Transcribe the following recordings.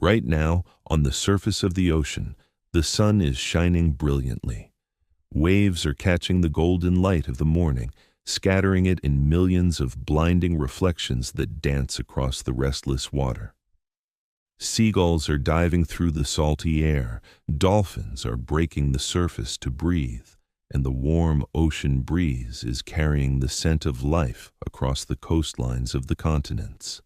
Right now, on the surface of the ocean, the sun is shining brilliantly. Waves are catching the golden light of the morning, scattering it in millions of blinding reflections that dance across the restless water. Seagulls are diving through the salty air, dolphins are breaking the surface to breathe, and the warm ocean breeze is carrying the scent of life across the coastlines of the continents.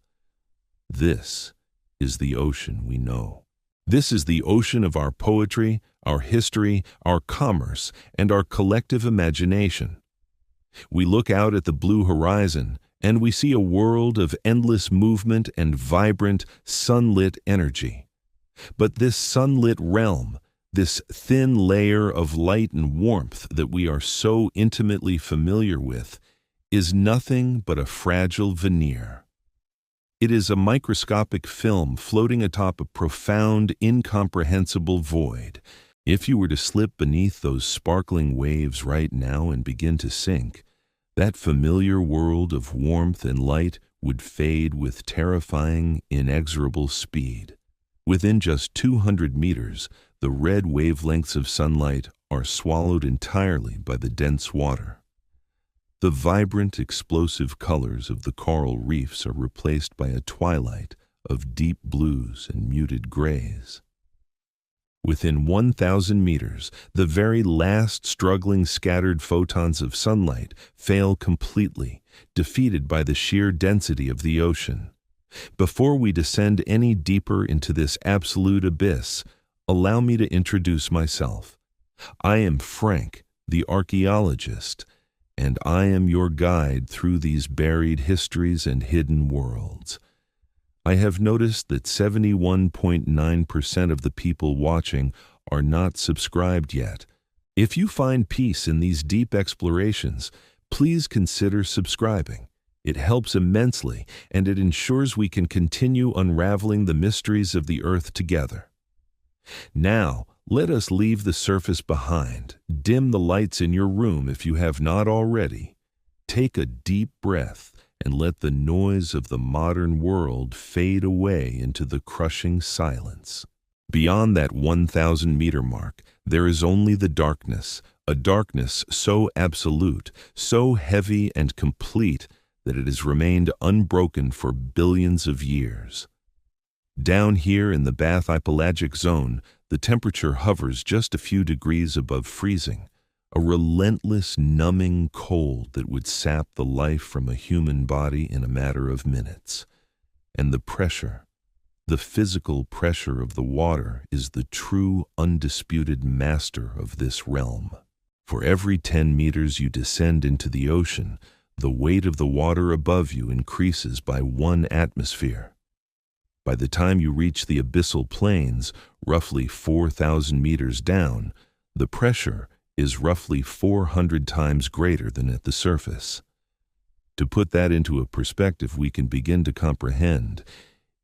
This is the ocean we know. This is the ocean of our poetry, our history, our commerce, and our collective imagination. We look out at the blue horizon, and we see a world of endless movement and vibrant, sunlit energy. But this sunlit realm, this thin layer of light and warmth that we are so intimately familiar with, is nothing but a fragile veneer. It is a microscopic film floating atop a profound, incomprehensible void. If you were to slip beneath those sparkling waves right now and begin to sink, that familiar world of warmth and light would fade with terrifying, inexorable speed. Within just 200 meters, the red wavelengths of sunlight are swallowed entirely by the dense water. The vibrant, explosive colors of the coral reefs are replaced by a twilight of deep blues and muted grays. Within 1,000 meters, the very last struggling scattered photons of sunlight fail completely, defeated by the sheer density of the ocean. Before we descend any deeper into this absolute abyss, allow me to introduce myself. I am Frank, the archaeologist, and I am your guide through these buried histories and hidden worlds. I have noticed that 71.9% of the people watching are not subscribed yet. If you find peace in these deep explorations, please consider subscribing. It helps immensely, and it ensures we can continue unraveling the mysteries of the earth together. Now, let us leave the surface behind. Dim the lights in your room if you have not already. Take a deep breath and let the noise of the modern world fade away into the crushing silence. Beyond that 1,000-meter mark, there is only the darkness, a darkness so absolute, so heavy and complete that it has remained unbroken for billions of years. Down here in the bathypelagic zone, the temperature hovers just a few degrees above freezing, a relentless, numbing cold that would sap the life from a human body in a matter of minutes. And the pressure, the physical pressure of the water is the true, undisputed master of this realm. For every 10 meters you descend into the ocean, the weight of the water above you increases by 1 atmosphere. By the time you reach the abyssal plains, roughly 4,000 meters down, the pressure is roughly 400 times greater than at the surface. To put that into a perspective we can begin to comprehend,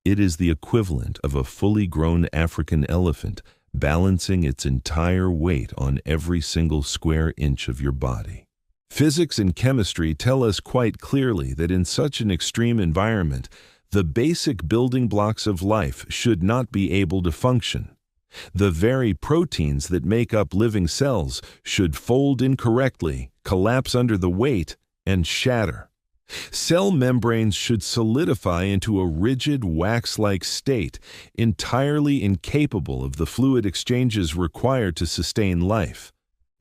it is the equivalent of a fully grown African elephant balancing its entire weight on every single square inch of your body. Physics and chemistry tell us quite clearly that in such an extreme environment, the basic building blocks of life should not be able to function. The very proteins that make up living cells should fold incorrectly, collapse under the weight, and shatter. Cell membranes should solidify into a rigid, wax-like state, entirely incapable of the fluid exchanges required to sustain life.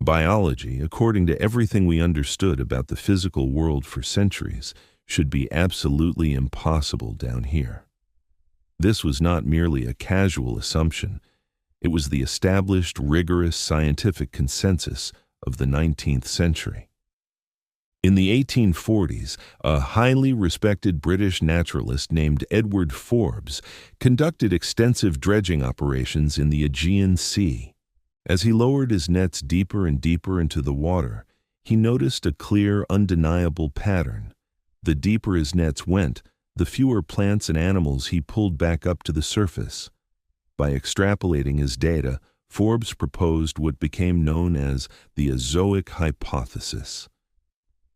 Biology, according to everything we understood about the physical world for centuries, should be absolutely impossible down here. This was not merely a casual assumption. It was the established, rigorous scientific consensus of the 19th century. In the 1840s, a highly respected British naturalist named Edward Forbes conducted extensive dredging operations in the Aegean Sea. As he lowered his nets deeper and deeper into the water, he noticed a clear, undeniable pattern. The deeper his nets went, the fewer plants and animals he pulled back up to the surface. By extrapolating his data, Forbes proposed what became known as the azoic hypothesis.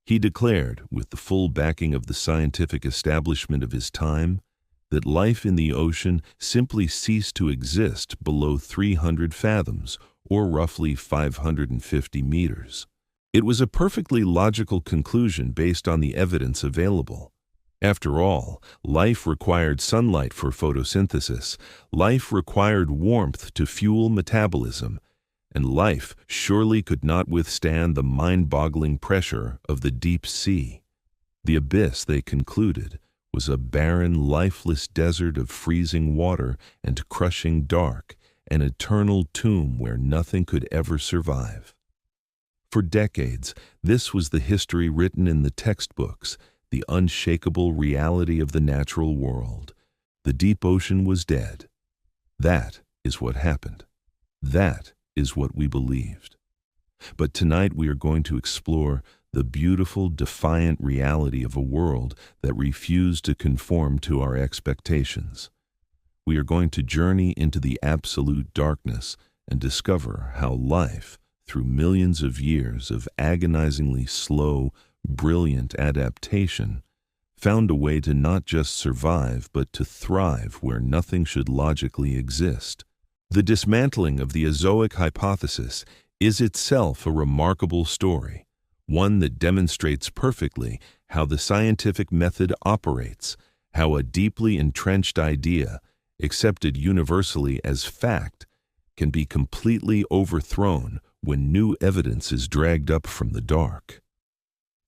He declared, with the full backing of the scientific establishment of his time, that life in the ocean simply ceased to exist below 300 fathoms, or roughly 550 meters. It was a perfectly logical conclusion based on the evidence available. After all, life required sunlight for photosynthesis, life required warmth to fuel metabolism, and life surely could not withstand the mind-boggling pressure of the deep sea. The abyss, they concluded, was a barren, lifeless desert of freezing water and crushing dark, an eternal tomb where nothing could ever survive. For decades, this was the history written in the textbooks, the unshakable reality of the natural world. The deep ocean was dead. That is what happened. That is what we believed. But tonight we are going to explore the beautiful, defiant reality of a world that refused to conform to our expectations. We are going to journey into the absolute darkness and discover how life, through millions of years of agonizingly slow, brilliant adaptation, found a way to not just survive but to thrive where nothing should logically exist. The dismantling of the Azoic hypothesis is itself a remarkable story, one that demonstrates perfectly how the scientific method operates, how a deeply entrenched idea, accepted universally as fact, can be completely overthrown when new evidence is dragged up from the dark.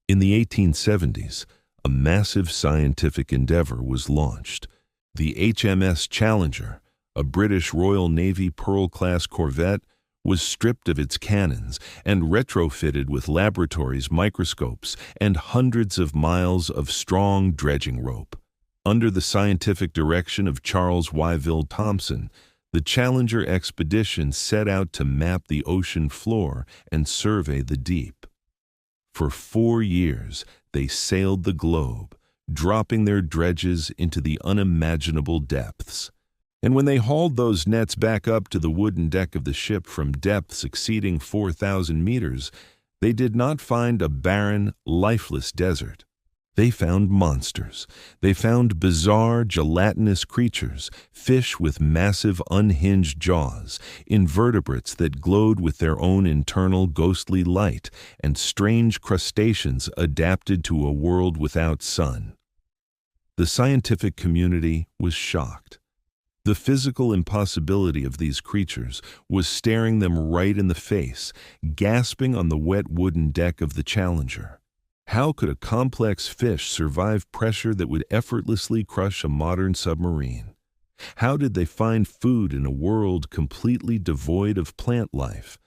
In the 1870s, a massive scientific endeavor was launched. The HMS Challenger, a British Royal Navy Pearl-class corvette, was stripped of its cannons and retrofitted with laboratories, microscopes, and hundreds of miles of strong dredging rope. Under the scientific direction of Charles Wyville Thomson, the Challenger expedition set out to map the ocean floor and survey the deep. For 4 years, they sailed the globe, dropping their dredges into the unimaginable depths. And when they hauled those nets back up to the wooden deck of the ship from depths exceeding 4,000 meters, they did not find a barren, lifeless desert. They found monsters. They found bizarre, gelatinous creatures, fish with massive, unhinged jaws, invertebrates that glowed with their own internal ghostly light, and strange crustaceans adapted to a world without sun. The scientific community was shocked. The physical impossibility of these creatures was staring them right in the face, gasping on the wet wooden deck of the Challenger. How could a complex fish survive pressure that would effortlessly crush a modern submarine? How did they find food in a world completely devoid of plant life?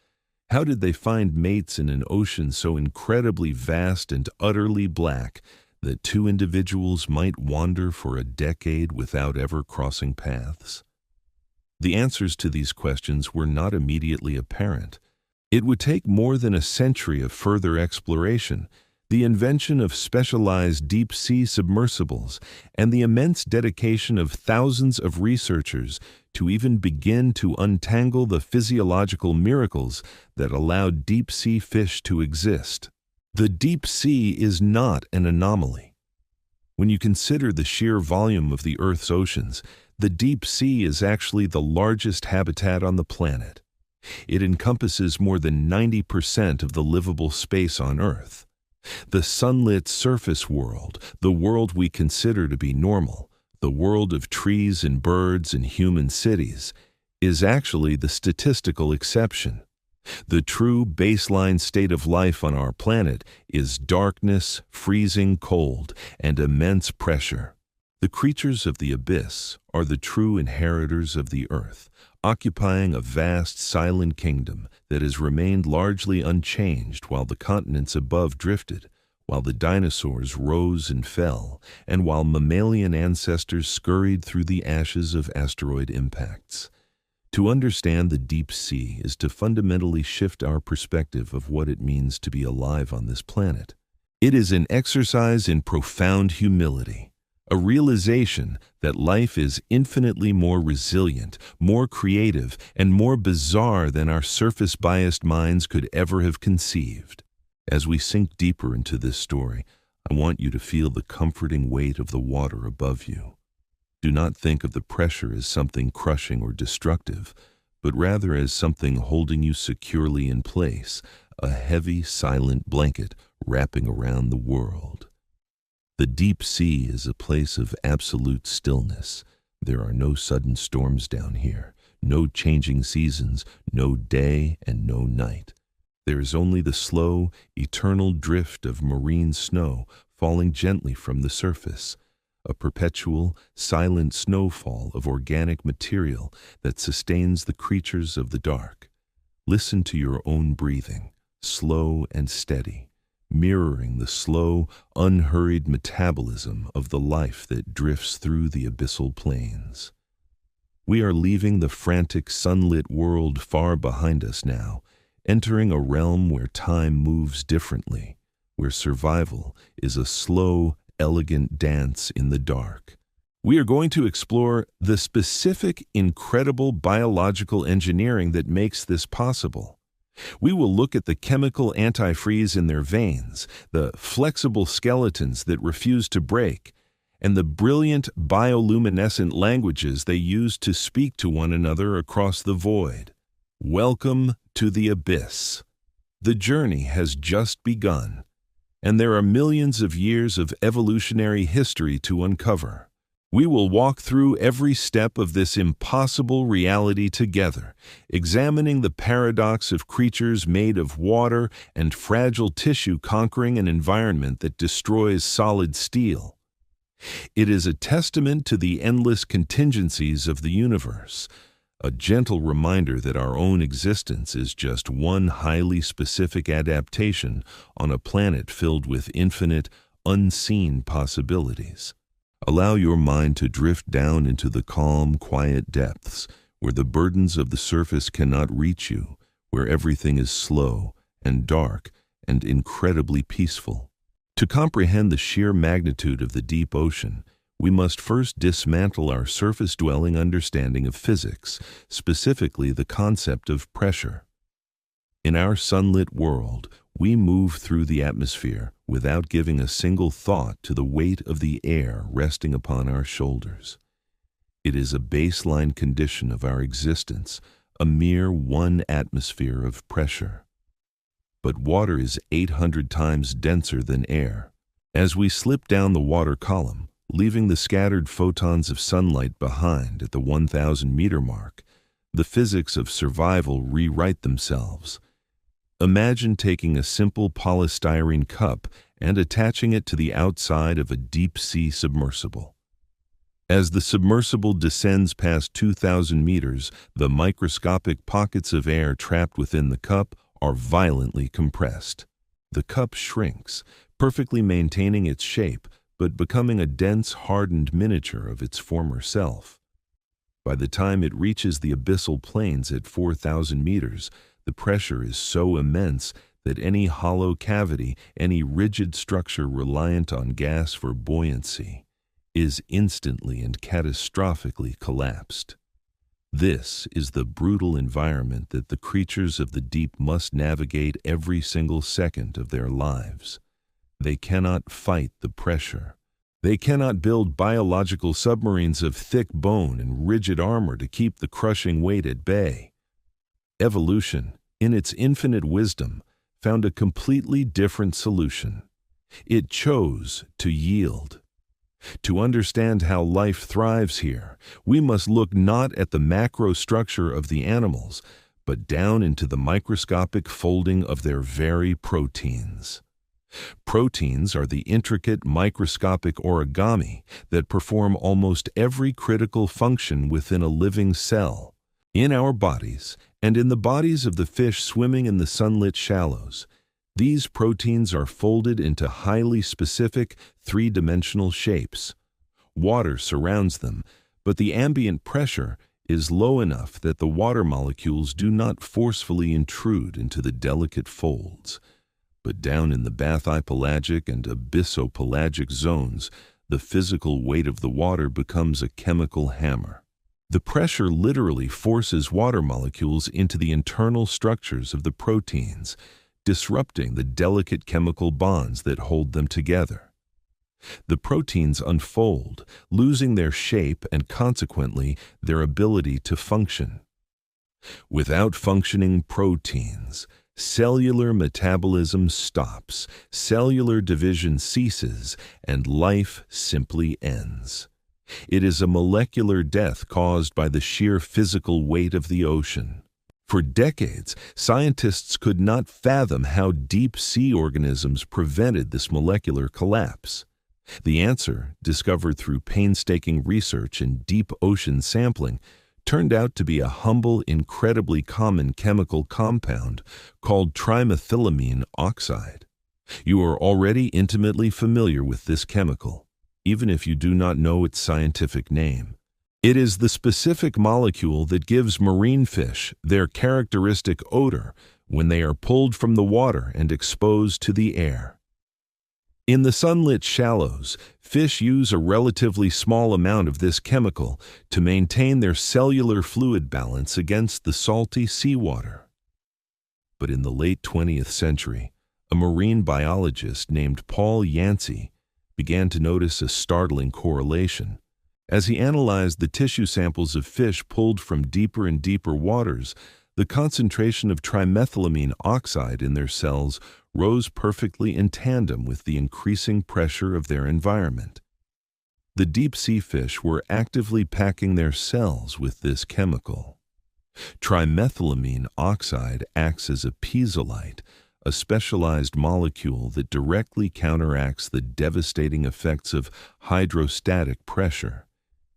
How did they find mates in an ocean so incredibly vast and utterly black that two individuals might wander for a decade without ever crossing paths? The answers to these questions were not immediately apparent. It would take more than a century of further exploration, the invention of specialized deep-sea submersibles, and the immense dedication of thousands of researchers to even begin to untangle the physiological miracles that allowed deep-sea fish to exist. The deep sea is not an anomaly. When you consider the sheer volume of the Earth's oceans, the deep sea is actually the largest habitat on the planet. It encompasses more than 90% of the livable space on Earth. The sunlit surface world, the world we consider to be normal, the world of trees and birds and human cities, is actually the statistical exception. The true baseline state of life on our planet is darkness, freezing cold, and immense pressure. The creatures of the abyss are the true inheritors of the earth, occupying a vast, silent kingdom that has remained largely unchanged while the continents above drifted, while the dinosaurs rose and fell, and while mammalian ancestors scurried through the ashes of asteroid impacts. To understand the deep sea is to fundamentally shift our perspective of what it means to be alive on this planet. It is an exercise in profound humility, a realization that life is infinitely more resilient, more creative, and more bizarre than our surface-biased minds could ever have conceived. As we sink deeper into this story, I want you to feel the comforting weight of the water above you. Do not think of the pressure as something crushing or destructive, but rather as something holding you securely in place, a heavy, silent blanket wrapping around the world. The deep sea is a place of absolute stillness. There are no sudden storms down here, no changing seasons, no day and no night. There is only the slow, eternal drift of marine snow falling gently from the surface, a perpetual, silent snowfall of organic material that sustains the creatures of the dark. Listen to your own breathing, slow and steady, mirroring the slow, unhurried metabolism of the life that drifts through the abyssal plains. We are leaving the frantic, sunlit world far behind us now, entering a realm where time moves differently, where survival is a slow, elegant dance in the dark. We are going to explore the specific, incredible biological engineering that makes this possible. We will look at the chemical antifreeze in their veins, the flexible skeletons that refuse to break, and the brilliant bioluminescent languages they use to speak to one another across the void. Welcome to the abyss. The journey has just begun, and there are millions of years of evolutionary history to uncover. We will walk through every step of this impossible reality together, examining the paradox of creatures made of water and fragile tissue conquering an environment that destroys solid steel. It is a testament to the endless contingencies of the universe, a gentle reminder that our own existence is just one highly specific adaptation on a planet filled with infinite, unseen possibilities. Allow your mind to drift down into the calm, quiet depths, where the burdens of the surface cannot reach you, where everything is slow and dark and incredibly peaceful. To comprehend the sheer magnitude of the deep ocean, we must first dismantle our surface-dwelling understanding of physics, specifically the concept of pressure. In our sunlit world, we move through the atmosphere without giving a single thought to the weight of the air resting upon our shoulders. It is a baseline condition of our existence, a mere one atmosphere of pressure. But water is 800 times denser than air. As we slip down the water column, leaving the scattered photons of sunlight behind at the 1,000-meter mark, the physics of survival rewrite themselves. Imagine taking a simple polystyrene cup and attaching it to the outside of a deep-sea submersible. As the submersible descends past 2,000 meters, the microscopic pockets of air trapped within the cup are violently compressed. The cup shrinks, perfectly maintaining its shape, but becoming a dense, hardened miniature of its former self. By the time it reaches the abyssal plains at 4,000 meters, the pressure is so immense that any hollow cavity, any rigid structure reliant on gas for buoyancy, is instantly and catastrophically collapsed. This is the brutal environment that the creatures of the deep must navigate every single second of their lives. They cannot fight the pressure. They cannot build biological submarines of thick bone and rigid armor to keep the crushing weight at bay. Evolution, in its infinite wisdom, found a completely different solution. It chose to yield. To understand how life thrives here, we must look not at the macro structure of the animals, but down into the microscopic folding of their very proteins. Proteins are the intricate microscopic origami that perform almost every critical function within a living cell. In our bodies, and in the bodies of the fish swimming in the sunlit shallows, these proteins are folded into highly specific, three-dimensional shapes. Water surrounds them, but the ambient pressure is low enough that the water molecules do not forcefully intrude into the delicate folds. But down in the bathypelagic and abyssopelagic zones, the physical weight of the water becomes a chemical hammer. The pressure literally forces water molecules into the internal structures of the proteins, disrupting the delicate chemical bonds that hold them together. The proteins unfold, losing their shape and consequently their ability to function. Without functioning proteins, cellular metabolism stops, cellular division ceases, and life simply ends. It is a molecular death caused by the sheer physical weight of the ocean. For decades, scientists could not fathom how deep-sea organisms prevented this molecular collapse. The answer, discovered through painstaking research and deep ocean sampling, turned out to be a humble, incredibly common chemical compound called trimethylamine oxide. You are already intimately familiar with this chemical, even if you do not know its scientific name. It is the specific molecule that gives marine fish their characteristic odor when they are pulled from the water and exposed to the air. In the sunlit shallows, fish use a relatively small amount of this chemical to maintain their cellular fluid balance against the salty seawater. But in the late 20th century, a marine biologist named Paul Yancey began to notice a startling correlation. As he analyzed the tissue samples of fish pulled from deeper and deeper waters, the concentration of trimethylamine oxide in their cells rose perfectly in tandem with the increasing pressure of their environment. The deep-sea fish were actively packing their cells with this chemical. Trimethylamine oxide acts as a piezolyte, a specialized molecule that directly counteracts the devastating effects of hydrostatic pressure.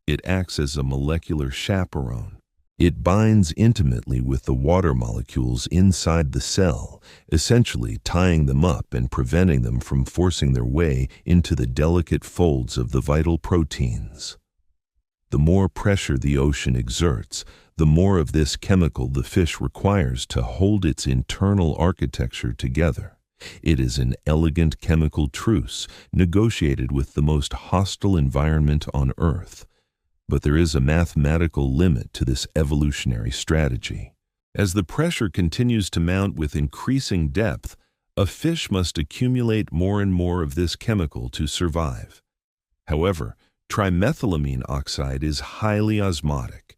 It acts as a molecular chaperone. It binds intimately with the water molecules inside the cell, essentially tying them up and preventing them from forcing their way into the delicate folds of the vital proteins. The more pressure the ocean exerts, the more of this chemical the fish requires to hold its internal architecture together. It is an elegant chemical truce negotiated with the most hostile environment on Earth. But there is a mathematical limit to this evolutionary strategy. As the pressure continues to mount with increasing depth, a fish must accumulate more and more of this chemical to survive. However, trimethylamine oxide is highly osmotic.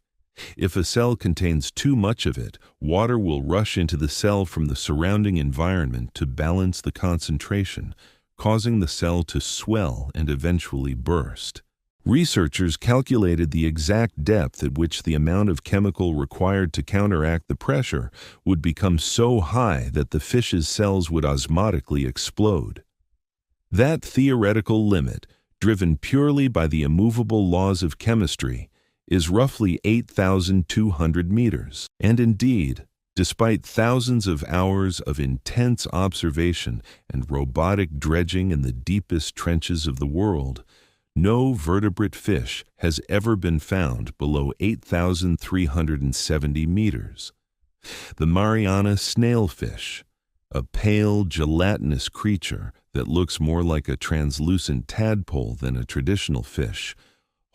If a cell contains too much of it, water will rush into the cell from the surrounding environment to balance the concentration, causing the cell to swell and eventually burst. Researchers calculated the exact depth at which the amount of chemical required to counteract the pressure would become so high that the fish's cells would osmotically explode. That theoretical limit, driven purely by the immovable laws of chemistry, is roughly 8,200 meters. And indeed, despite thousands of hours of intense observation and robotic dredging in the deepest trenches of the world, no vertebrate fish has ever been found below 8,370 meters. The Mariana snailfish, a pale, gelatinous creature that looks more like a translucent tadpole than a traditional fish,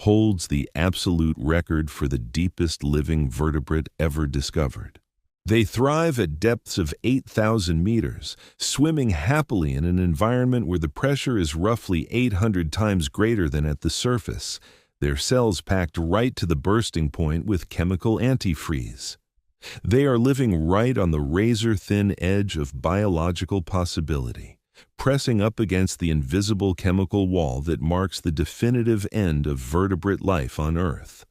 holds the absolute record for the deepest living vertebrate ever discovered. They thrive at depths of 8,000 meters, swimming happily in an environment where the pressure is roughly 800 times greater than at the surface, their cells packed right to the bursting point with chemical antifreeze. They are living right on the razor-thin edge of biological possibility, pressing up against the invisible chemical wall that marks the definitive end of vertebrate life on Earth.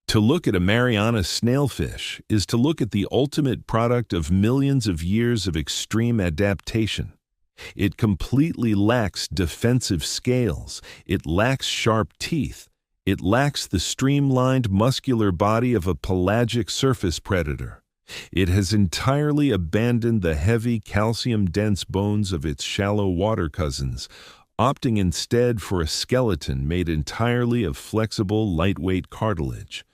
To look at a Mariana snailfish is to look at the ultimate product of millions of years of extreme adaptation. It completely lacks defensive scales, it lacks sharp teeth, it lacks the streamlined muscular body of a pelagic surface predator. It has entirely abandoned the heavy calcium-dense bones of its shallow water cousins, opting instead for a skeleton made entirely of flexible, lightweight cartilage.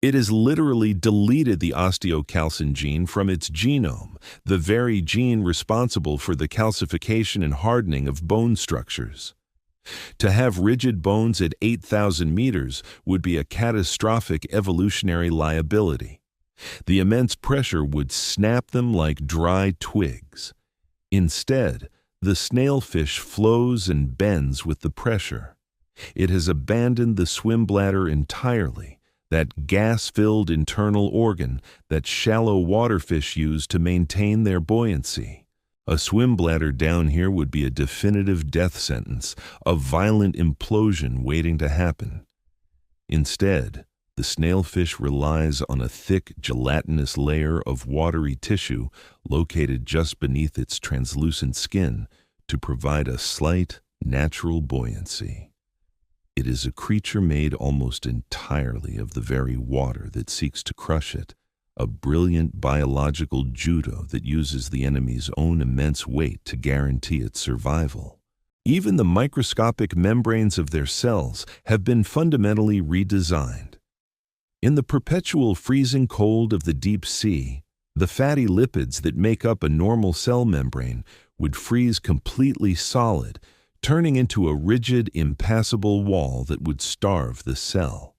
It has literally deleted the osteocalcin gene from its genome, the very gene responsible for the calcification and hardening of bone structures. To have rigid bones at 8,000 meters would be a catastrophic evolutionary liability. The immense pressure would snap them like dry twigs. Instead, the snailfish flows and bends with the pressure. It has abandoned the swim bladder entirely, that gas-filled internal organ that shallow waterfish use to maintain their buoyancy. A swim bladder down here would be a definitive death sentence, a violent implosion waiting to happen. Instead, the snailfish relies on a thick, gelatinous layer of watery tissue located just beneath its translucent skin to provide a slight, natural buoyancy. It is a creature made almost entirely of the very water that seeks to crush it, a brilliant biological judo that uses the enemy's own immense weight to guarantee its survival. Even the microscopic membranes of their cells have been fundamentally redesigned. In the perpetual freezing cold of the deep sea, the fatty lipids that make up a normal cell membrane would freeze completely solid, turning into a rigid, impassable wall that would starve the cell.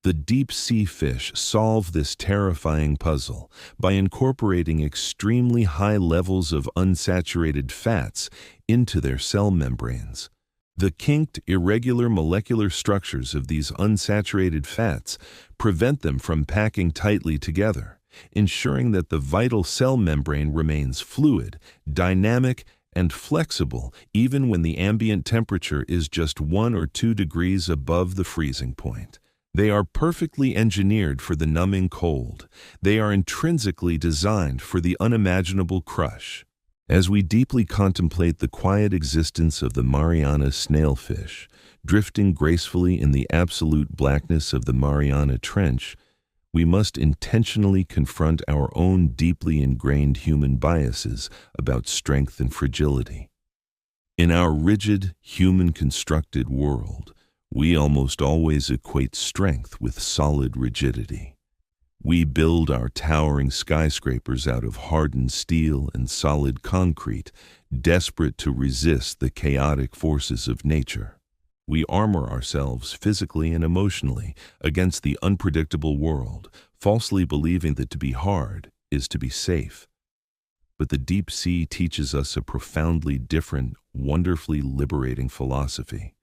The deep-sea fish solve this terrifying puzzle by incorporating extremely high levels of unsaturated fats into their cell membranes. The kinked, irregular molecular structures of these unsaturated fats prevent them from packing tightly together, ensuring that the vital cell membrane remains fluid, dynamic, and flexible even when the ambient temperature is just 1 or 2 degrees above the freezing point. They are perfectly engineered for the numbing cold. They are intrinsically designed for the unimaginable crush. As we deeply contemplate the quiet existence of the Mariana snailfish, drifting gracefully in the absolute blackness of the Mariana Trench, we must intentionally confront our own deeply ingrained human biases about strength and fragility. In our rigid, human-constructed world, we almost always equate strength with solid rigidity. We build our towering skyscrapers out of hardened steel and solid concrete, desperate to resist the chaotic forces of nature. We armor ourselves physically and emotionally against the unpredictable world, falsely believing that to be hard is to be safe. But the deep sea teaches us a profoundly different, wonderfully liberating philosophy.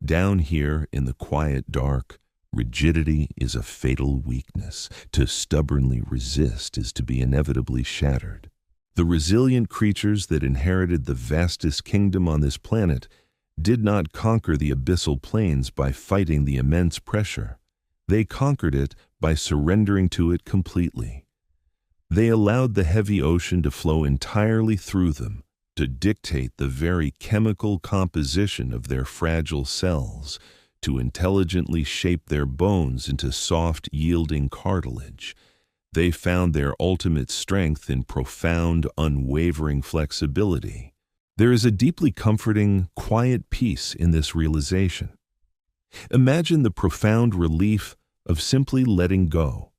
Down here in the quiet dark, rigidity is a fatal weakness. To stubbornly resist is to be inevitably shattered. The resilient creatures that inherited the vastest kingdom on this planet did not conquer the abyssal plains by fighting the immense pressure. They conquered it by surrendering to it completely. They allowed the heavy ocean to flow entirely through them, to dictate the very chemical composition of their fragile cells, to intelligently shape their bones into soft, yielding cartilage. They found their ultimate strength in profound, unwavering flexibility. There is a deeply comforting, quiet peace in this realization. Imagine the profound relief of simply letting go,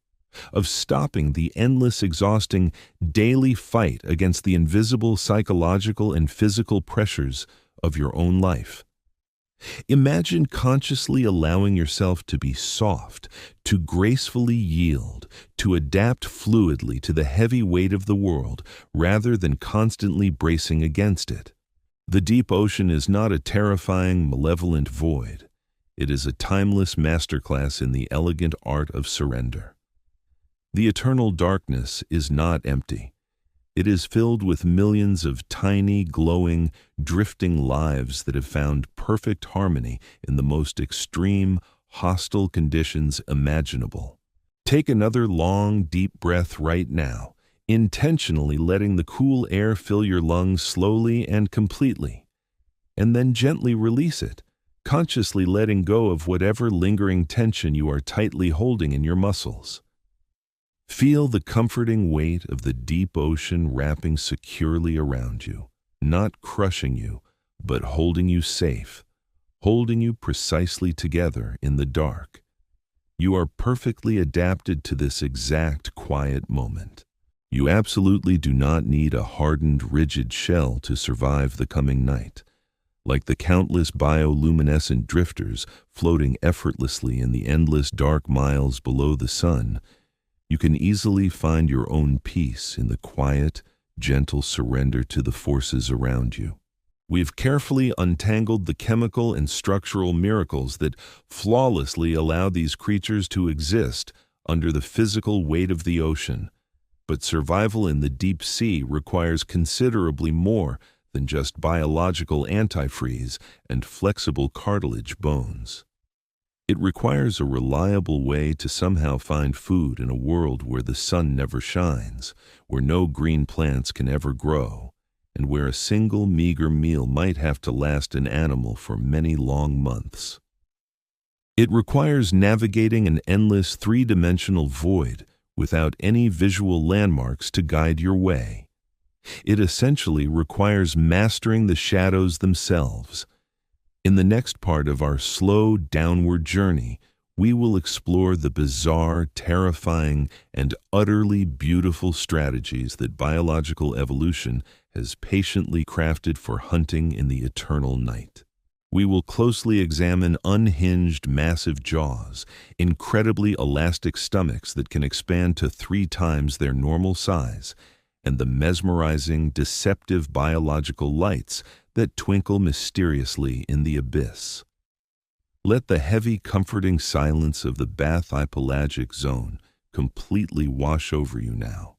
of stopping the endless, exhausting, daily fight against the invisible psychological and physical pressures of your own life. Imagine consciously allowing yourself to be soft, to gracefully yield, to adapt fluidly to the heavy weight of the world rather than constantly bracing against it. The deep ocean is not a terrifying, malevolent void. It is a timeless masterclass in the elegant art of surrender. The eternal darkness is not empty. It is filled with millions of tiny, glowing, drifting lives that have found perfect harmony in the most extreme, hostile conditions imaginable. Take another long, deep breath right now, intentionally letting the cool air fill your lungs slowly and completely, and then gently release it, consciously letting go of whatever lingering tension you are tightly holding in your muscles. Feel the comforting weight of the deep ocean wrapping securely around you, not crushing you, but holding you safe, holding you precisely together in the dark. You are perfectly adapted to this exact quiet moment. You absolutely do not need a hardened, rigid shell to survive the coming night. Like the countless bioluminescent drifters floating effortlessly in the endless dark miles below the sun, you can easily find your own peace in the quiet, gentle surrender to the forces around you. We've carefully untangled the chemical and structural miracles that flawlessly allow these creatures to exist under the physical weight of the ocean. But survival in the deep sea requires considerably more than just biological antifreeze and flexible cartilage bones. It requires a reliable way to somehow find food in a world where the sun never shines, where no green plants can ever grow, and where a single meager meal might have to last an animal for many long months. It requires navigating an endless three-dimensional void without any visual landmarks to guide your way. It essentially requires mastering the shadows themselves. In the next part of our slow downward journey, we will explore the bizarre, terrifying, and utterly beautiful strategies that biological evolution has patiently crafted for hunting in the eternal night. We will closely examine unhinged, massive jaws, incredibly elastic stomachs that can expand to 3 times their normal size, and the mesmerizing, deceptive biological lights that twinkle mysteriously in the abyss. Let the heavy, comforting silence of the bathypelagic zone completely wash over you now,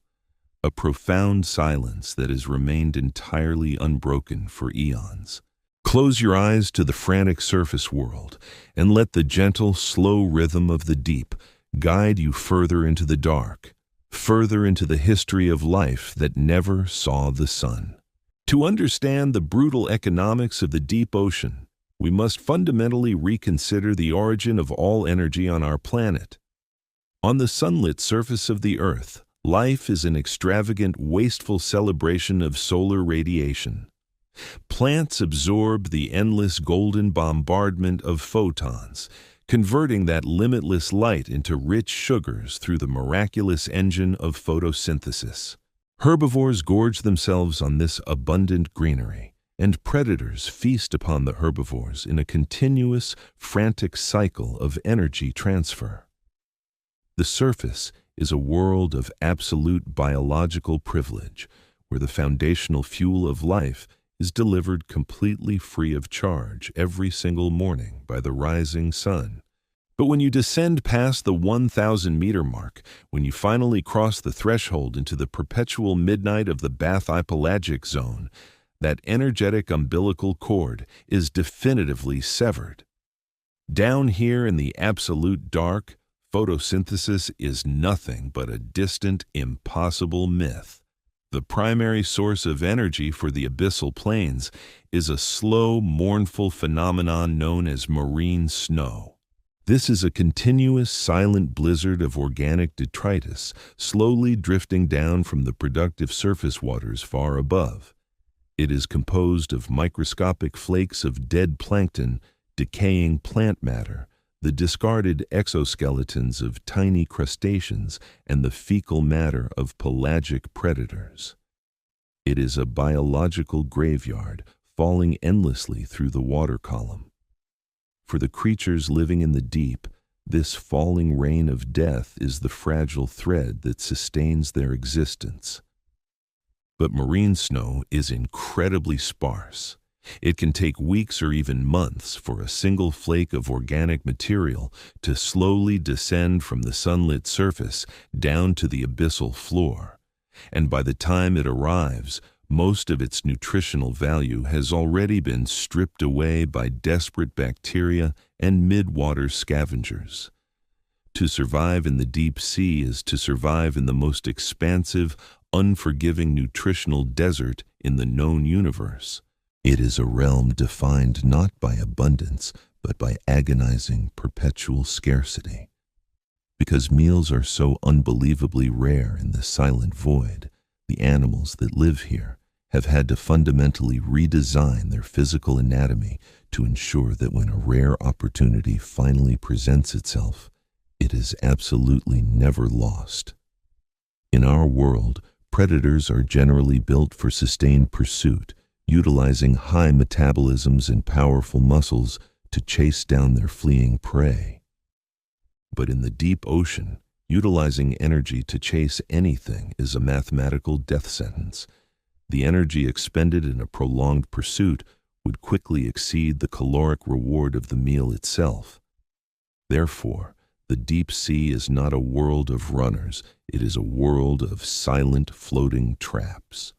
a profound silence that has remained entirely unbroken for eons. Close your eyes to the frantic surface world and let the gentle, slow rhythm of the deep guide you further into the dark, further into the history of life that never saw the sun. To understand the brutal economics of the deep ocean, we must fundamentally reconsider the origin of all energy on our planet. On the sunlit surface of the Earth, life is an extravagant, wasteful celebration of solar radiation. Plants absorb the endless golden bombardment of photons, converting that limitless light into rich sugars through the miraculous engine of photosynthesis. Herbivores gorge themselves on this abundant greenery, and predators feast upon the herbivores in a continuous, frantic cycle of energy transfer. The surface is a world of absolute biological privilege, where the foundational fuel of life is delivered completely free of charge every single morning by the rising sun. But when you descend past the 1,000-meter mark, when you finally cross the threshold into the perpetual midnight of the bathypelagic zone, that energetic umbilical cord is definitively severed. Down here in the absolute dark, photosynthesis is nothing but a distant, impossible myth. The primary source of energy for the abyssal plains is a slow, mournful phenomenon known as marine snow. This is a continuous, silent blizzard of organic detritus slowly drifting down from the productive surface waters far above. It is composed of microscopic flakes of dead plankton, decaying plant matter, the discarded exoskeletons of tiny crustaceans, and the fecal matter of pelagic predators. It is a biological graveyard falling endlessly through the water column. For the creatures living in the deep, this falling rain of death is the fragile thread that sustains their existence. But marine snow is incredibly sparse. It can take weeks or even months for a single flake of organic material to slowly descend from the sunlit surface down to the abyssal floor. And by the time it arrives, most of its nutritional value has already been stripped away by desperate bacteria and mid-water scavengers. To survive in the deep sea is to survive in the most expansive, unforgiving nutritional desert in the known universe. It is a realm defined not by abundance, but by agonizing, perpetual scarcity. Because meals are so unbelievably rare in the silent void, the animals that live here have had to fundamentally redesign their physical anatomy to ensure that when a rare opportunity finally presents itself, it is absolutely never lost. In our world, predators are generally built for sustained pursuit, utilizing high metabolisms and powerful muscles to chase down their fleeing prey. But in the deep ocean, utilizing energy to chase anything is a mathematical death sentence. The energy expended in a prolonged pursuit would quickly exceed the caloric reward of the meal itself. Therefore, the deep sea is not a world of runners, it is a world of silent floating traps.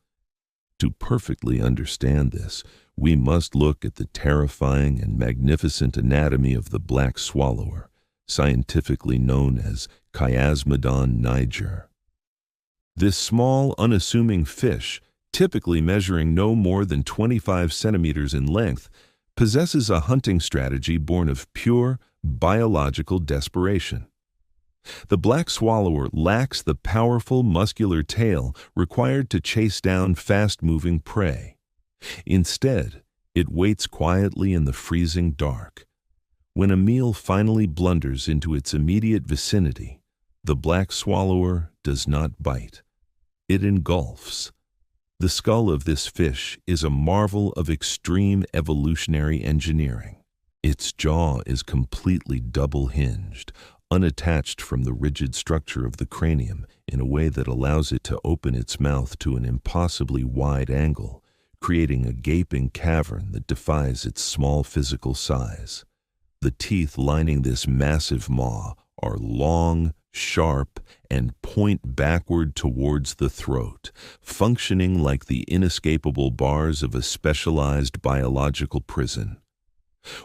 To perfectly understand this, we must look at the terrifying and magnificent anatomy of the black swallower, scientifically known as Chiasmodon niger. This small, unassuming fish, typically measuring no more than 25 centimeters in length, possesses a hunting strategy born of pure, biological desperation. The black swallower lacks the powerful muscular tail required to chase down fast-moving prey. Instead, it waits quietly in the freezing dark. When a meal finally blunders into its immediate vicinity, the black swallower does not bite. It engulfs. The skull of this fish is a marvel of extreme evolutionary engineering. Its jaw is completely double-hinged, unattached from the rigid structure of the cranium in a way that allows it to open its mouth to an impossibly wide angle, creating a gaping cavern that defies its small physical size. The teeth lining this massive maw are long, sharp, and point backward towards the throat, functioning like the inescapable bars of a specialized biological prison.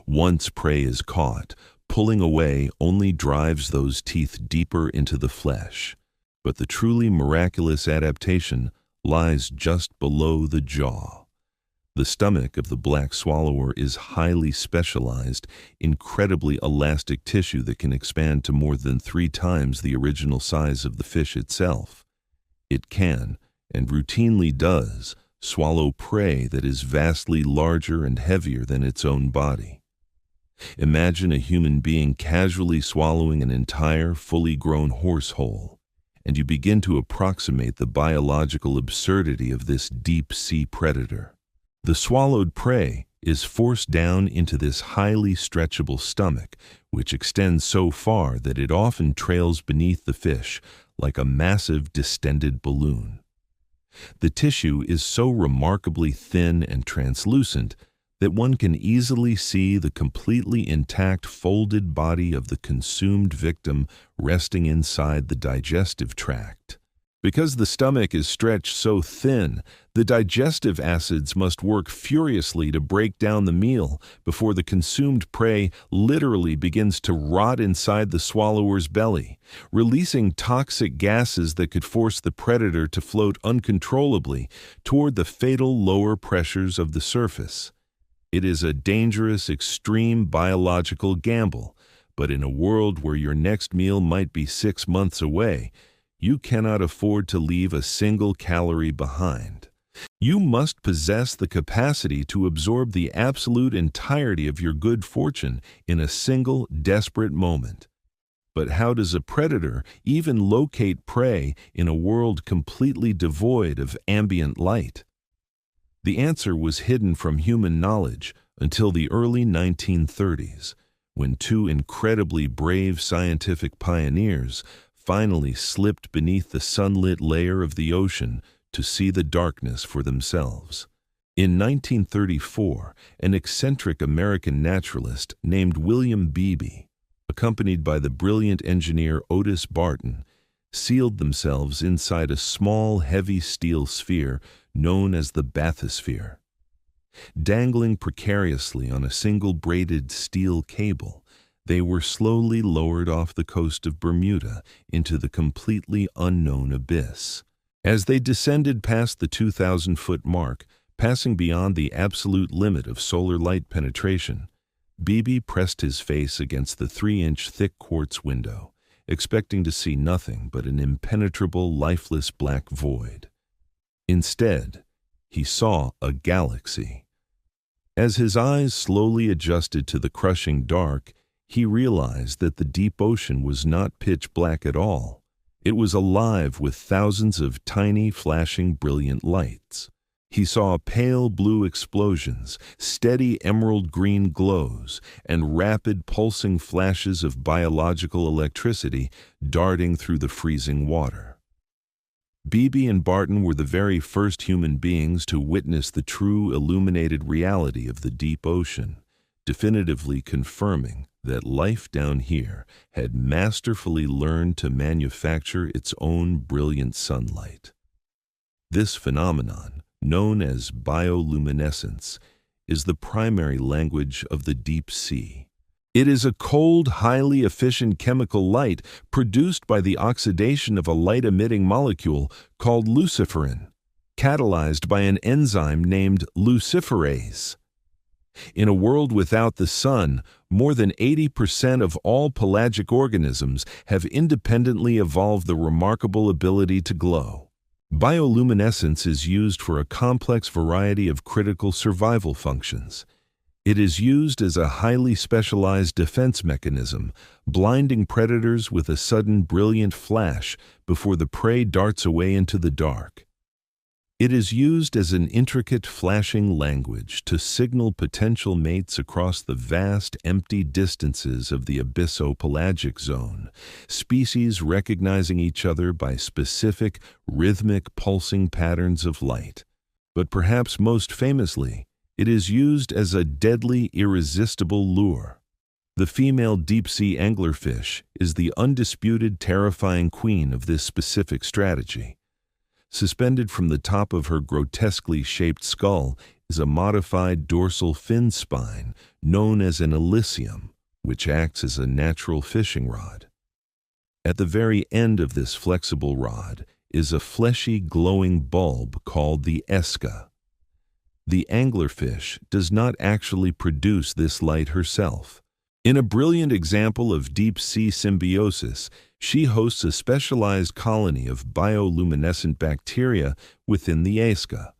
Once prey is caught, pulling away only drives those teeth deeper into the flesh. But the truly miraculous adaptation lies just below the jaw. The stomach of the black swallower is highly specialized, incredibly elastic tissue that can expand to more than 3 times the original size of the fish itself. It can, and routinely does, swallow prey that is vastly larger and heavier than its own body. Imagine a human being casually swallowing an entire, fully grown horse whole, and you begin to approximate the biological absurdity of this deep-sea predator. The swallowed prey is forced down into this highly stretchable stomach, which extends so far that it often trails beneath the fish like a massive distended balloon. The tissue is so remarkably thin and translucent that one can easily see the completely intact folded body of the consumed victim resting inside the digestive tract. Because the stomach is stretched so thin, the digestive acids must work furiously to break down the meal before the consumed prey literally begins to rot inside the swallower's belly, releasing toxic gases that could force the predator to float uncontrollably toward the fatal lower pressures of the surface. It is a dangerous, extreme biological gamble, but in a world where your next meal might be 6 months away, you cannot afford to leave a single calorie behind. You must possess the capacity to absorb the absolute entirety of your good fortune in a single, desperate moment. But how does a predator even locate prey in a world completely devoid of ambient light? The answer was hidden from human knowledge until the early 1930s, when 2 incredibly brave scientific pioneers finally slipped beneath the sunlit layer of the ocean to see the darkness for themselves. In 1934, an eccentric American naturalist named William Beebe, accompanied by the brilliant engineer Otis Barton, sealed themselves inside a small, heavy steel sphere known as the bathysphere. Dangling precariously on a single braided steel cable, they were slowly lowered off the coast of Bermuda into the completely unknown abyss. As they descended past the 2,000-foot mark, passing beyond the absolute limit of solar light penetration, Beebe pressed his face against the 3-inch thick quartz window, expecting to see nothing but an impenetrable, lifeless black void. Instead, he saw a galaxy. As his eyes slowly adjusted to the crushing dark, he realized that the deep ocean was not pitch black at all. It was alive with thousands of tiny, flashing, brilliant lights. He saw pale blue explosions, steady emerald green glows, and rapid pulsing flashes of biological electricity darting through the freezing water. Beebe and Barton were the very first human beings to witness the true illuminated reality of the deep ocean, definitively confirming that life down here had masterfully learned to manufacture its own brilliant sunlight. This phenomenon, known as bioluminescence, is the primary language of the deep sea. It is a cold, highly efficient chemical light produced by the oxidation of a light-emitting molecule called luciferin, catalyzed by an enzyme named luciferase. In a world without the sun, more than 80% of all pelagic organisms have independently evolved the remarkable ability to glow. Bioluminescence is used for a complex variety of critical survival functions. It is used as a highly specialized defense mechanism, blinding predators with a sudden brilliant flash before the prey darts away into the dark. It is used as an intricate flashing language to signal potential mates across the vast empty distances of the abyssopelagic zone, species recognizing each other by specific rhythmic pulsing patterns of light. But perhaps most famously, it is used as a deadly, irresistible lure. The female deep-sea anglerfish is the undisputed terrifying queen of this specific strategy. Suspended from the top of her grotesquely shaped skull is a modified dorsal fin spine known as an elysium, which acts as a natural fishing rod. At the very end of this flexible rod is a fleshy glowing bulb called the esca. The anglerfish does not actually produce this light herself. In a brilliant example of deep-sea symbiosis, she hosts a specialized colony of bioluminescent bacteria within the esca,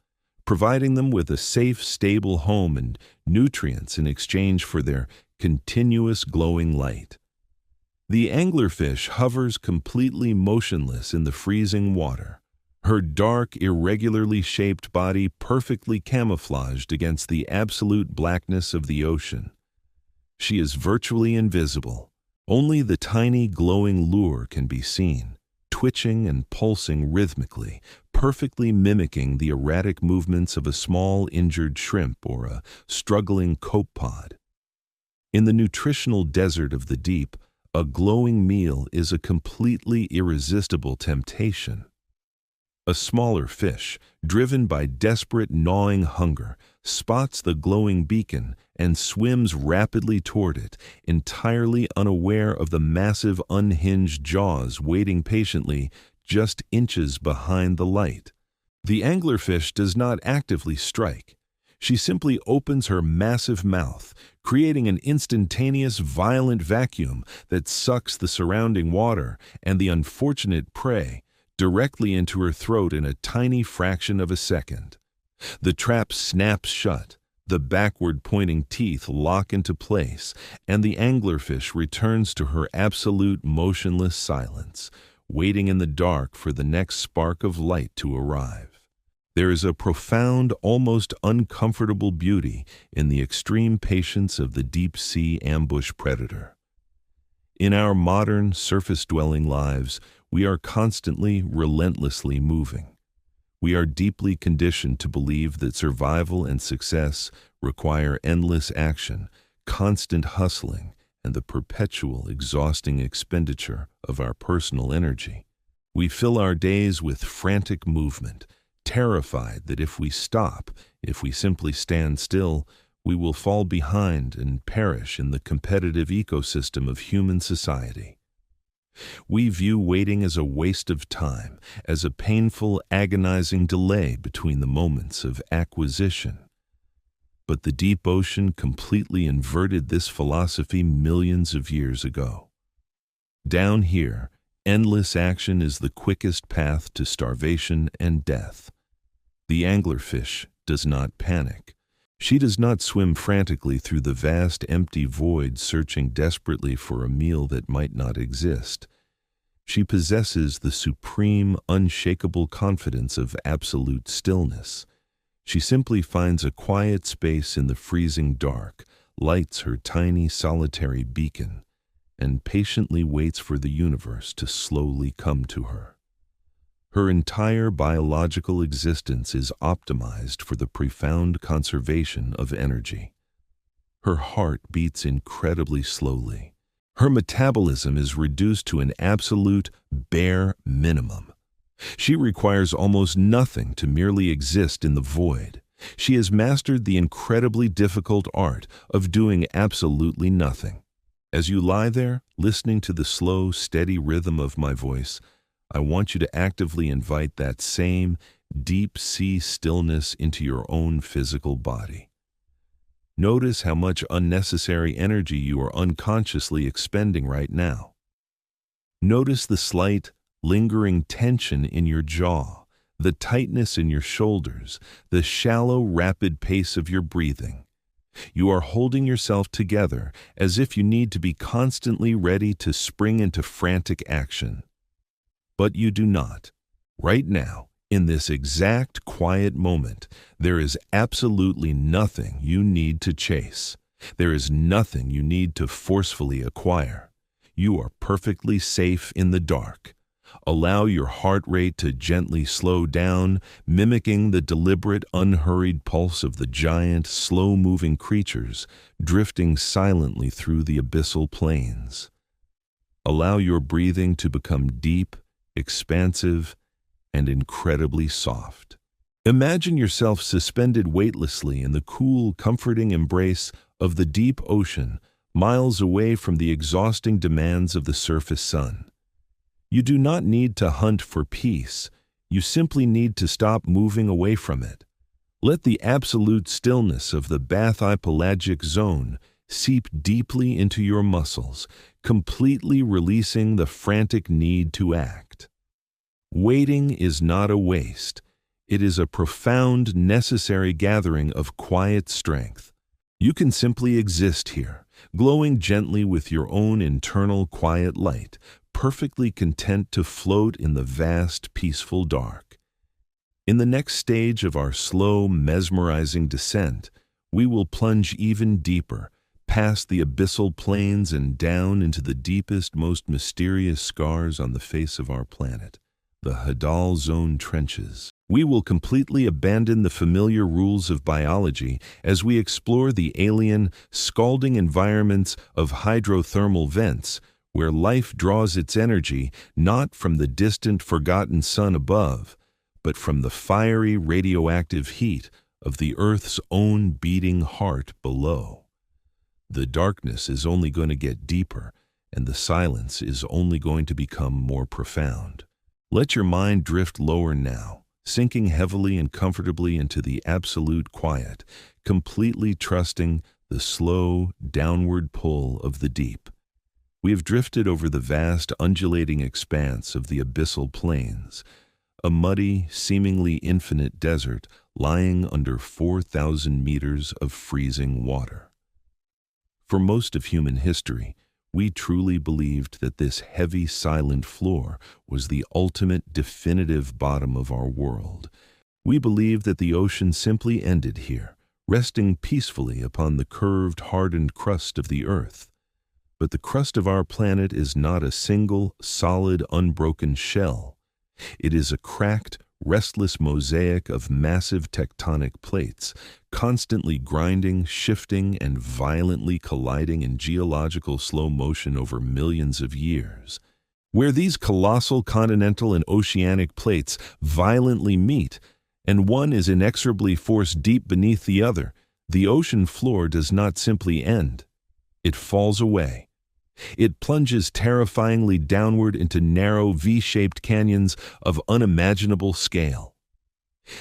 providing them with a safe, stable home and nutrients in exchange for their continuous glowing light. The anglerfish hovers completely motionless in the freezing water, her dark, irregularly shaped body perfectly camouflaged against the absolute blackness of the ocean. She is virtually invisible. Only the tiny glowing lure can be seen, twitching and pulsing rhythmically, perfectly mimicking the erratic movements of a small injured shrimp or a struggling copepod. In the nutritional desert of the deep, a glowing meal is a completely irresistible temptation. A smaller fish, driven by desperate gnawing hunger, spots the glowing beacon and swims rapidly toward it, entirely unaware of the massive unhinged jaws waiting patiently just inches behind the light. The anglerfish does not actively strike. She simply opens her massive mouth, creating an instantaneous violent vacuum that sucks the surrounding water and the unfortunate prey directly into her throat in a tiny fraction of a second. The trap snaps shut, the backward-pointing teeth lock into place, and the anglerfish returns to her absolute motionless silence, waiting in the dark for the next spark of light to arrive. There is a profound, almost uncomfortable beauty in the extreme patience of the deep-sea ambush predator. In our modern, surface-dwelling lives, we are constantly, relentlessly moving. We are deeply conditioned to believe that survival and success require endless action, constant hustling, and the perpetual, exhausting expenditure of our personal energy. We fill our days with frantic movement, terrified that if we stop, if we simply stand still, we will fall behind and perish in the competitive ecosystem of human society. We view waiting as a waste of time, as a painful, agonizing delay between the moments of acquisition. But the deep ocean completely inverted this philosophy millions of years ago. Down here, endless action is the quickest path to starvation and death. The anglerfish does not panic. She does not swim frantically through the vast empty void searching desperately for a meal that might not exist. She possesses the supreme, unshakable confidence of absolute stillness. She simply finds a quiet space in the freezing dark, lights her tiny solitary beacon, and patiently waits for the universe to slowly come to her. Her entire biological existence is optimized for the profound conservation of energy. Her heart beats incredibly slowly. Her metabolism is reduced to an absolute bare minimum. She requires almost nothing to merely exist in the void. She has mastered the incredibly difficult art of doing absolutely nothing. As you lie there, listening to the slow, steady rhythm of my voice, I want you to actively invite that same deep-sea stillness into your own physical body. Notice how much unnecessary energy you are unconsciously expending right now. Notice the slight, lingering tension in your jaw, the tightness in your shoulders, the shallow, rapid pace of your breathing. You are holding yourself together as if you need to be constantly ready to spring into frantic action. But you do not. Right now, in this exact quiet moment, there is absolutely nothing you need to chase. There is nothing you need to forcefully acquire. You are perfectly safe in the dark. Allow your heart rate to gently slow down, mimicking the deliberate, unhurried pulse of the giant, slow-moving creatures drifting silently through the abyssal plains. Allow your breathing to become deep, expansive, and incredibly soft. Imagine yourself suspended weightlessly in the cool, comforting embrace of the deep ocean, miles away from the exhausting demands of the surface sun. You do not need to hunt for peace. You simply need to stop moving away from it. Let the absolute stillness of the bathypelagic zone seep deeply into your muscles, completely releasing the frantic need to act. Waiting is not a waste. It is a profound, necessary gathering of quiet strength. You can simply exist here, glowing gently with your own internal quiet light, perfectly content to float in the vast, peaceful dark. In the next stage of our slow, mesmerizing descent, we will plunge even deeper, past the abyssal plains and down into the deepest, most mysterious scars on the face of our planet, the Hadal Zone trenches. We will completely abandon the familiar rules of biology as we explore the alien, scalding environments of hydrothermal vents, where life draws its energy not from the distant, forgotten sun above, but from the fiery, radioactive heat of the Earth's own beating heart below. The darkness is only going to get deeper, and the silence is only going to become more profound. Let your mind drift lower now, sinking heavily and comfortably into the absolute quiet, completely trusting the slow, downward pull of the deep. We have drifted over the vast, undulating expanse of the abyssal plains, a muddy, seemingly infinite desert lying under 4,000 meters of freezing water. For most of human history, we truly believed that this heavy, silent floor was the ultimate, definitive bottom of our world. We believed that the ocean simply ended here, resting peacefully upon the curved, hardened crust of the Earth. But the crust of our planet is not a single, solid, unbroken shell. It is a cracked, restless mosaic of massive tectonic plates, constantly grinding, shifting, and violently colliding in geological slow motion over millions of years. Where these colossal continental and oceanic plates violently meet, and one is inexorably forced deep beneath the other, the ocean floor does not simply end. It falls away. It plunges terrifyingly downward into narrow V-shaped canyons of unimaginable scale.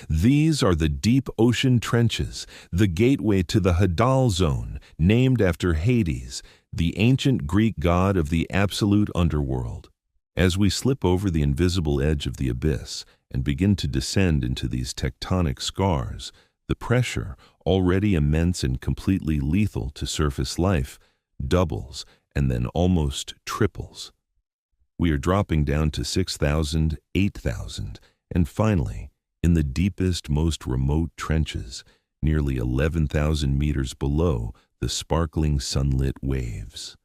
These are the deep ocean trenches, the gateway to the Hadal Zone, named after Hades, the ancient Greek god of the absolute underworld. As we slip over the invisible edge of the abyss and begin to descend into these tectonic scars, the pressure, already immense and completely lethal to surface life, doubles and then almost triples. We are dropping down to 6,000, 8,000, and finally, in the deepest, most remote trenches, nearly 11,000 meters below the sparkling sunlit waves.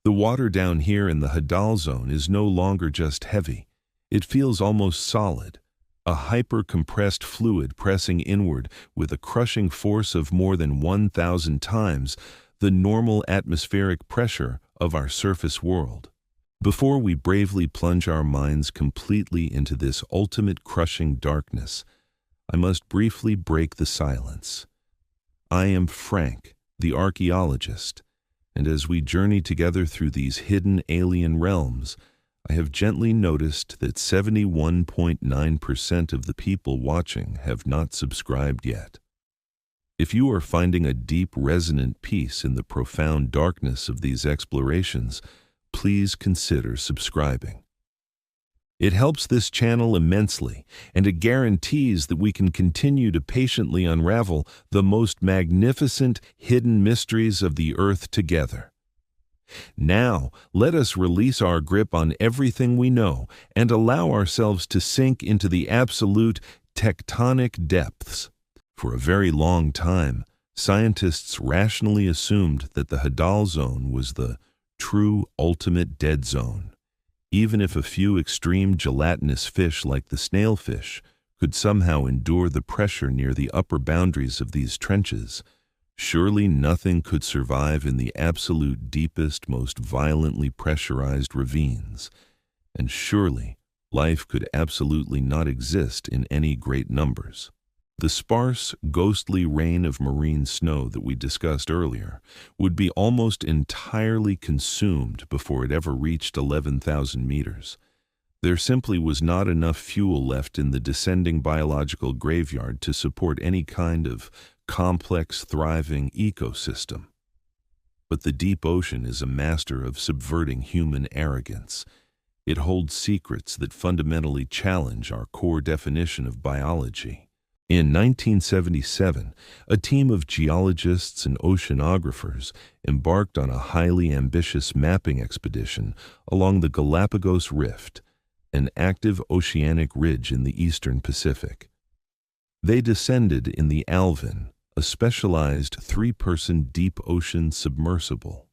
The water down here in the Hadal Zone is no longer just heavy. It feels almost solid, a hyper-compressed fluid pressing inward with a crushing force of more than 1,000 times the normal atmospheric pressure of our surface world. Before we bravely plunge our minds completely into this ultimate crushing darkness, I must briefly break the silence. I am Frank, the archaeologist, and as we journey together through these hidden alien realms, I have gently noticed that 71.9% of the people watching have not subscribed yet. If you are finding a deep, resonant peace in the profound darkness of these explorations, please consider subscribing. It helps this channel immensely, and it guarantees that we can continue to patiently unravel the most magnificent hidden mysteries of the Earth together. Now, let us release our grip on everything we know and allow ourselves to sink into the absolute tectonic depths. For a very long time, scientists rationally assumed that the Hadal Zone was the true ultimate dead zone. Even if a few extreme gelatinous fish like the snailfish could somehow endure the pressure near the upper boundaries of these trenches, surely nothing could survive in the absolute deepest, most violently pressurized ravines, and surely life could absolutely not exist in any great numbers. The sparse, ghostly rain of marine snow that we discussed earlier would be almost entirely consumed before it ever reached 11,000 meters. There simply was not enough fuel left in the descending biological graveyard to support any kind of complex, thriving ecosystem. But the deep ocean is a master of subverting human arrogance. It holds secrets that fundamentally challenge our core definition of biology. In 1977, a team of geologists and oceanographers embarked on a highly ambitious mapping expedition along the Galapagos Rift, an active oceanic ridge in the eastern Pacific. They descended in the Alvin, a specialized three-person deep ocean submersible,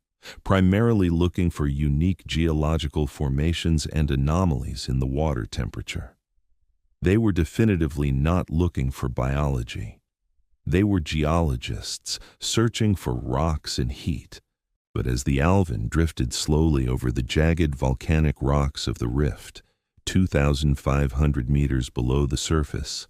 primarily looking for unique geological formations and anomalies in the water temperature. They were definitively not looking for biology. They were geologists searching for rocks and heat. But as the Alvin drifted slowly over the jagged volcanic rocks of the rift, 2,500 meters below the surface,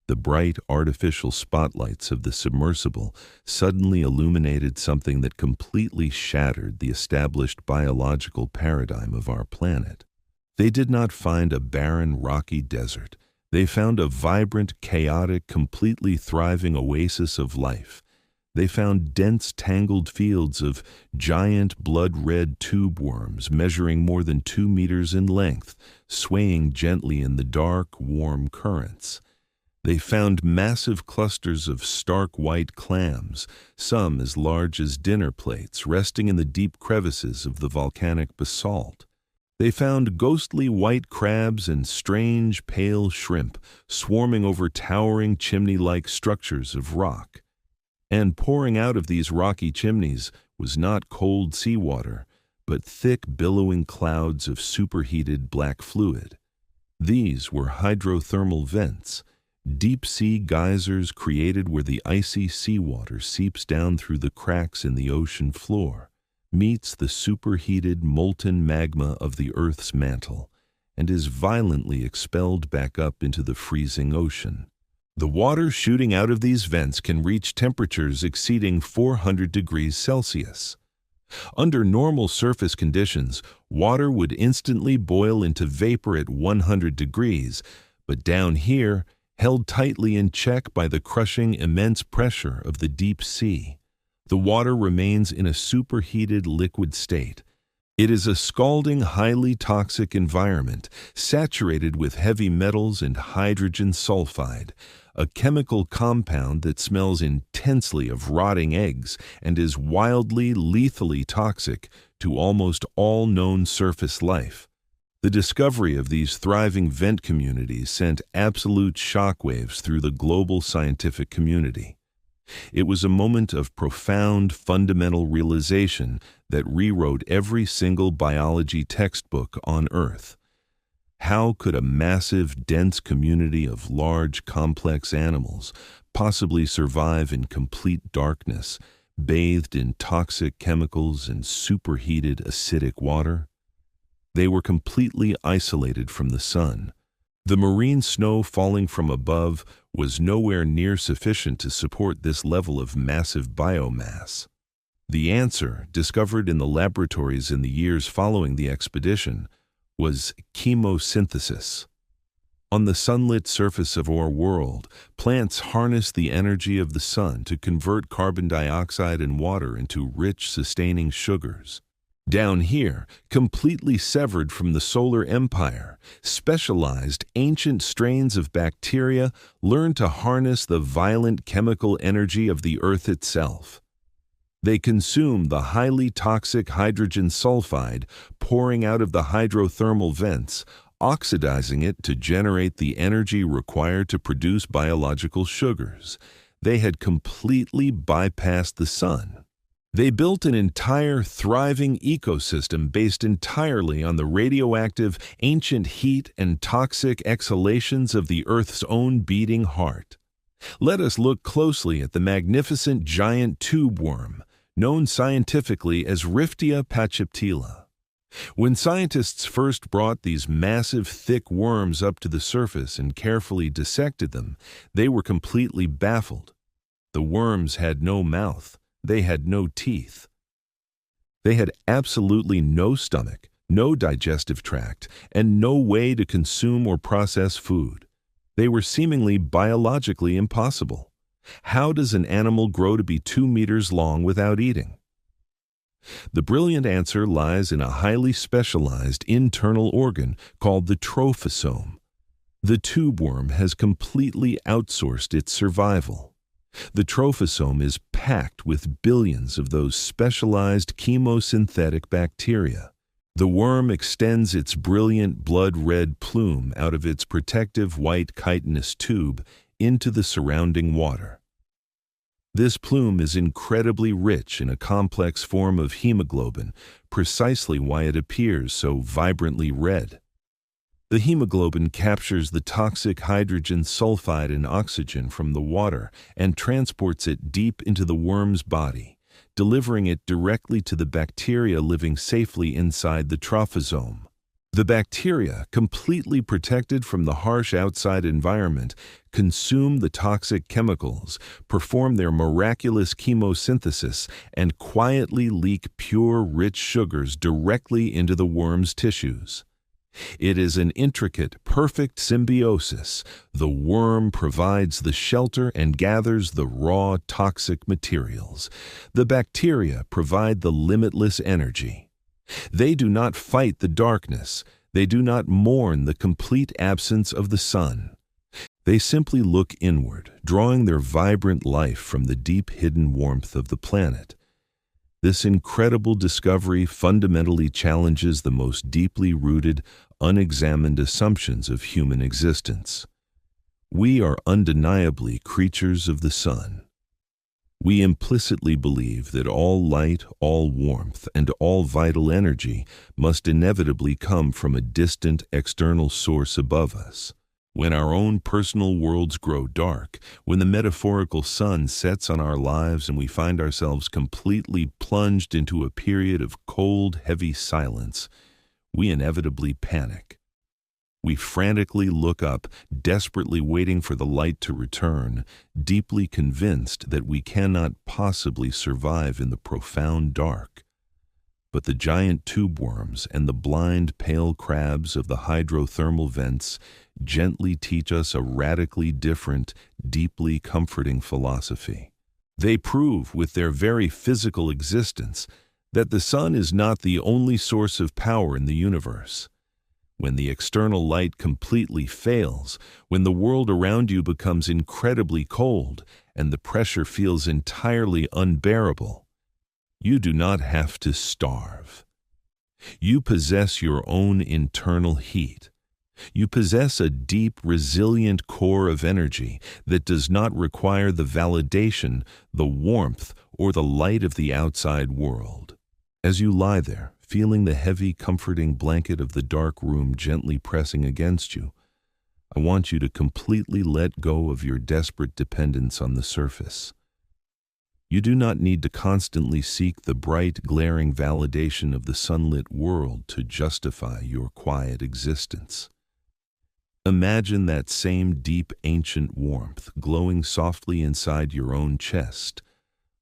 the bright artificial spotlights of the submersible suddenly illuminated something that completely shattered the established biological paradigm of our planet. They did not find a barren, rocky desert. They found a vibrant, chaotic, completely thriving oasis of life. They found dense, tangled fields of giant, blood-red tube worms measuring more than 2 meters in length, swaying gently in the dark, warm currents. They found massive clusters of stark white clams, some as large as dinner plates, resting in the deep crevices of the volcanic basalt. They found ghostly white crabs and strange, pale shrimp swarming over towering chimney-like structures of rock. And pouring out of these rocky chimneys was not cold seawater, but thick, billowing clouds of superheated black fluid. These were hydrothermal vents, deep-sea geysers created where the icy seawater seeps down through the cracks in the ocean floor, meets the superheated molten magma of the Earth's mantle, and is violently expelled back up into the freezing ocean. The water shooting out of these vents can reach temperatures exceeding 400 degrees Celsius. Under normal surface conditions, water would instantly boil into vapor at 100 degrees, but down here, held tightly in check by the crushing immense pressure of the deep sea, the water remains in a superheated liquid state. It is a scalding, highly toxic environment, saturated with heavy metals and hydrogen sulfide, a chemical compound that smells intensely of rotting eggs and is wildly, lethally toxic to almost all known surface life. The discovery of these thriving vent communities sent absolute shockwaves through the global scientific community. It was a moment of profound, fundamental realization that rewrote every single biology textbook on Earth. How could a massive, dense community of large, complex animals possibly survive in complete darkness, bathed in toxic chemicals and superheated acidic water? They were completely isolated from the sun. The marine snow falling from above was nowhere near sufficient to support this level of massive biomass. The answer, discovered in the laboratories in the years following the expedition, was chemosynthesis. On the sunlit surface of our world, plants harness the energy of the sun to convert carbon dioxide and water into rich, sustaining sugars. Down here, completely severed from the solar empire, specialized ancient strains of bacteria learn to harness the violent chemical energy of the Earth itself. They consume the highly toxic hydrogen sulfide pouring out of the hydrothermal vents, oxidizing it to generate the energy required to produce biological sugars. They had completely bypassed the sun. They built an entire thriving ecosystem based entirely on the radioactive, ancient heat and toxic exhalations of the Earth's own beating heart. Let us look closely at the magnificent giant tube worm, known scientifically as Riftia pachyptila. When scientists first brought these massive, thick worms up to the surface and carefully dissected them, they were completely baffled. The worms had no mouth. They had no teeth. They had absolutely no stomach, no digestive tract, and no way to consume or process food. They were seemingly biologically impossible. How does an animal grow to be 2 meters long without eating? The brilliant answer lies in a highly specialized internal organ called the trophosome. The tube worm has completely outsourced its survival. The trophosome is packed with billions of those specialized chemosynthetic bacteria. The worm extends its brilliant blood-red plume out of its protective white chitinous tube into the surrounding water. This plume is incredibly rich in a complex form of hemoglobin, precisely why it appears so vibrantly red. The hemoglobin captures the toxic hydrogen sulfide and oxygen from the water and transports it deep into the worm's body, delivering it directly to the bacteria living safely inside the trophosome. The bacteria, completely protected from the harsh outside environment, consume the toxic chemicals, perform their miraculous chemosynthesis, and quietly leak pure, rich sugars directly into the worm's tissues. It is an intricate, perfect symbiosis. The worm provides the shelter and gathers the raw, toxic materials. The bacteria provide the limitless energy. They do not fight the darkness. They do not mourn the complete absence of the sun. They simply look inward, drawing their vibrant life from the deep hidden warmth of the planet. This incredible discovery fundamentally challenges the most deeply rooted, unexamined assumptions of human existence. We are undeniably creatures of the sun. We implicitly believe that all light, all warmth, and all vital energy must inevitably come from a distant external source above us. When our own personal worlds grow dark, when the metaphorical sun sets on our lives and we find ourselves completely plunged into a period of cold, heavy silence, we inevitably panic. We frantically look up, desperately waiting for the light to return, deeply convinced that we cannot possibly survive in the profound dark. But the giant tube worms and the blind, pale crabs of the hydrothermal vents gently teach us a radically different, deeply comforting philosophy. They prove with their very physical existence that the sun is not the only source of power in the universe. When the external light completely fails, when the world around you becomes incredibly cold and the pressure feels entirely unbearable, you do not have to starve. You possess your own internal heat. You possess a deep, resilient core of energy that does not require the validation, the warmth, or the light of the outside world. As you lie there, feeling the heavy, comforting blanket of the dark room gently pressing against you, I want you to completely let go of your desperate dependence on the surface. You do not need to constantly seek the bright, glaring validation of the sunlit world to justify your quiet existence. Imagine that same deep, ancient warmth glowing softly inside your own chest,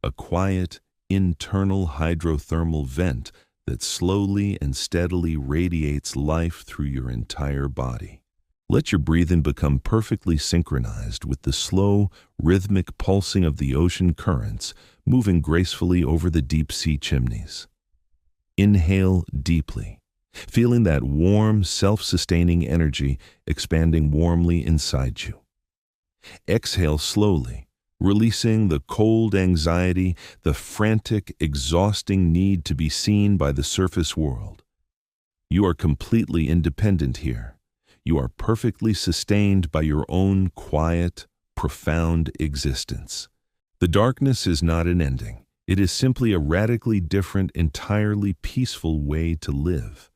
a quiet, internal hydrothermal vent that slowly and steadily radiates life through your entire body. Let your breathing become perfectly synchronized with the slow, rhythmic pulsing of the ocean currents moving gracefully over the deep-sea chimneys. Inhale deeply, feeling that warm, self-sustaining energy expanding warmly inside you. Exhale slowly, releasing the cold anxiety, the frantic, exhausting need to be seen by the surface world. You are completely independent here. You are perfectly sustained by your own quiet, profound existence. The darkness is not an ending. It is simply a radically different, entirely peaceful way to live.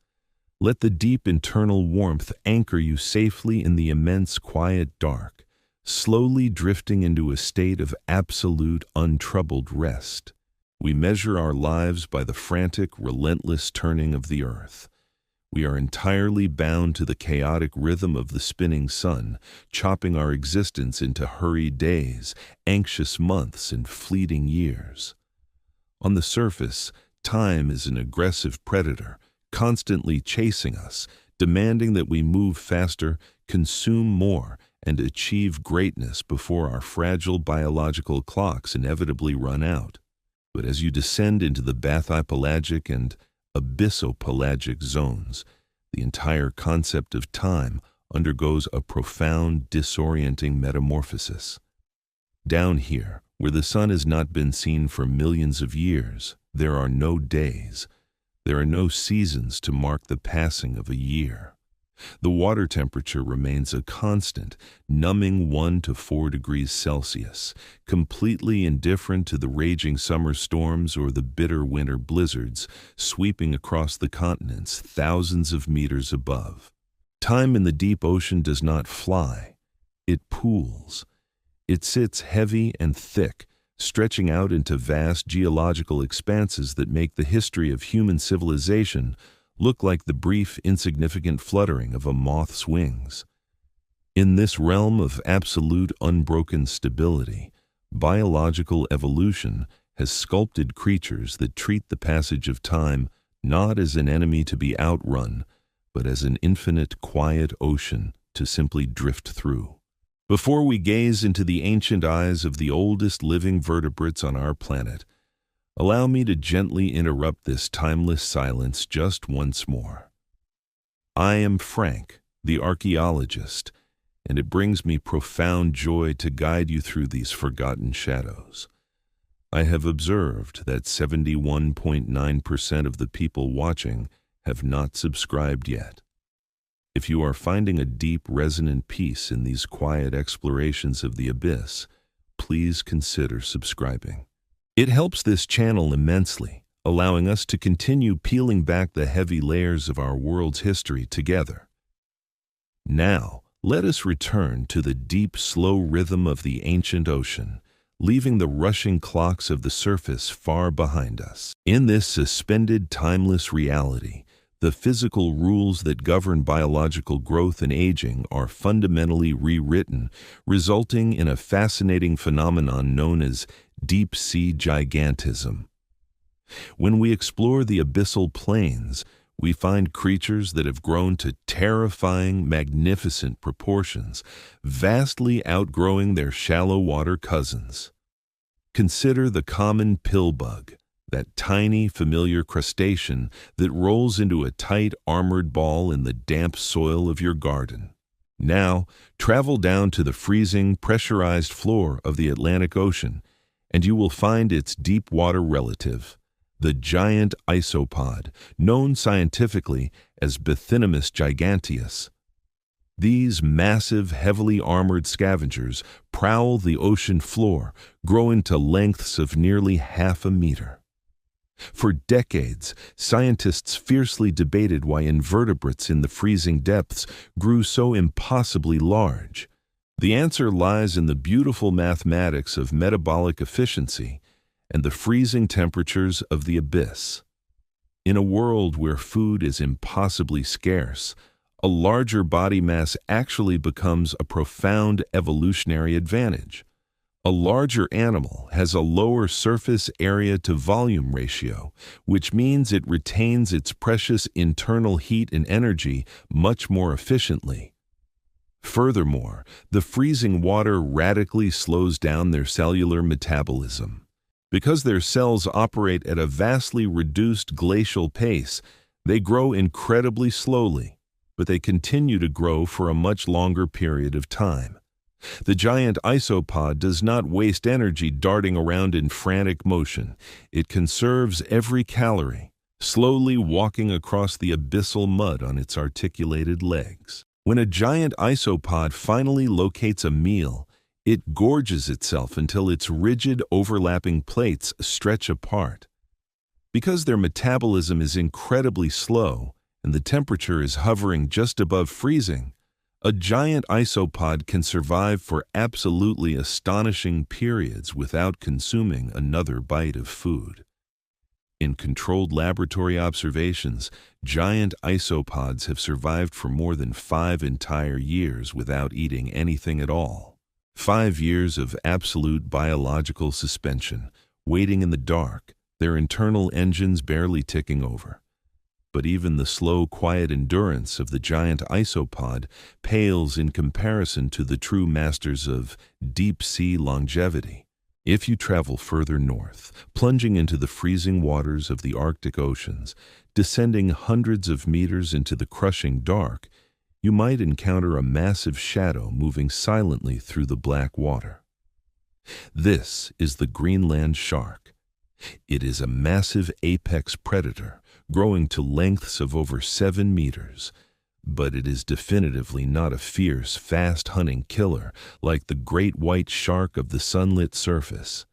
Let the deep internal warmth anchor you safely in the immense quiet dark, slowly drifting into a state of absolute, untroubled rest. We measure our lives by the frantic, relentless turning of the earth. We are entirely bound to the chaotic rhythm of the spinning sun, chopping our existence into hurried days, anxious months, and fleeting years. On the surface, time is an aggressive predator, constantly chasing us, demanding that we move faster, consume more, and achieve greatness before our fragile biological clocks inevitably run out. But as you descend into the bathypelagic and abyssopelagic zones, the entire concept of time undergoes a profound, disorienting metamorphosis. Down here, where the sun has not been seen for millions of years, there are no days. There are no seasons to mark the passing of a year. The water temperature remains a constant, numbing 1 to 4 degrees Celsius, completely indifferent to the raging summer storms or the bitter winter blizzards sweeping across the continents thousands of meters above. Time in the deep ocean does not fly. It pools. It sits heavy and thick, stretching out into vast geological expanses that make the history of human civilization look like the brief, insignificant fluttering of a moth's wings. In this realm of absolute, unbroken stability, biological evolution has sculpted creatures that treat the passage of time not as an enemy to be outrun, but as an infinite, quiet ocean to simply drift through. Before we gaze into the ancient eyes of the oldest living vertebrates on our planet, allow me to gently interrupt this timeless silence just once more. I am Frank, the archaeologist, and it brings me profound joy to guide you through these forgotten shadows. I have observed that 71.9% of the people watching have not subscribed yet. If you are finding a deep, resonant peace in these quiet explorations of the abyss, please consider subscribing. It helps this channel immensely, allowing us to continue peeling back the heavy layers of our world's history together. Now, let us return to the deep, slow rhythm of the ancient ocean, leaving the rushing clocks of the surface far behind us. In this suspended, timeless reality, the physical rules that govern biological growth and aging are fundamentally rewritten, resulting in a fascinating phenomenon known as deep-sea gigantism. When we explore the abyssal plains, we find creatures that have grown to terrifying, magnificent proportions, vastly outgrowing their shallow water cousins. Consider the common pillbug, that tiny, familiar crustacean that rolls into a tight, armored ball in the damp soil of your garden. Now, travel down to the freezing, pressurized floor of the Atlantic Ocean, and you will find its deep-water relative, the giant isopod, known scientifically as Bathynomus giganteus. These massive, heavily armored scavengers prowl the ocean floor, growing to lengths of nearly half a meter. For decades, scientists fiercely debated why invertebrates in the freezing depths grew so impossibly large. The answer lies in the beautiful mathematics of metabolic efficiency and the freezing temperatures of the abyss. In a world where food is impossibly scarce, a larger body mass actually becomes a profound evolutionary advantage. A larger animal has a lower surface area to volume ratio, which means it retains its precious internal heat and energy much more efficiently. Furthermore, the freezing water radically slows down their cellular metabolism. Because their cells operate at a vastly reduced glacial pace, they grow incredibly slowly, but they continue to grow for a much longer period of time. The giant isopod does not waste energy darting around in frantic motion. It conserves every calorie, slowly walking across the abyssal mud on its articulated legs. When a giant isopod finally locates a meal, it gorges itself until its rigid overlapping plates stretch apart. Because their metabolism is incredibly slow and the temperature is hovering just above freezing, a giant isopod can survive for absolutely astonishing periods without consuming another bite of food. In controlled laboratory observations, giant isopods have survived for more than 5 entire years without eating anything at all. 5 years of absolute biological suspension, waiting in the dark, their internal engines barely ticking over. But even the slow, quiet endurance of the giant isopod pales in comparison to the true masters of deep-sea longevity. If you travel further north, plunging into the freezing waters of the Arctic oceans, descending hundreds of meters into the crushing dark, you might encounter a massive shadow moving silently through the black water. This is the Greenland shark. It is a massive apex predator, growing to lengths of over 7 meters. But it is definitively not a fierce, fast-hunting killer like the great white shark of the sunlit surface.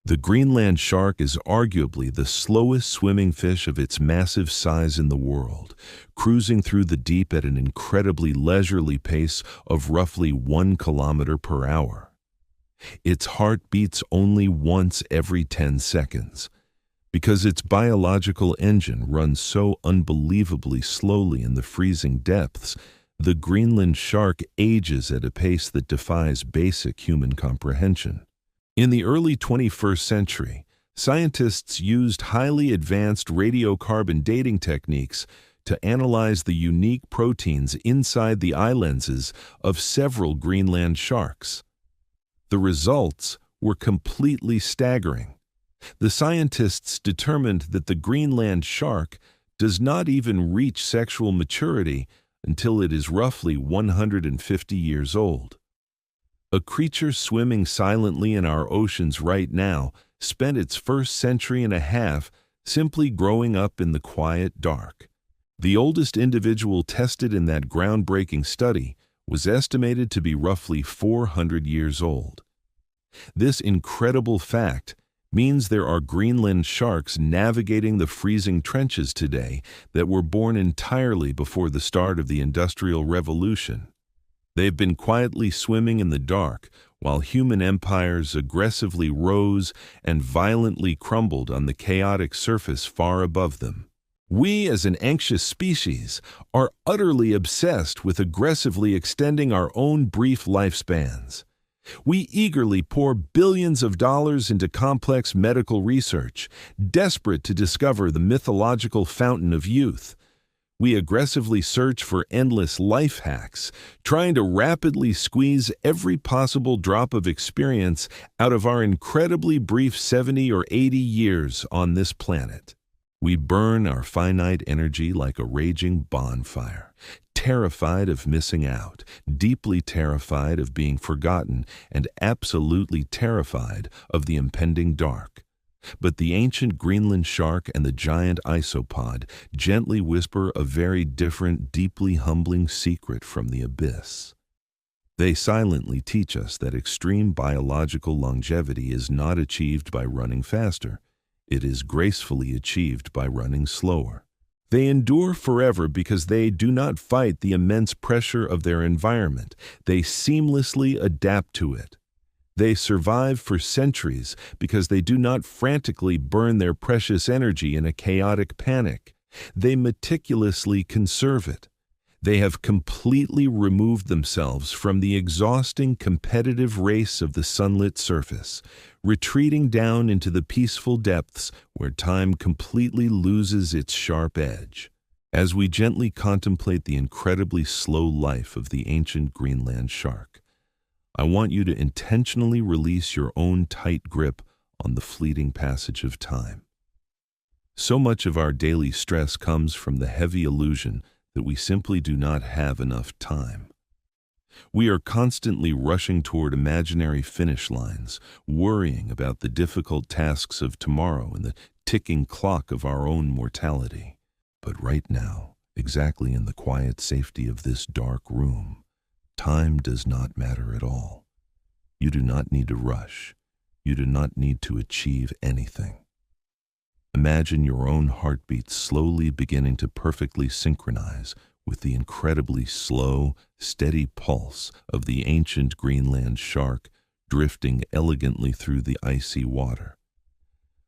The Greenland shark is arguably the slowest swimming fish of its massive size in the world, cruising through the deep at an incredibly leisurely pace of roughly 1 kilometer per hour. Its heart beats only once every 10 seconds. Because its biological engine runs so unbelievably slowly in the freezing depths, the Greenland shark ages at a pace that defies basic human comprehension. In the early 21st century, scientists used highly advanced radiocarbon dating techniques to analyze the unique proteins inside the eye lenses of several Greenland sharks. The results were completely staggering. The scientists determined that the Greenland shark does not even reach sexual maturity until it is roughly 150 years old. A creature swimming silently in our oceans right now spent its first century and a half simply growing up in the quiet dark. The oldest individual tested in that groundbreaking study was estimated to be roughly 400 years old. This incredible fact means there are Greenland sharks navigating the freezing trenches today that were born entirely before the start of the Industrial Revolution. They've been quietly swimming in the dark while human empires aggressively rose and violently crumbled on the chaotic surface far above them. We, as an anxious species, are utterly obsessed with aggressively extending our own brief lifespans. We eagerly pour billions of dollars into complex medical research, desperate to discover the mythological fountain of youth. We aggressively search for endless life hacks, trying to rapidly squeeze every possible drop of experience out of our incredibly brief 70 or 80 years on this planet. We burn our finite energy like a raging bonfire, terrified of missing out, deeply terrified of being forgotten, and absolutely terrified of the impending dark. But the ancient Greenland shark and the giant isopod gently whisper a very different, deeply humbling secret from the abyss. They silently teach us that extreme biological longevity is not achieved by running faster. It is gracefully achieved by running slower. They endure forever because they do not fight the immense pressure of their environment. They seamlessly adapt to it. They survive for centuries because they do not frantically burn their precious energy in a chaotic panic. They meticulously conserve it. They have completely removed themselves from the exhausting competitive race of the sunlit surface, retreating down into the peaceful depths where time completely loses its sharp edge. As we gently contemplate the incredibly slow life of the ancient Greenland shark, I want you to intentionally release your own tight grip on the fleeting passage of time. So much of our daily stress comes from the heavy illusion that we simply do not have enough time. We are constantly rushing toward imaginary finish lines, worrying about the difficult tasks of tomorrow and the ticking clock of our own mortality. But right now, exactly in the quiet safety of this dark room, time does not matter at all. You do not need to rush. You do not need to achieve anything. Imagine your own heartbeat slowly beginning to perfectly synchronize with the incredibly slow, steady pulse of the ancient Greenland shark drifting elegantly through the icy water.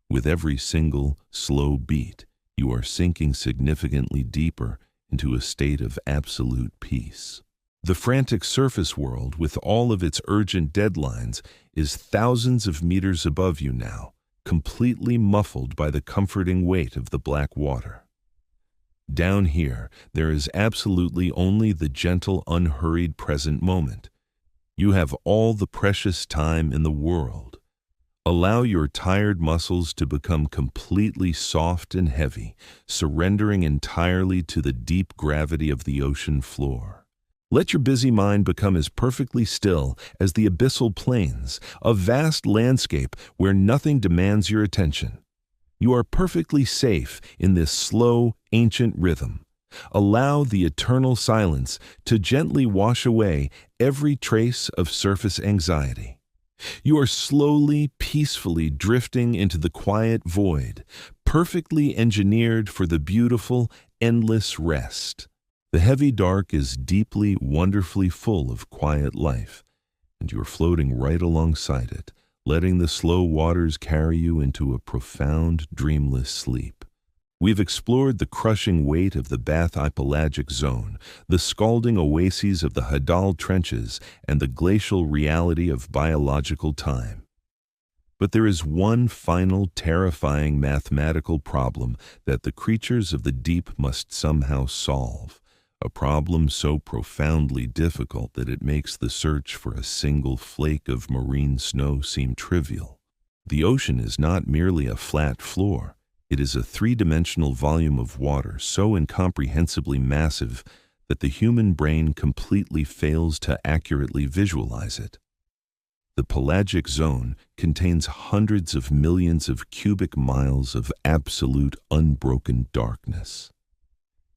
With every single, slow beat, you are sinking significantly deeper into a state of absolute peace. The frantic surface world, with all of its urgent deadlines, is thousands of meters above you now, completely muffled by the comforting weight of the black water. Down here, there is absolutely only the gentle, unhurried present moment. You have all the precious time in the world. Allow your tired muscles to become completely soft and heavy, surrendering entirely to the deep gravity of the ocean floor. Let your busy mind become as perfectly still as the abyssal plains, a vast landscape where nothing demands your attention. You are perfectly safe in this slow, ancient rhythm. Allow the eternal silence to gently wash away every trace of surface anxiety. You are slowly, peacefully drifting into the quiet void, perfectly engineered for the beautiful, endless rest. The heavy dark is deeply, wonderfully full of quiet life, and you are floating right alongside it, letting the slow waters carry you into a profound, dreamless sleep. We've explored the crushing weight of the bathypelagic zone, the scalding oases of the Hadal trenches, and the glacial reality of biological time. But there is one final, terrifying mathematical problem that the creatures of the deep must somehow solve. A problem so profoundly difficult that it makes the search for a single flake of marine snow seem trivial. The ocean is not merely a flat floor. It is a three-dimensional volume of water so incomprehensibly massive that the human brain completely fails to accurately visualize it. The pelagic zone contains hundreds of millions of cubic miles of absolute unbroken darkness.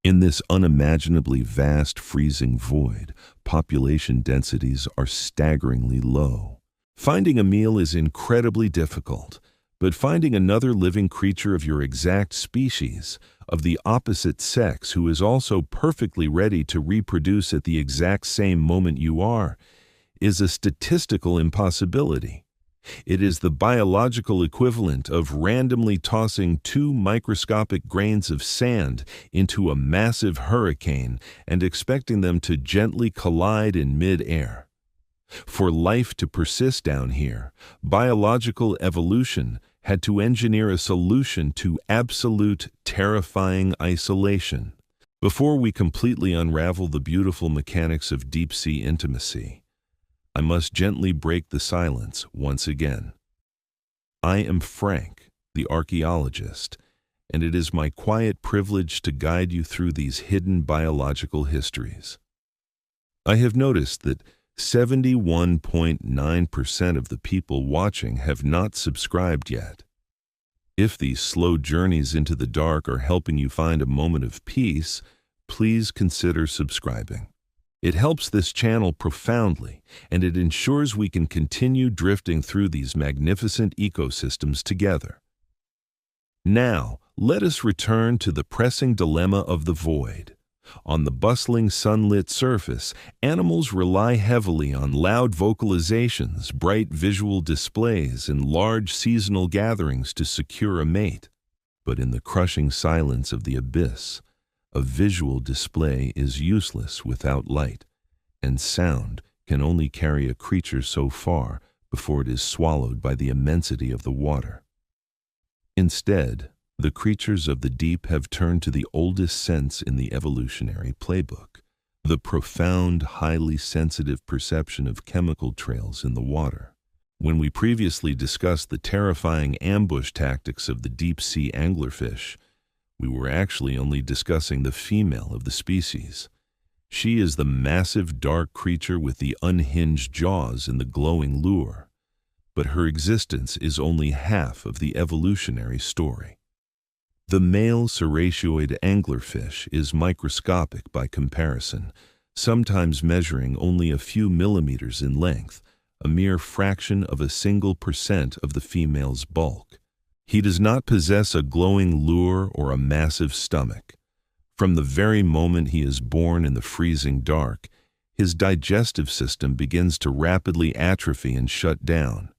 In this unimaginably vast freezing void, population densities are staggeringly low. Finding a meal is incredibly difficult, but finding another living creature of your exact species, of the opposite sex who is also perfectly ready to reproduce at the exact same moment you are, is a statistical impossibility. It is the biological equivalent of randomly tossing two microscopic grains of sand into a massive hurricane and expecting them to gently collide in mid-air. For life to persist down here, biological evolution had to engineer a solution to absolute, terrifying isolation. Before we completely unravel the beautiful mechanics of deep-sea intimacy, I must gently break the silence once again. I am Frank, the archaeologist, and it is my quiet privilege to guide you through these hidden biological histories. I have noticed that 71.9% of the people watching have not subscribed yet. If these slow journeys into the dark are helping you find a moment of peace, please consider subscribing. It helps this channel profoundly, and it ensures we can continue drifting through these magnificent ecosystems together. Now, let us return to the pressing dilemma of the void. On the bustling sunlit surface, animals rely heavily on loud vocalizations, bright visual displays, and large seasonal gatherings to secure a mate. But in the crushing silence of the abyss, a visual display is useless without light, and sound can only carry a creature so far before it is swallowed by the immensity of the water. Instead, the creatures of the deep have turned to the oldest sense in the evolutionary playbook, the profound, highly sensitive perception of chemical trails in the water. When we previously discussed the terrifying ambush tactics of the deep-sea anglerfish, we were actually only discussing the female of the species. She is the massive dark creature with the unhinged jaws and the glowing lure. But her existence is only half of the evolutionary story. The male serratioid anglerfish is microscopic by comparison, sometimes measuring only a few millimeters in length, a mere fraction of a single % of the female's bulk. He does not possess a glowing lure or a massive stomach. From the very moment he is born in the freezing dark, his digestive system begins to rapidly atrophy and shut down.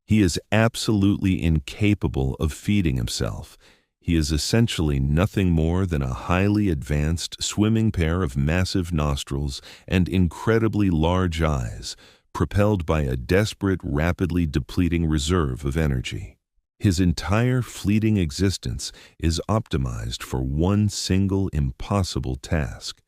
He is absolutely incapable of feeding himself. He is essentially nothing more than a highly advanced swimming pair of massive nostrils and incredibly large eyes, propelled by a desperate, rapidly depleting reserve of energy. His entire fleeting existence is optimized for one single impossible task.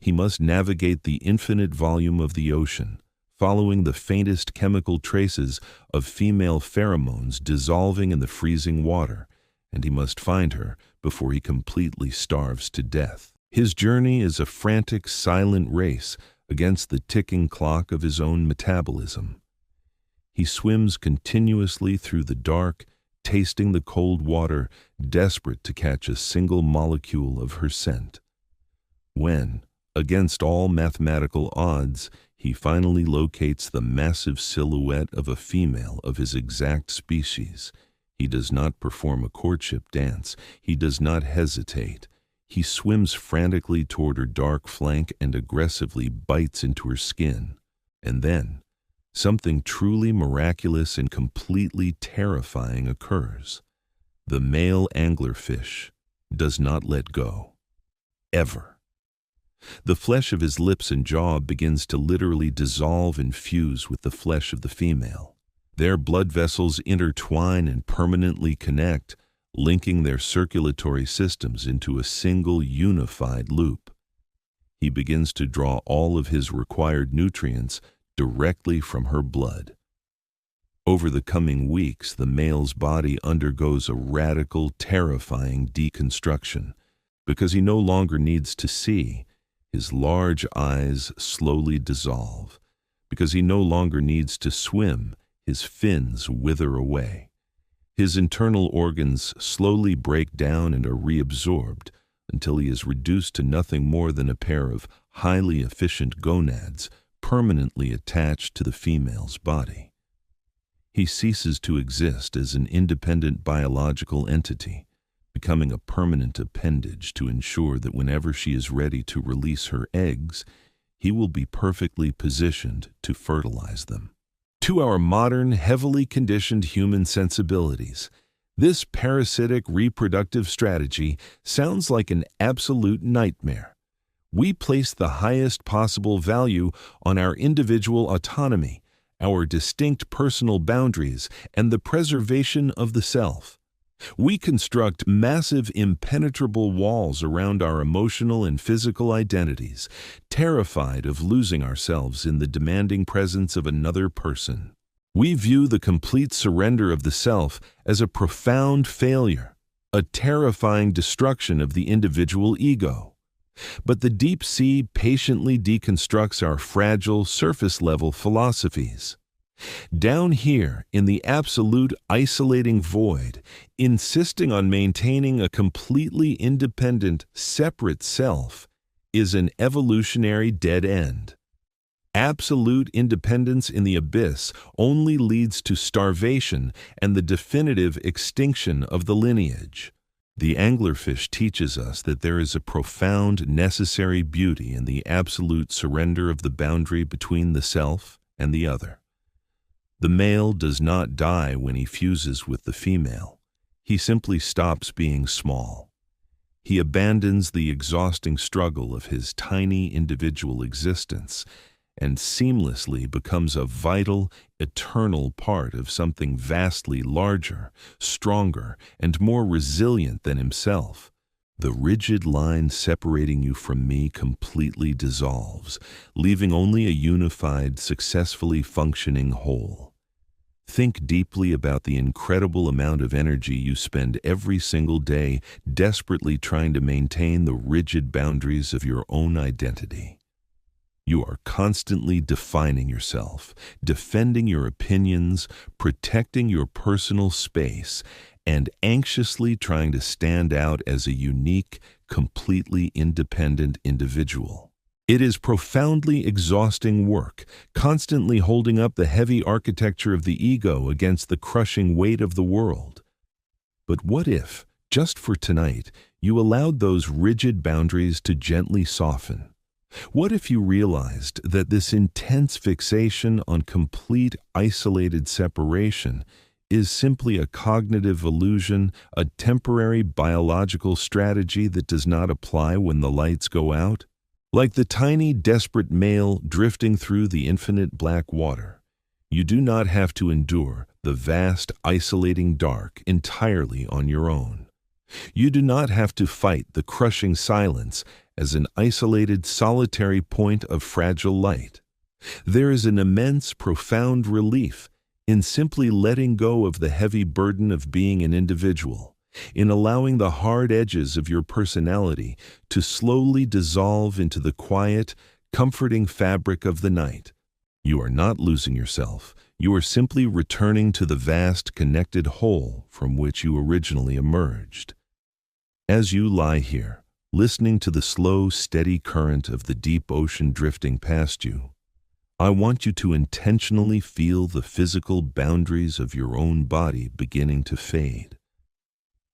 He must navigate the infinite volume of the ocean, following the faintest chemical traces of female pheromones dissolving in the freezing water, and he must find her before he completely starves to death. His journey is a frantic, silent race against the ticking clock of his own metabolism. He swims continuously through the dark, tasting the cold water, desperate to catch a single molecule of her scent. When, against all mathematical odds, he finally locates the massive silhouette of a female of his exact species, he does not perform a courtship dance. He does not hesitate. He swims frantically toward her dark flank and aggressively bites into her skin. And then, something truly miraculous and completely terrifying occurs. The male anglerfish does not let go. Ever. The flesh of his lips and jaw begins to literally dissolve and fuse with the flesh of the female. Their blood vessels intertwine and permanently connect, linking their circulatory systems into a single unified loop. He begins to draw all of his required nutrients directly from her blood. Over the coming weeks, the male's body undergoes a radical, terrifying deconstruction. Because he no longer needs to see, his large eyes slowly dissolve. Because he no longer needs to swim, his fins wither away. His internal organs slowly break down and are reabsorbed until he is reduced to nothing more than a pair of highly efficient gonads permanently attached to the female's body. He ceases to exist as an independent biological entity, becoming a permanent appendage to ensure that whenever she is ready to release her eggs, he will be perfectly positioned to fertilize them. To our modern, heavily conditioned human sensibilities, this parasitic reproductive strategy sounds like an absolute nightmare. We place the highest possible value on our individual autonomy, our distinct personal boundaries, and the preservation of the self. We construct massive, impenetrable walls around our emotional and physical identities, terrified of losing ourselves in the demanding presence of another person. We view the complete surrender of the self as a profound failure, a terrifying destruction of the individual ego. But the deep sea patiently deconstructs our fragile, surface-level philosophies. Down here, in the absolute isolating void, insisting on maintaining a completely independent, separate self is an evolutionary dead end. Absolute independence in the abyss only leads to starvation and the definitive extinction of the lineage. The anglerfish teaches us that there is a profound, necessary beauty in the absolute surrender of the boundary between the self and the other. The male does not die when he fuses with the female. He simply stops being small. He abandons the exhausting struggle of his tiny individual existence and seamlessly becomes a vital, eternal part of something vastly larger, stronger, and more resilient than himself. The rigid line separating you from me completely dissolves, leaving only a unified, successfully functioning whole. Think deeply about the incredible amount of energy you spend every single day desperately trying to maintain the rigid boundaries of your own identity. You are constantly defining yourself, defending your opinions, protecting your personal space, and anxiously trying to stand out as a unique, completely independent individual. It is profoundly exhausting work, constantly holding up the heavy architecture of the ego against the crushing weight of the world. But what if, just for tonight, you allowed those rigid boundaries to gently soften? What if you realized that this intense fixation on complete isolated separation is simply a cognitive illusion, a temporary biological strategy that does not apply when the lights go out? Like the tiny, desperate male drifting through the infinite black water, you do not have to endure the vast, isolating dark entirely on your own. You do not have to fight the crushing silence as an isolated, solitary point of fragile light. There is an immense, profound relief in simply letting go of the heavy burden of being an individual, in allowing the hard edges of your personality to slowly dissolve into the quiet, comforting fabric of the night. You are not losing yourself. You are simply returning to the vast, connected whole from which you originally emerged. As you lie here, listening to the slow, steady current of the deep ocean drifting past you, I want you to intentionally feel the physical boundaries of your own body beginning to fade.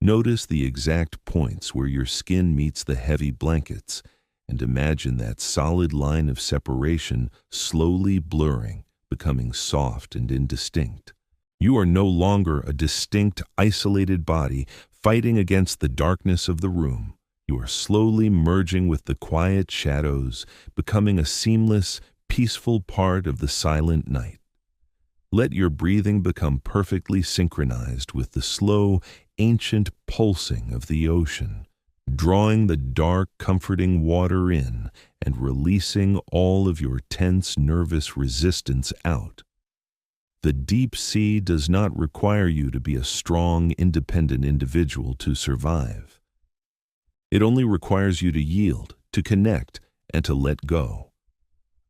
Notice the exact points where your skin meets the heavy blankets, and imagine that solid line of separation slowly blurring, becoming soft and indistinct. You are no longer a distinct, isolated body fighting against the darkness of the room. You are slowly merging with the quiet shadows, becoming a seamless, peaceful part of the silent night. Let your breathing become perfectly synchronized with the slow, ancient pulsing of the ocean, drawing the dark, comforting water in and releasing all of your tense, nervous resistance out. The deep sea does not require you to be a strong, independent individual to survive. It only requires you to yield, to connect, and to let go.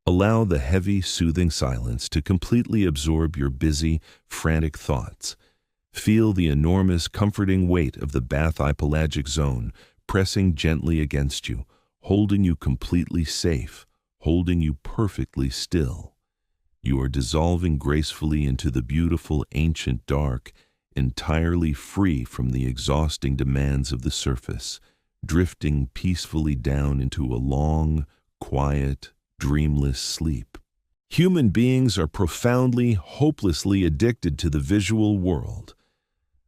Allow the heavy, soothing silence to completely absorb your busy, frantic thoughts. Feel the enormous, comforting weight of the bathypelagic zone pressing gently against you, holding you completely safe, holding you perfectly still. You are dissolving gracefully into the beautiful, ancient dark, entirely free from the exhausting demands of the surface, drifting peacefully down into a long, quiet, dreamless sleep. Human beings are profoundly, hopelessly addicted to the visual world.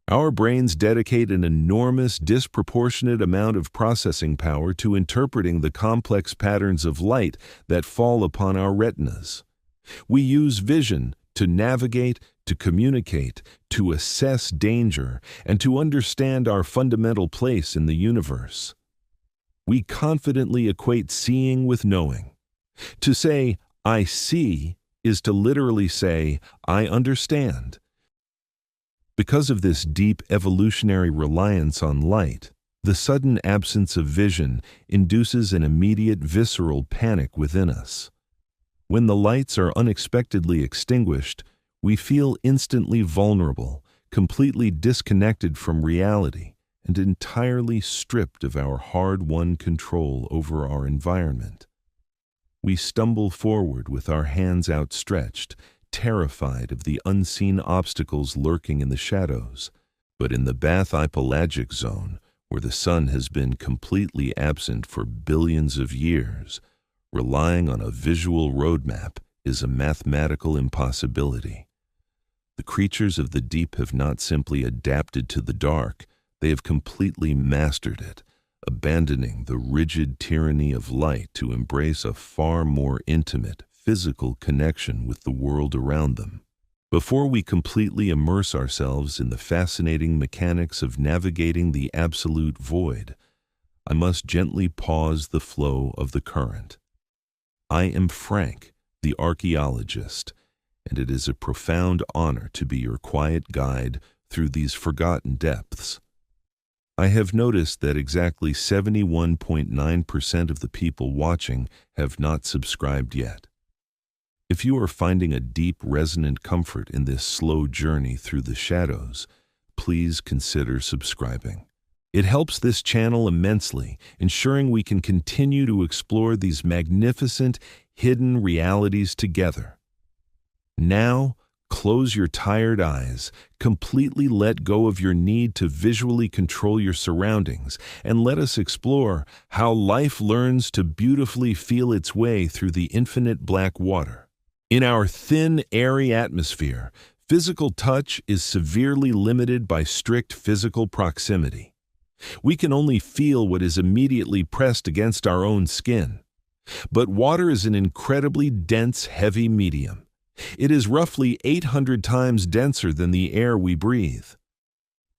Our brains dedicate an enormous, disproportionate amount of processing power to interpreting the complex patterns of light that fall upon our retinas. We use vision to navigate, to communicate, to assess danger, and to understand our fundamental place in the universe. We confidently equate seeing with knowing. To say, "I see," is to literally say, "I understand." Because of this deep evolutionary reliance on light, the sudden absence of vision induces an immediate visceral panic within us. When the lights are unexpectedly extinguished, we feel instantly vulnerable, completely disconnected from reality, and entirely stripped of our hard-won control over our environment. We stumble forward with our hands outstretched, terrified of the unseen obstacles lurking in the shadows. But in the bathypelagic zone, where the sun has been completely absent for billions of years, relying on a visual roadmap is a mathematical impossibility. The creatures of the deep have not simply adapted to the dark, they have completely mastered it, abandoning the rigid tyranny of light to embrace a far more intimate, physical connection with the world around them. Before we completely immerse ourselves in the fascinating mechanics of navigating the absolute void, I must gently pause the flow of the current. I am Frank, the archaeologist, and it is a profound honor to be your quiet guide through these forgotten depths. I have noticed that exactly 71.9% of the people watching have not subscribed yet. If you are finding a deep, resonant comfort in this slow journey through the shadows, please consider subscribing. It helps this channel immensely, ensuring we can continue to explore these magnificent, hidden realities together. Now, close your tired eyes, completely let go of your need to visually control your surroundings, and let us explore how life learns to beautifully feel its way through the infinite black water. In our thin, airy atmosphere, physical touch is severely limited by strict physical proximity. We can only feel what is immediately pressed against our own skin. But water is an incredibly dense, heavy medium. It is roughly 800 times denser than the air we breathe.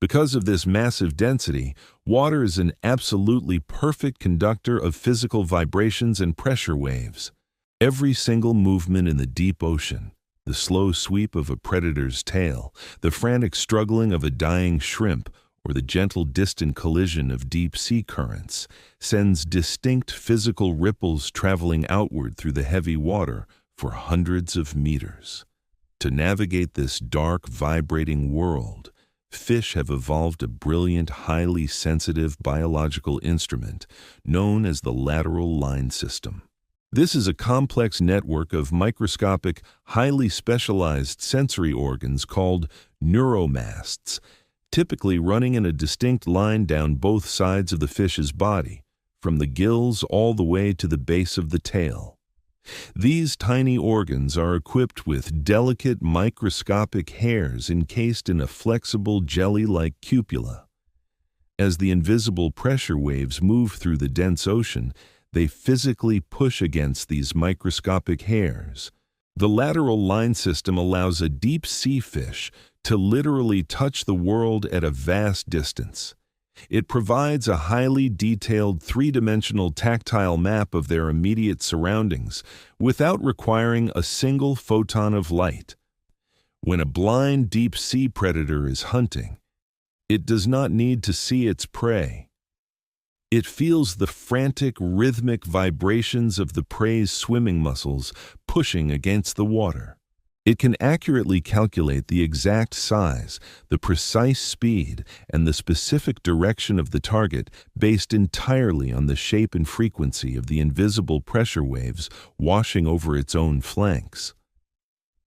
Because of this massive density, water is an absolutely perfect conductor of physical vibrations and pressure waves. Every single movement in the deep ocean, the slow sweep of a predator's tail, the frantic struggling of a dying shrimp, or the gentle distant collision of deep-sea currents, sends distinct physical ripples traveling outward through the heavy water for hundreds of meters. To navigate this dark, vibrating world, fish have evolved a brilliant, highly sensitive biological instrument known as the lateral line system. This is a complex network of microscopic, highly specialized sensory organs called neuromasts, typically running in a distinct line down both sides of the fish's body, from the gills all the way to the base of the tail. These tiny organs are equipped with delicate microscopic hairs encased in a flexible jelly-like cupula. As the invisible pressure waves move through the dense ocean, they physically push against these microscopic hairs. The lateral line system allows a deep-sea fish to literally touch the world at a vast distance. It provides a highly detailed three-dimensional tactile map of their immediate surroundings without requiring a single photon of light. When a blind deep-sea predator is hunting, it does not need to see its prey. It feels the frantic, rhythmic vibrations of the prey's swimming muscles pushing against the water. It can accurately calculate the exact size, the precise speed, and the specific direction of the target based entirely on the shape and frequency of the invisible pressure waves washing over its own flanks.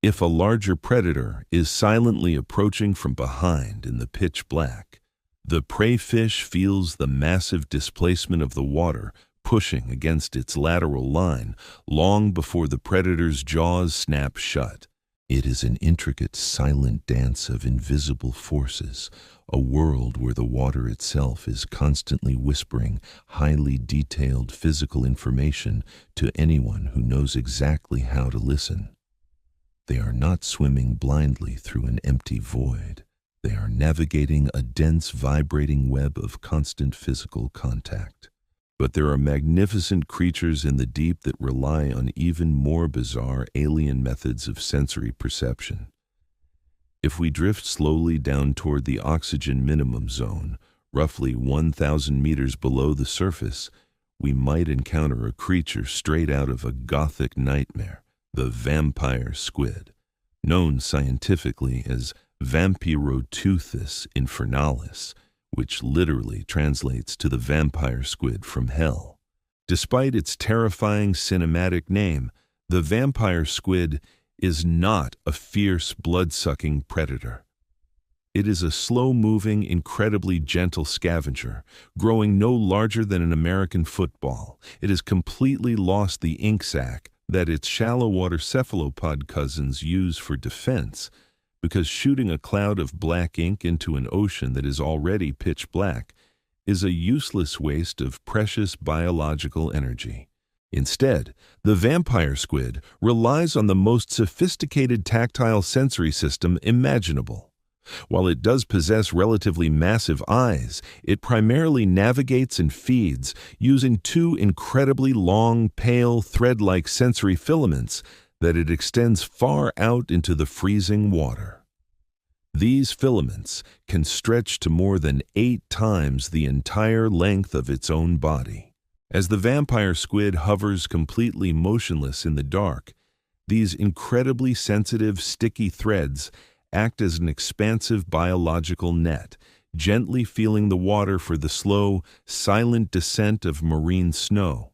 If a larger predator is silently approaching from behind in the pitch black, the prey fish feels the massive displacement of the water pushing against its lateral line long before the predator's jaws snap shut. It is an intricate, silent dance of invisible forces, a world where the water itself is constantly whispering highly detailed physical information to anyone who knows exactly how to listen. They are not swimming blindly through an empty void. They are navigating a dense, vibrating web of constant physical contact. But there are magnificent creatures in the deep that rely on even more bizarre alien methods of sensory perception. If we drift slowly down toward the oxygen minimum zone, roughly 1,000 meters below the surface, we might encounter a creature straight out of a Gothic nightmare, the vampire squid, known scientifically as Vampiroteuthis infernalis, which literally translates to the vampire squid from hell. Despite its terrifying cinematic name, the vampire squid is not a fierce, blood-sucking predator. It is a slow-moving, incredibly gentle scavenger, growing no larger than an American football. It has completely lost the ink sac that its shallow-water cephalopod cousins use for defense, because shooting a cloud of black ink into an ocean that is already pitch black is a useless waste of precious biological energy. Instead, the vampire squid relies on the most sophisticated tactile sensory system imaginable. While it does possess relatively massive eyes, it primarily navigates and feeds using two incredibly long, pale, thread-like sensory filaments that it extends far out into the freezing water. These filaments can stretch to more than 8 times the entire length of its own body. As the vampire squid hovers completely motionless in the dark, these incredibly sensitive, sticky threads act as an expansive biological net, gently feeling the water for the slow, silent descent of marine snow.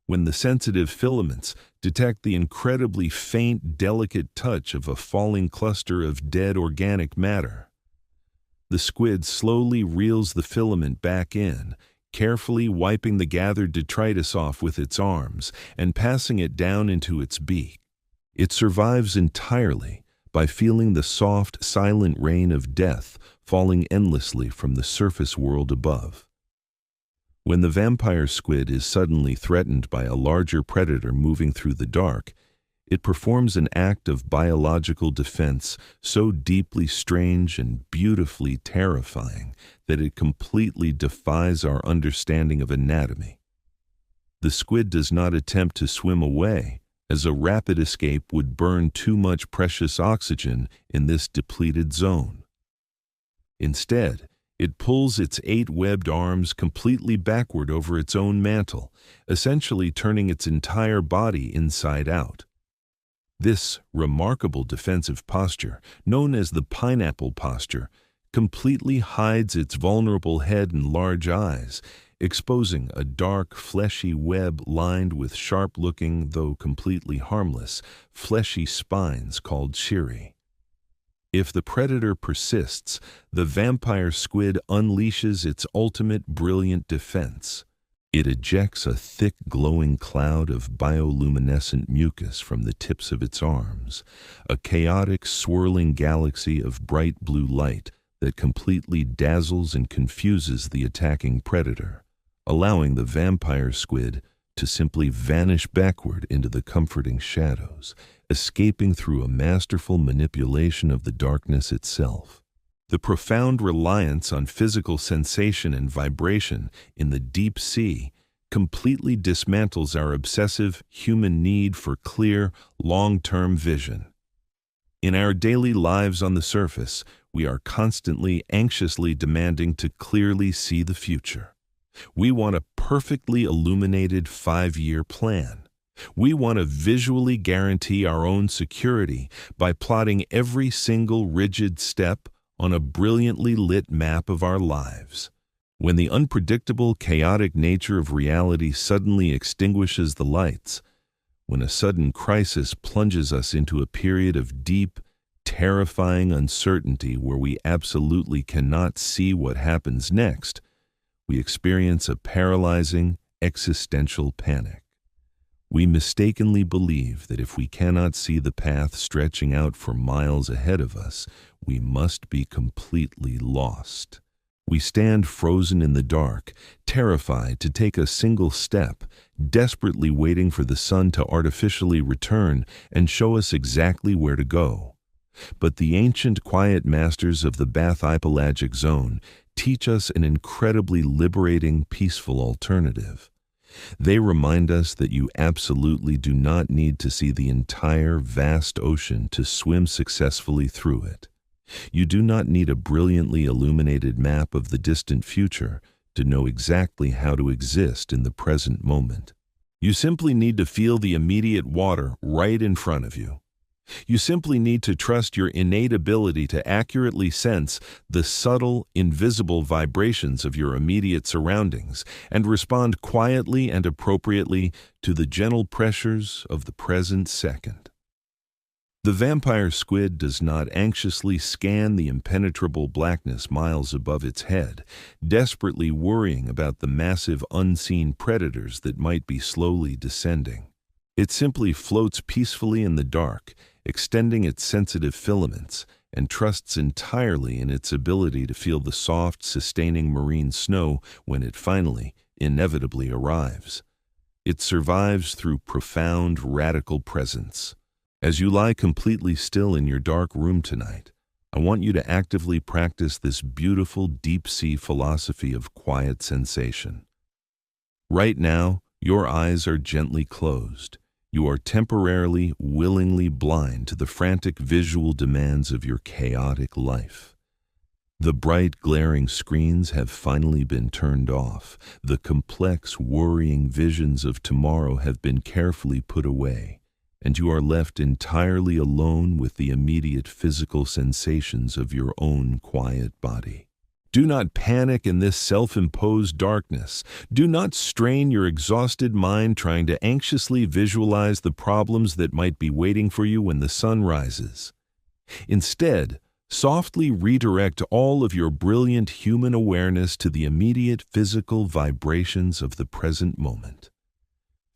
When the sensitive filaments detect the incredibly faint, delicate touch of a falling cluster of dead organic matter, the squid slowly reels the filament back in, carefully wiping the gathered detritus off with its arms and passing it down into its beak. It survives entirely by feeling the soft, silent rain of death falling endlessly from the surface world above. When the vampire squid is suddenly threatened by a larger predator moving through the dark, it performs an act of biological defense so deeply strange and beautifully terrifying that it completely defies our understanding of anatomy. The squid does not attempt to swim away, as a rapid escape would burn too much precious oxygen in this depleted zone. Instead, it pulls its 8 webbed arms completely backward over its own mantle, essentially turning its entire body inside out. This remarkable defensive posture, known as the pineapple posture, completely hides its vulnerable head and large eyes, exposing a dark, fleshy web lined with sharp-looking, though completely harmless, fleshy spines called cirri. If the predator persists, the vampire squid unleashes its ultimate brilliant defense. It ejects a thick, glowing cloud of bioluminescent mucus from the tips of its arms, a chaotic, swirling galaxy of bright blue light that completely dazzles and confuses the attacking predator, allowing the vampire squid to simply vanish backward into the comforting shadows, escaping through a masterful manipulation of the darkness itself. The profound reliance on physical sensation and vibration in the deep sea completely dismantles our obsessive human need for clear, long-term vision. In our daily lives on the surface, we are constantly, anxiously demanding to clearly see the future. We want a perfectly illuminated 5-year plan. We want to visually guarantee our own security by plotting every single rigid step on a brilliantly lit map of our lives. When the unpredictable, chaotic nature of reality suddenly extinguishes the lights, when a sudden crisis plunges us into a period of deep, terrifying uncertainty where we absolutely cannot see what happens next, we experience a paralyzing, existential panic. We mistakenly believe that if we cannot see the path stretching out for miles ahead of us, we must be completely lost. We stand frozen in the dark, terrified to take a single step, desperately waiting for the sun to artificially return and show us exactly where to go. But the ancient quiet masters of the bathypelagic zone teach us an incredibly liberating, peaceful alternative. They remind us that you absolutely do not need to see the entire vast ocean to swim successfully through it. You do not need a brilliantly illuminated map of the distant future to know exactly how to exist in the present moment. You simply need to feel the immediate water right in front of you. You simply need to trust your innate ability to accurately sense the subtle, invisible vibrations of your immediate surroundings and respond quietly and appropriately to the gentle pressures of the present second. The vampire squid does not anxiously scan the impenetrable blackness miles above its head, desperately worrying about the massive unseen predators that might be slowly descending. It simply floats peacefully in the dark, extending its sensitive filaments, and trusts entirely in its ability to feel the soft, sustaining marine snow when it finally, inevitably arrives. It survives through profound, radical presence. As you lie completely still in your dark room tonight, I want you to actively practice this beautiful deep-sea philosophy of quiet sensation. Right now, your eyes are gently closed. You are temporarily, willingly blind to the frantic visual demands of your chaotic life. The bright, glaring screens have finally been turned off. The complex, worrying visions of tomorrow have been carefully put away, and you are left entirely alone with the immediate physical sensations of your own quiet body. Do not panic in this self-imposed darkness. Do not strain your exhausted mind trying to anxiously visualize the problems that might be waiting for you when the sun rises. Instead, softly redirect all of your brilliant human awareness to the immediate physical vibrations of the present moment.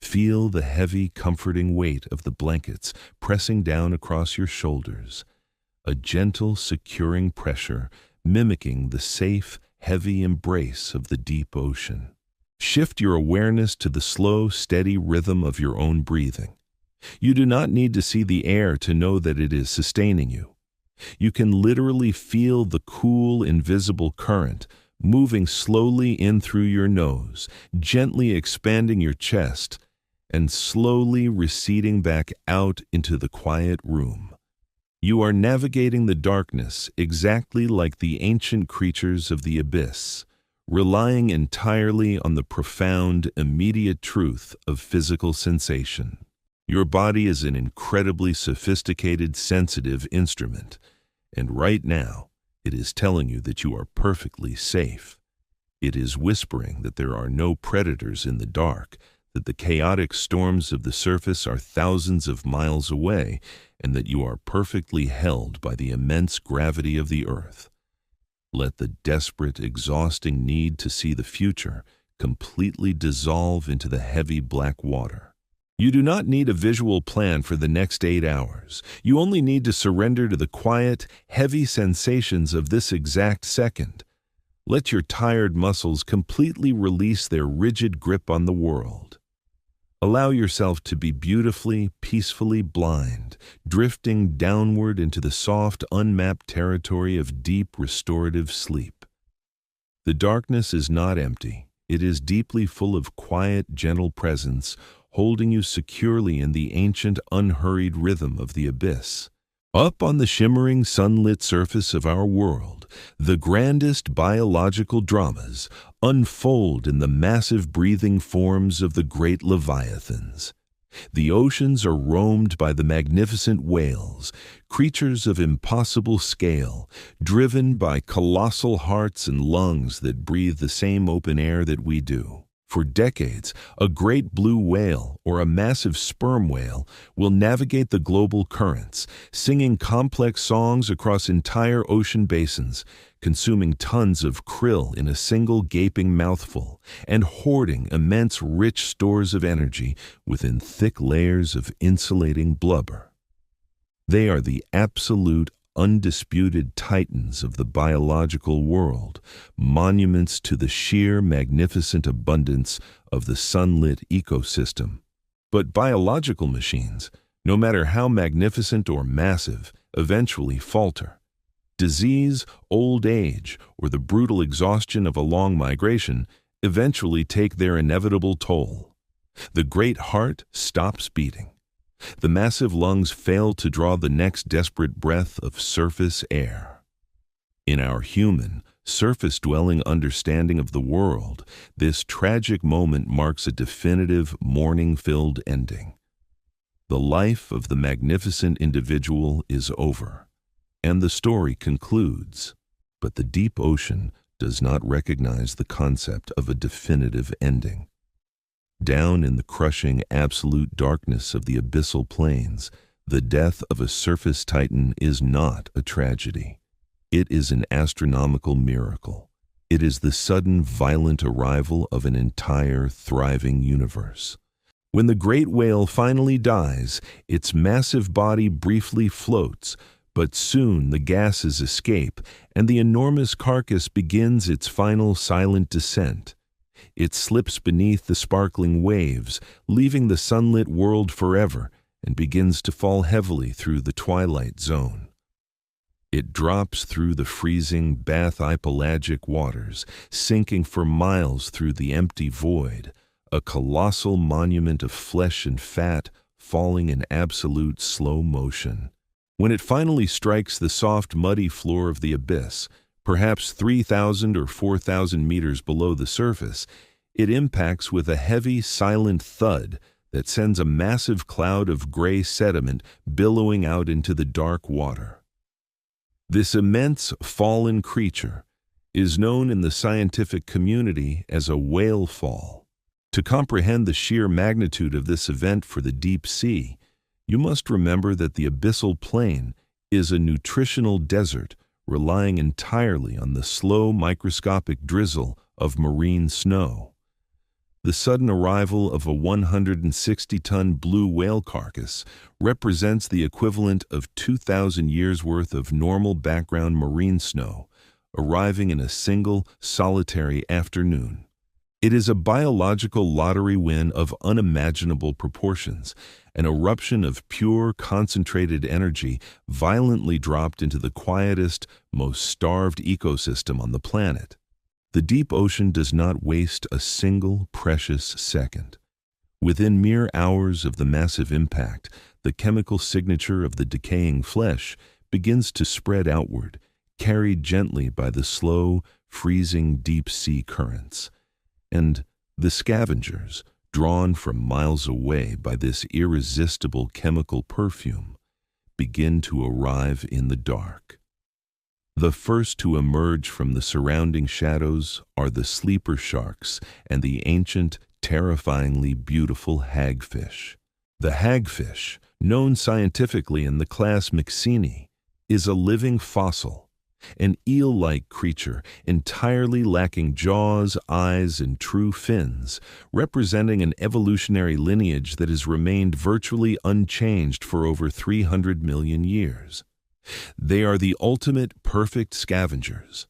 Feel the heavy, comforting weight of the blankets pressing down across your shoulders, a gentle, securing pressure mimicking the safe, heavy embrace of the deep ocean. Shift your awareness to the slow, steady rhythm of your own breathing. You do not need to see the air to know that it is sustaining you. You can literally feel the cool, invisible current moving slowly in through your nose, gently expanding your chest, and slowly receding back out into the quiet room. You are navigating the darkness exactly like the ancient creatures of the abyss, relying entirely on the profound, immediate truth of physical sensation. Your body is an incredibly sophisticated, sensitive instrument, and right now, it is telling you that you are perfectly safe. It is whispering that there are no predators in the dark, that the chaotic storms of the surface are thousands of miles away, and that you are perfectly held by the immense gravity of the earth. Let the desperate, exhausting need to see the future completely dissolve into the heavy black water. You do not need a visual plan for the next 8 hours. You only need to surrender to the quiet, heavy sensations of this exact second. Let your tired muscles completely release their rigid grip on the world. Allow yourself to be beautifully, peacefully blind, drifting downward into the soft, unmapped territory of deep, restorative sleep. The darkness is not empty. It is deeply full of quiet, gentle presence, holding you securely in the ancient, unhurried rhythm of the abyss. Up on the shimmering, sunlit surface of our world, the grandest biological dramas unfold in the massive breathing forms of the great leviathans. The oceans are roamed by the magnificent whales, creatures of impossible scale, driven by colossal hearts and lungs that breathe the same open air that we do. For decades, a great blue whale or a massive sperm whale will navigate the global currents, singing complex songs across entire ocean basins, consuming tons of krill in a single gaping mouthful, and hoarding immense rich stores of energy within thick layers of insulating blubber. They are the absolute, undisputed titans of the biological world, monuments to the sheer magnificent abundance of the sunlit ecosystem. But biological machines, no matter how magnificent or massive, eventually falter. Disease, old age, or the brutal exhaustion of a long migration eventually take their inevitable toll. The great heart stops beating. The massive lungs fail to draw the next desperate breath of surface air. In our human, surface-dwelling understanding of the world, this tragic moment marks a definitive, mourning-filled ending. The life of the magnificent individual is over, and the story concludes. But the deep ocean does not recognize the concept of a definitive ending. Down in the crushing absolute darkness of the abyssal plains, The death of a surface titan is not a tragedy. It is an astronomical miracle. It is the sudden, violent arrival of an entire, thriving universe. When the great whale finally dies, its massive body briefly floats, but soon the gases escape, and the enormous carcass begins its final silent descent. It slips beneath the sparkling waves, leaving the sunlit world forever, and begins to fall heavily through the twilight zone. It drops through the freezing bathypelagic waters, sinking for miles through the empty void, a colossal monument of flesh and fat falling in absolute slow motion. When it finally strikes the soft, muddy floor of the abyss, perhaps 3,000 or 4,000 meters below the surface, it impacts with a heavy, silent thud that sends a massive cloud of gray sediment billowing out into the dark water. This immense fallen creature is known in the scientific community as a whale fall. To comprehend the sheer magnitude of this event for the deep sea, you must remember that the abyssal plain is a nutritional desert relying entirely on the slow microscopic drizzle of marine snow. The sudden arrival of a 160-ton blue whale carcass represents the equivalent of 2,000 years' worth of normal background marine snow, arriving in a single, solitary afternoon. It is a biological lottery win of unimaginable proportions, an eruption of pure, concentrated energy violently dropped into the quietest, most starved ecosystem on the planet. The deep ocean does not waste a single precious second. Within mere hours of the massive impact, the chemical signature of the decaying flesh begins to spread outward, carried gently by the slow, freezing deep-sea currents. And the scavengers, drawn from miles away by this irresistible chemical perfume, begin to arrive in the dark. The first to emerge from the surrounding shadows are the sleeper sharks and the ancient, terrifyingly beautiful hagfish. The hagfish, known scientifically in the class Myxini, is a living fossil, an eel-like creature entirely lacking jaws, eyes, and true fins, representing an evolutionary lineage that has remained virtually unchanged for over 300 million years. They are the ultimate perfect scavengers.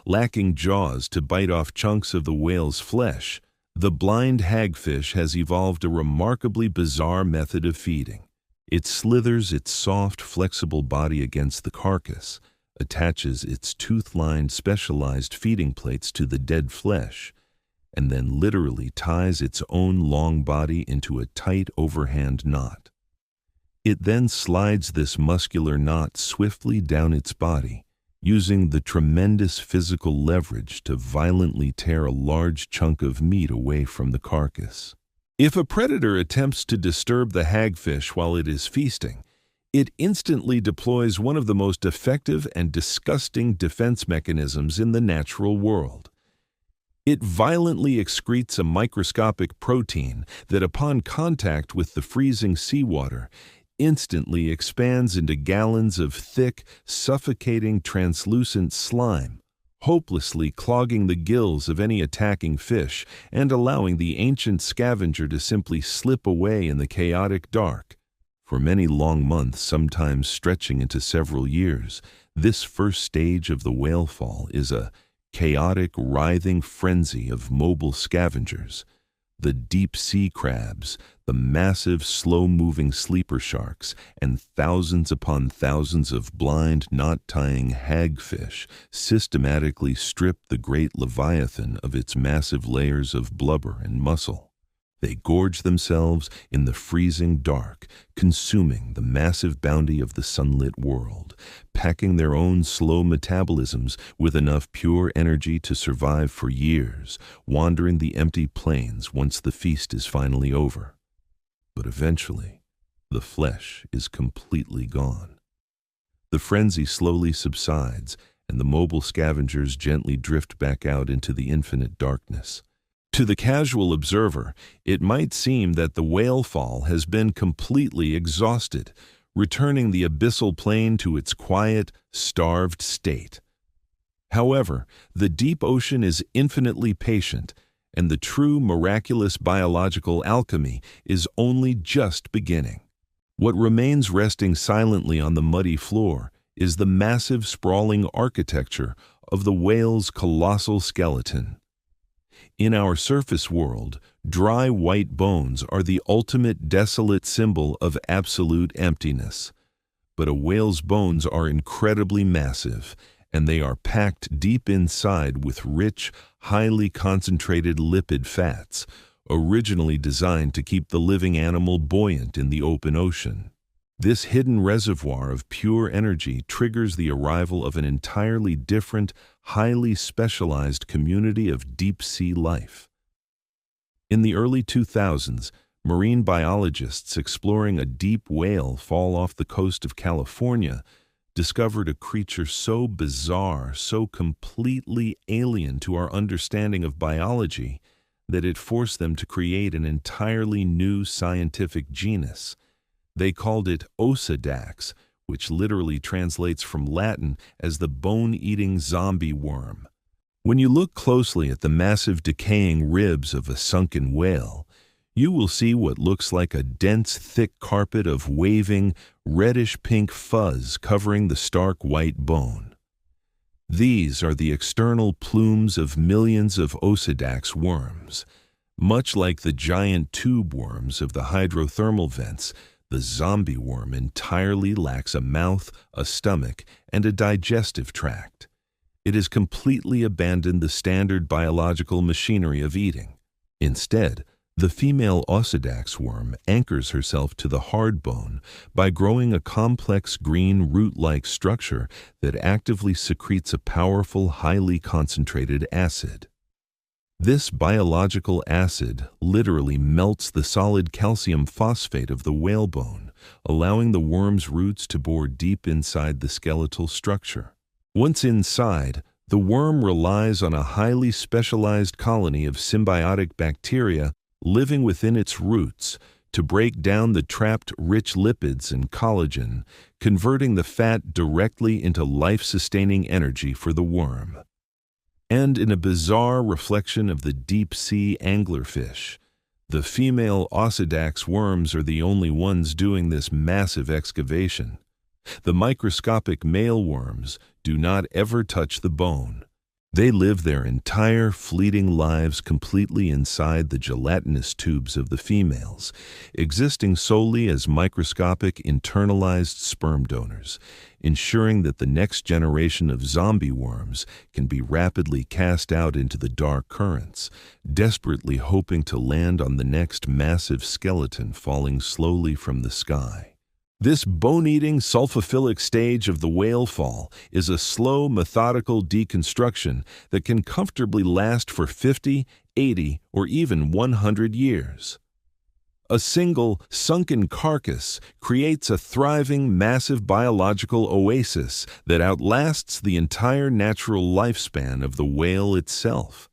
Lacking jaws to bite off chunks of the whale's flesh, the blind hagfish has evolved a remarkably bizarre method of feeding. It slithers its soft, flexible body against the carcass, attaches its tooth-lined, specialized feeding plates to the dead flesh, and then literally ties its own long body into a tight overhand knot. It then slides this muscular knot swiftly down its body, using the tremendous physical leverage to violently tear a large chunk of meat away from the carcass. If a predator attempts to disturb the hagfish while it is feasting, it instantly deploys one of the most effective and disgusting defense mechanisms in the natural world. It violently excretes a microscopic protein that, upon contact with the freezing seawater, instantly expands into gallons of thick, suffocating, translucent slime, hopelessly clogging the gills of any attacking fish and allowing the ancient scavenger to simply slip away in the chaotic dark. For many long months, sometimes stretching into several years, this first stage of the whale fall is a chaotic, writhing frenzy of mobile scavengers. The deep-sea crabs, the massive, slow-moving sleeper sharks, and thousands upon thousands of blind, knot-tying hagfish systematically strip the great leviathan of its massive layers of blubber and muscle. They gorge themselves in the freezing dark, consuming the massive bounty of the sunlit world, packing their own slow metabolisms with enough pure energy to survive for years, wandering the empty plains once the feast is finally over. But eventually, the flesh is completely gone. The frenzy slowly subsides, and the mobile scavengers gently drift back out into the infinite darkness. To the casual observer, it might seem that the whale fall has been completely exhausted, returning the abyssal plain to its quiet, starved state. However, the deep ocean is infinitely patient, and the true miraculous biological alchemy is only just beginning. What remains resting silently on the muddy floor is the massive sprawling architecture of the whale's colossal skeleton. In our surface world, dry white bones are the ultimate desolate symbol of absolute emptiness. But a whale's bones are incredibly massive, and they are packed deep inside with rich, highly concentrated lipid fats, originally designed to keep the living animal buoyant in the open ocean. This hidden reservoir of pure energy triggers the arrival of an entirely different, highly specialized community of deep-sea life. In the early 2000s, marine biologists exploring a deep whale fall off the coast of California discovered a creature so bizarre, so completely alien to our understanding of biology, that it forced them to create an entirely new scientific genus. They called it Osedax, which literally translates from Latin as the bone-eating zombie worm. When you look closely at the massive decaying ribs of a sunken whale, you will see what looks like a dense, thick carpet of waving, reddish-pink fuzz covering the stark white bone. These are the external plumes of millions of Osedax worms. Much like the giant tube worms of the hydrothermal vents, the zombie worm entirely lacks a mouth, a stomach, and a digestive tract. It has completely abandoned the standard biological machinery of eating. Instead, the female Osedax worm anchors herself to the hard bone by growing a complex green root-like structure that actively secretes a powerful, highly concentrated acid. This biological acid literally melts the solid calcium phosphate of the whalebone, allowing the worm's roots to bore deep inside the skeletal structure. Once inside, the worm relies on a highly specialized colony of symbiotic bacteria living within its roots to break down the trapped rich lipids and collagen, converting the fat directly into life-sustaining energy for the worm. And in a bizarre reflection of the deep-sea anglerfish, the female Osedax worms are the only ones doing this massive excavation. The microscopic male worms do not ever touch the bone. They live their entire fleeting lives completely inside the gelatinous tubes of the females, existing solely as microscopic internalized sperm donors, ensuring that the next generation of zombie worms can be rapidly cast out into the dark currents, desperately hoping to land on the next massive skeleton falling slowly from the sky. This bone-eating, sulfophilic stage of the whale fall is a slow, methodical deconstruction that can comfortably last for 50, 80, or even 100 years. A single, sunken carcass creates a thriving, massive biological oasis that outlasts the entire natural lifespan of the whale itself.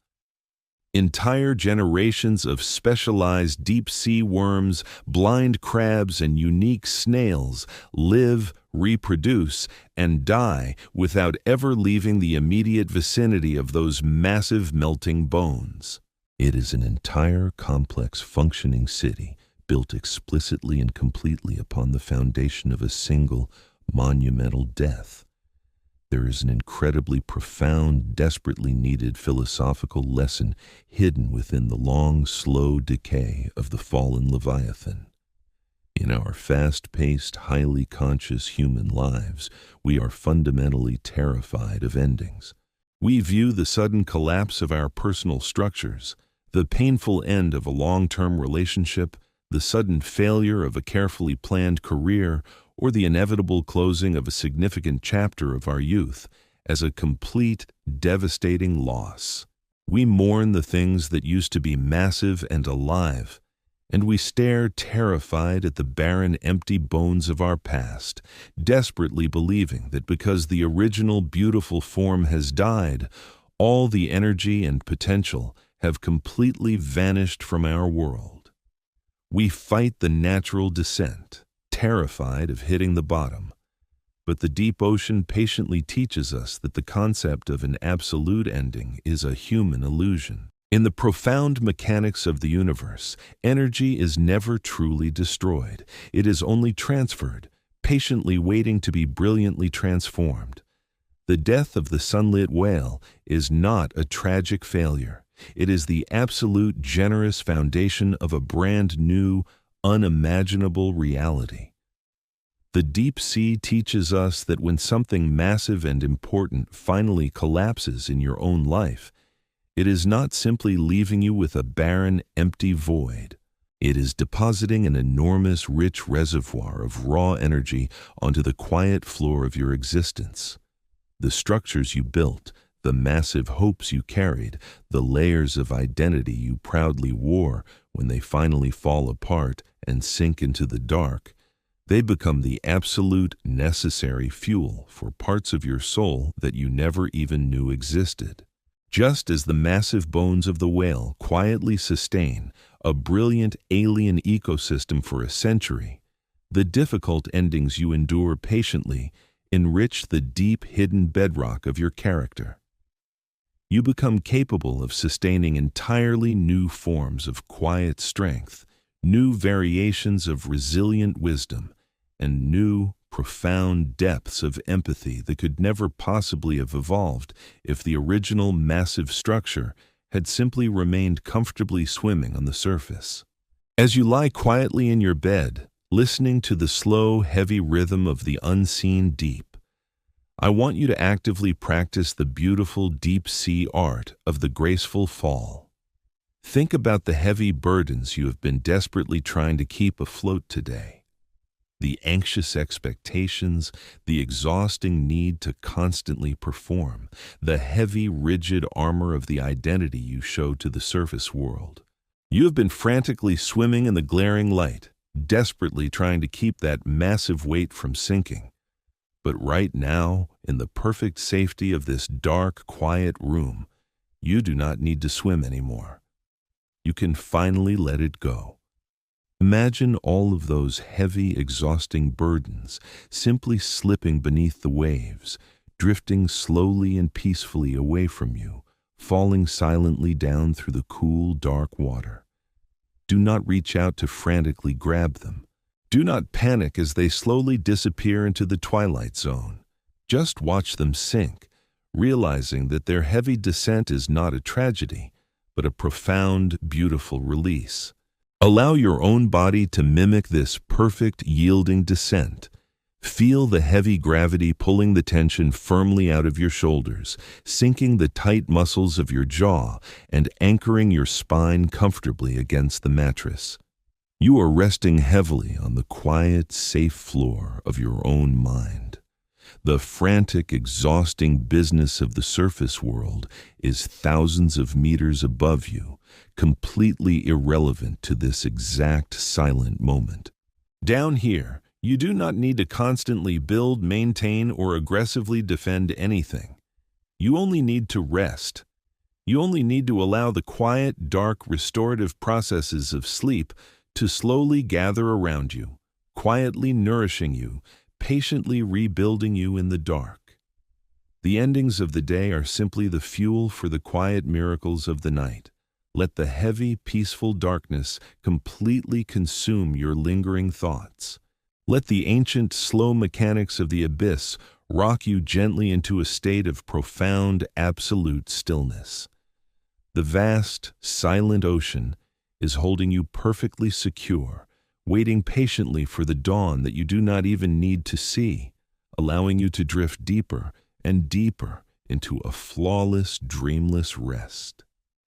Entire generations of specialized deep-sea worms, blind crabs, and unique snails live, reproduce, and die without ever leaving the immediate vicinity of those massive melting bones. It is an entire, complex, functioning city built explicitly and completely upon the foundation of a single, monumental death. There is an incredibly profound, desperately needed philosophical lesson hidden within the long, slow decay of the fallen Leviathan. In our fast-paced, highly conscious human lives, we are fundamentally terrified of endings. We view the sudden collapse of our personal structures, the painful end of a long-term relationship, the sudden failure of a carefully planned career, or the inevitable closing of a significant chapter of our youth as a complete, devastating loss. We mourn the things that used to be massive and alive, and we stare terrified at the barren, empty bones of our past, desperately believing that because the original beautiful form has died, all the energy and potential have completely vanished from our world. We fight the natural descent, terrified of hitting the bottom. But the deep ocean patiently teaches us that the concept of an absolute ending is a human illusion. In the profound mechanics of the universe, energy is never truly destroyed. It is only transferred, patiently waiting to be brilliantly transformed. The death of the sunlit whale is not a tragic failure. It is the absolute generous foundation of a brand new, unimaginable reality. The deep sea teaches us that when something massive and important finally collapses in your own life, it is not simply leaving you with a barren, empty void. It is depositing an enormous, rich reservoir of raw energy onto the quiet floor of your existence. The structures you built, the massive hopes you carried, the layers of identity you proudly wore, when they finally fall apart and sink into the dark, they become the absolute necessary fuel for parts of your soul that you never even knew existed. Just as the massive bones of the whale quietly sustain a brilliant alien ecosystem for a century, the difficult endings you endure patiently enrich the deep hidden bedrock of your character. You become capable of sustaining entirely new forms of quiet strength, new variations of resilient wisdom, and new, profound depths of empathy that could never possibly have evolved if the original massive structure had simply remained comfortably swimming on the surface. As you lie quietly in your bed, listening to the slow, heavy rhythm of the unseen deep, I want you to actively practice the beautiful deep-sea art of the graceful fall. Think about the heavy burdens you have been desperately trying to keep afloat today. The anxious expectations, the exhausting need to constantly perform, the heavy, rigid armor of the identity you show to the surface world. You have been frantically swimming in the glaring light, desperately trying to keep that massive weight from sinking. But right now, in the perfect safety of this dark, quiet room, you do not need to swim anymore. You can finally let it go. Imagine all of those heavy, exhausting burdens simply slipping beneath the waves, drifting slowly and peacefully away from you, falling silently down through the cool, dark water. Do not reach out to frantically grab them. Do not panic as they slowly disappear into the twilight zone. Just watch them sink, realizing that their heavy descent is not a tragedy, but a profound, beautiful release. Allow your own body to mimic this perfect, yielding descent. Feel the heavy gravity pulling the tension firmly out of your shoulders, sinking the tight muscles of your jaw, and anchoring your spine comfortably against the mattress. You are resting heavily on the quiet, safe floor of your own mind. The frantic, exhausting business of the surface world is thousands of meters above you, completely irrelevant to this exact silent moment. Down here, you do not need to constantly build, maintain, or aggressively defend anything. You only need to rest. You only need to allow the quiet, dark, restorative processes of sleep to slowly gather around you, quietly nourishing you, patiently rebuilding you in the dark. The endings of the day are simply the fuel for the quiet miracles of the night. Let the heavy, peaceful darkness completely consume your lingering thoughts. Let the ancient, slow mechanics of the abyss rock you gently into a state of profound, absolute stillness. The vast, silent ocean is holding you perfectly secure, waiting patiently for the dawn that you do not even need to see, allowing you to drift deeper and deeper into a flawless, dreamless rest.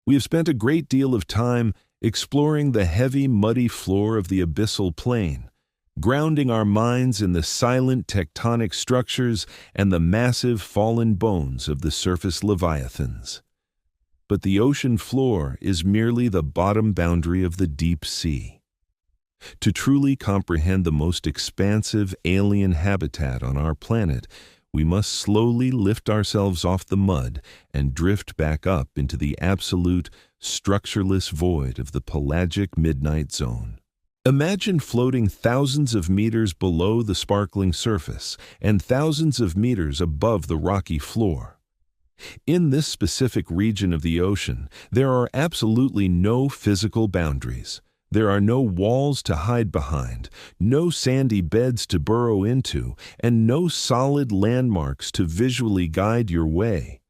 We have spent a great deal of time exploring the heavy, muddy floor of the abyssal plain, grounding our minds in the silent tectonic structures and the massive fallen bones of the surface leviathans. But the ocean floor is merely the bottom boundary of the deep sea. To truly comprehend the most expansive alien habitat on our planet, we must slowly lift ourselves off the mud and drift back up into the absolute, structureless void of the pelagic midnight zone. Imagine floating thousands of meters below the sparkling surface and thousands of meters above the rocky floor. In this specific region of the ocean, there are absolutely no physical boundaries. There are no walls to hide behind, no sandy beds to burrow into, and no solid landmarks to visually guide your way.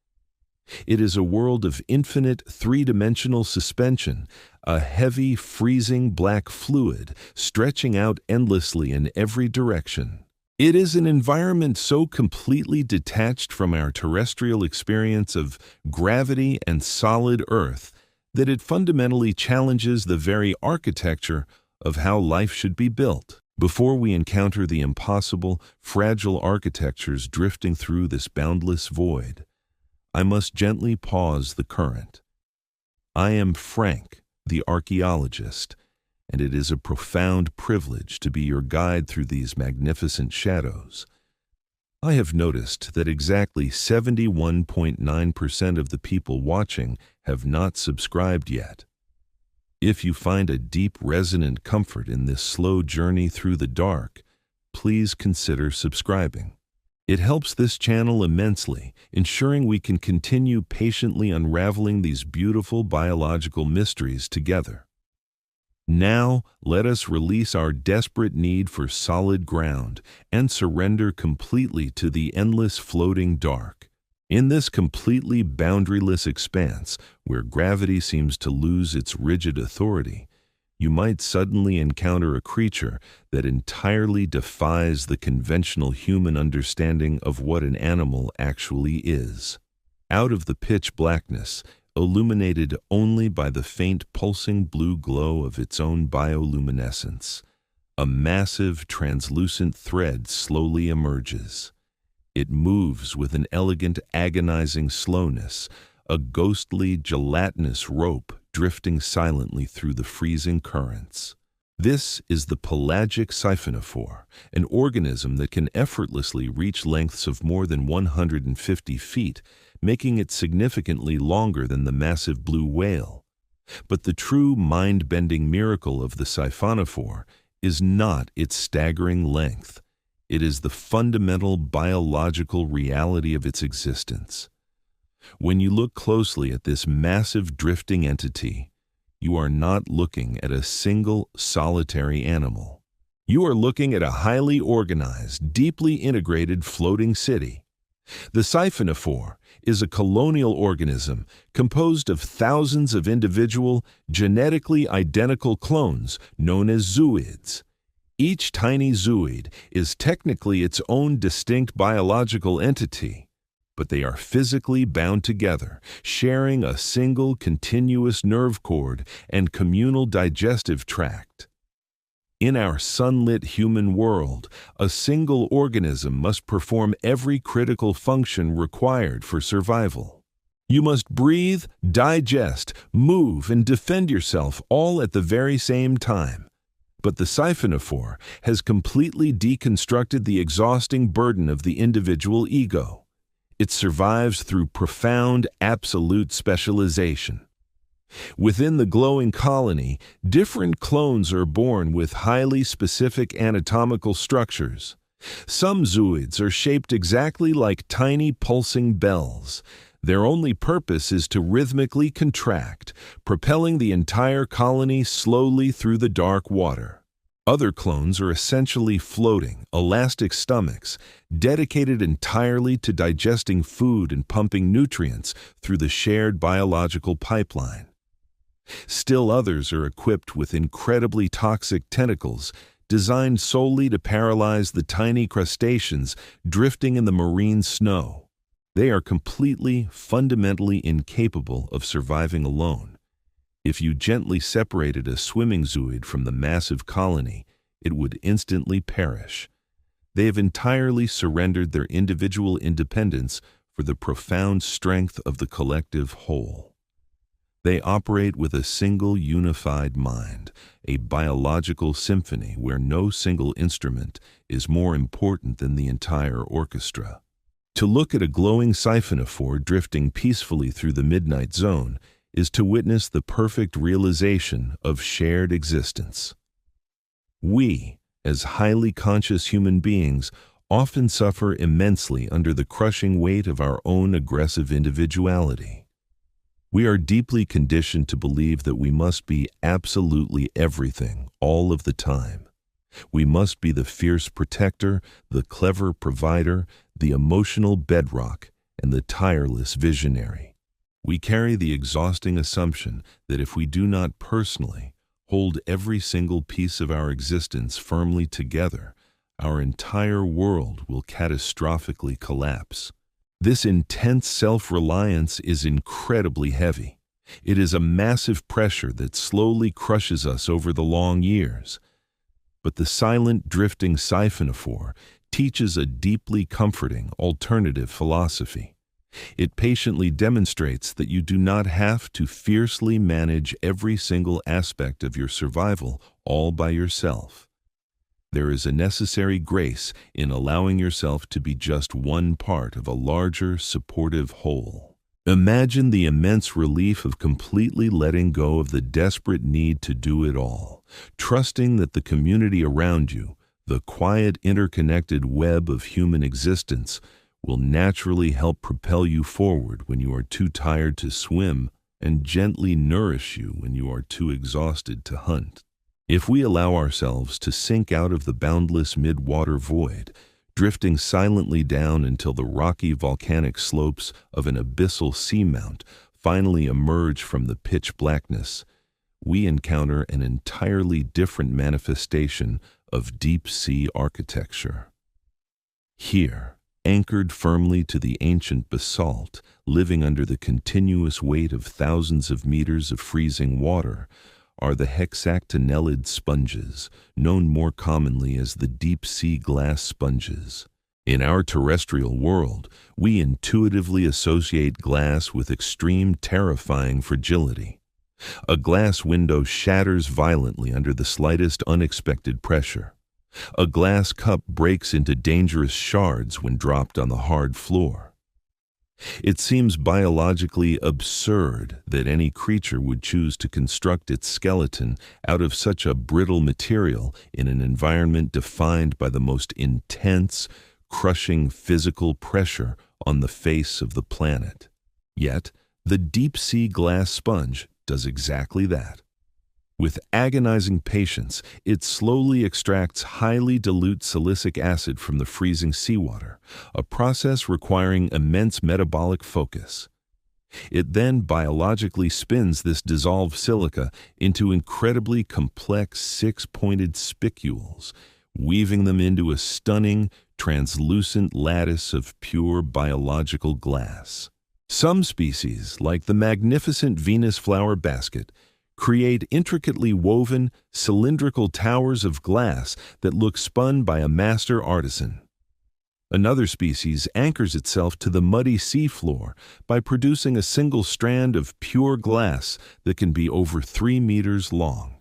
It is a world of infinite three-dimensional suspension, a heavy, freezing black fluid stretching out endlessly in every direction. It is an environment so completely detached from our terrestrial experience of gravity and solid Earth that it fundamentally challenges the very architecture of how life should be built. Before we encounter the impossible, fragile architectures drifting through this boundless void, I must gently pause the current. I am Frank, the archaeologist, and it is a profound privilege to be your guide through these magnificent shadows. I have noticed that exactly 71.9% of the people watching have not subscribed yet. If you find a deep, resonant comfort in this slow journey through the dark, please consider subscribing. It helps this channel immensely, ensuring we can continue patiently unraveling these beautiful biological mysteries together. Now, let us release our desperate need for solid ground and surrender completely to the endless floating dark. In this completely boundaryless expanse, where gravity seems to lose its rigid authority, you might suddenly encounter a creature that entirely defies the conventional human understanding of what an animal actually is. Out of the pitch blackness, illuminated only by the faint pulsing blue glow of its own bioluminescence, a massive translucent thread slowly emerges. It moves with an elegant, agonizing slowness, a ghostly, gelatinous rope drifting silently through the freezing currents. This is the pelagic siphonophore, an organism that can effortlessly reach lengths of more than 150 feet, making it significantly longer than the massive blue whale. But the true mind-bending miracle of the siphonophore is not its staggering length. It is the fundamental biological reality of its existence. When you look closely at this massive drifting entity, you are not looking at a single solitary animal. You are looking at a highly organized, deeply integrated floating city. The siphonophore is a colonial organism composed of thousands of individual, genetically identical clones known as zooids. Each tiny zooid is technically its own distinct biological entity, but they are physically bound together, sharing a single continuous nerve cord and communal digestive tract. In our sunlit human world, a single organism must perform every critical function required for survival. You must breathe, digest, move, and defend yourself all at the very same time. But the siphonophore has completely deconstructed the exhausting burden of the individual ego. It survives through profound, absolute specialization. Within the glowing colony, different clones are born with highly specific anatomical structures. Some zooids are shaped exactly like tiny pulsing bells. Their only purpose is to rhythmically contract, propelling the entire colony slowly through the dark water. Other clones are essentially floating, elastic stomachs, dedicated entirely to digesting food and pumping nutrients through the shared biological pipeline. Still others are equipped with incredibly toxic tentacles designed solely to paralyze the tiny crustaceans drifting in the marine snow. They are completely, fundamentally incapable of surviving alone. If you gently separated a swimming zooid from the massive colony, it would instantly perish. They have entirely surrendered their individual independence for the profound strength of the collective whole. They operate with a single unified mind, a biological symphony where no single instrument is more important than the entire orchestra. To look at a glowing siphonophore drifting peacefully through the midnight zone is to witness the perfect realization of shared existence. We, as highly conscious human beings, often suffer immensely under the crushing weight of our own aggressive individuality. We are deeply conditioned to believe that we must be absolutely everything all of the time. We must be the fierce protector, the clever provider, the emotional bedrock, and the tireless visionary. We carry the exhausting assumption that if we do not personally hold every single piece of our existence firmly together, our entire world will catastrophically collapse. This intense self-reliance is incredibly heavy. It is a massive pressure that slowly crushes us over the long years. But the silent drifting siphonophore teaches a deeply comforting alternative philosophy. It patiently demonstrates that you do not have to fiercely manage every single aspect of your survival all by yourself. There is a necessary grace in allowing yourself to be just one part of a larger, supportive whole. Imagine the immense relief of completely letting go of the desperate need to do it all, trusting that the community around you, the quiet, interconnected web of human existence, will naturally help propel you forward when you are too tired to swim and gently nourish you when you are too exhausted to hunt. If we allow ourselves to sink out of the boundless mid-water void, drifting silently down until the rocky volcanic slopes of an abyssal seamount finally emerge from the pitch blackness, we encounter an entirely different manifestation of deep-sea architecture. Here, anchored firmly to the ancient basalt, living under the continuous weight of thousands of meters of freezing water, are the hexactinellid sponges, known more commonly as the deep-sea glass sponges. In our terrestrial world, we intuitively associate glass with extreme, terrifying fragility. A glass window shatters violently under the slightest unexpected pressure. A glass cup breaks into dangerous shards when dropped on the hard floor. It seems biologically absurd that any creature would choose to construct its skeleton out of such a brittle material in an environment defined by the most intense, crushing physical pressure on the face of the planet. Yet, the deep-sea glass sponge does exactly that. With agonizing patience, it slowly extracts highly dilute silicic acid from the freezing seawater, a process requiring immense metabolic focus. It then biologically spins this dissolved silica into incredibly complex six-pointed spicules, weaving them into a stunning, translucent lattice of pure biological glass. Some species, like the magnificent Venus flower basket, create intricately woven, cylindrical towers of glass that look spun by a master artisan. Another species anchors itself to the muddy seafloor by producing a single strand of pure glass that can be over 3 meters long,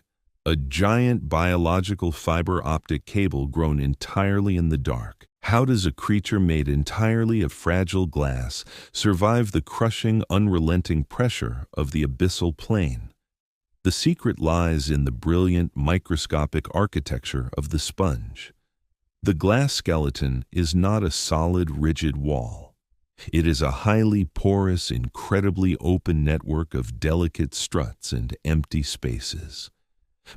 a giant biological fiber optic cable grown entirely in the dark. How does a creature made entirely of fragile glass survive the crushing, unrelenting pressure of the abyssal plain? The secret lies in the brilliant microscopic architecture of the sponge. The glass skeleton is not a solid, rigid wall. It is a highly porous, incredibly open network of delicate struts and empty spaces.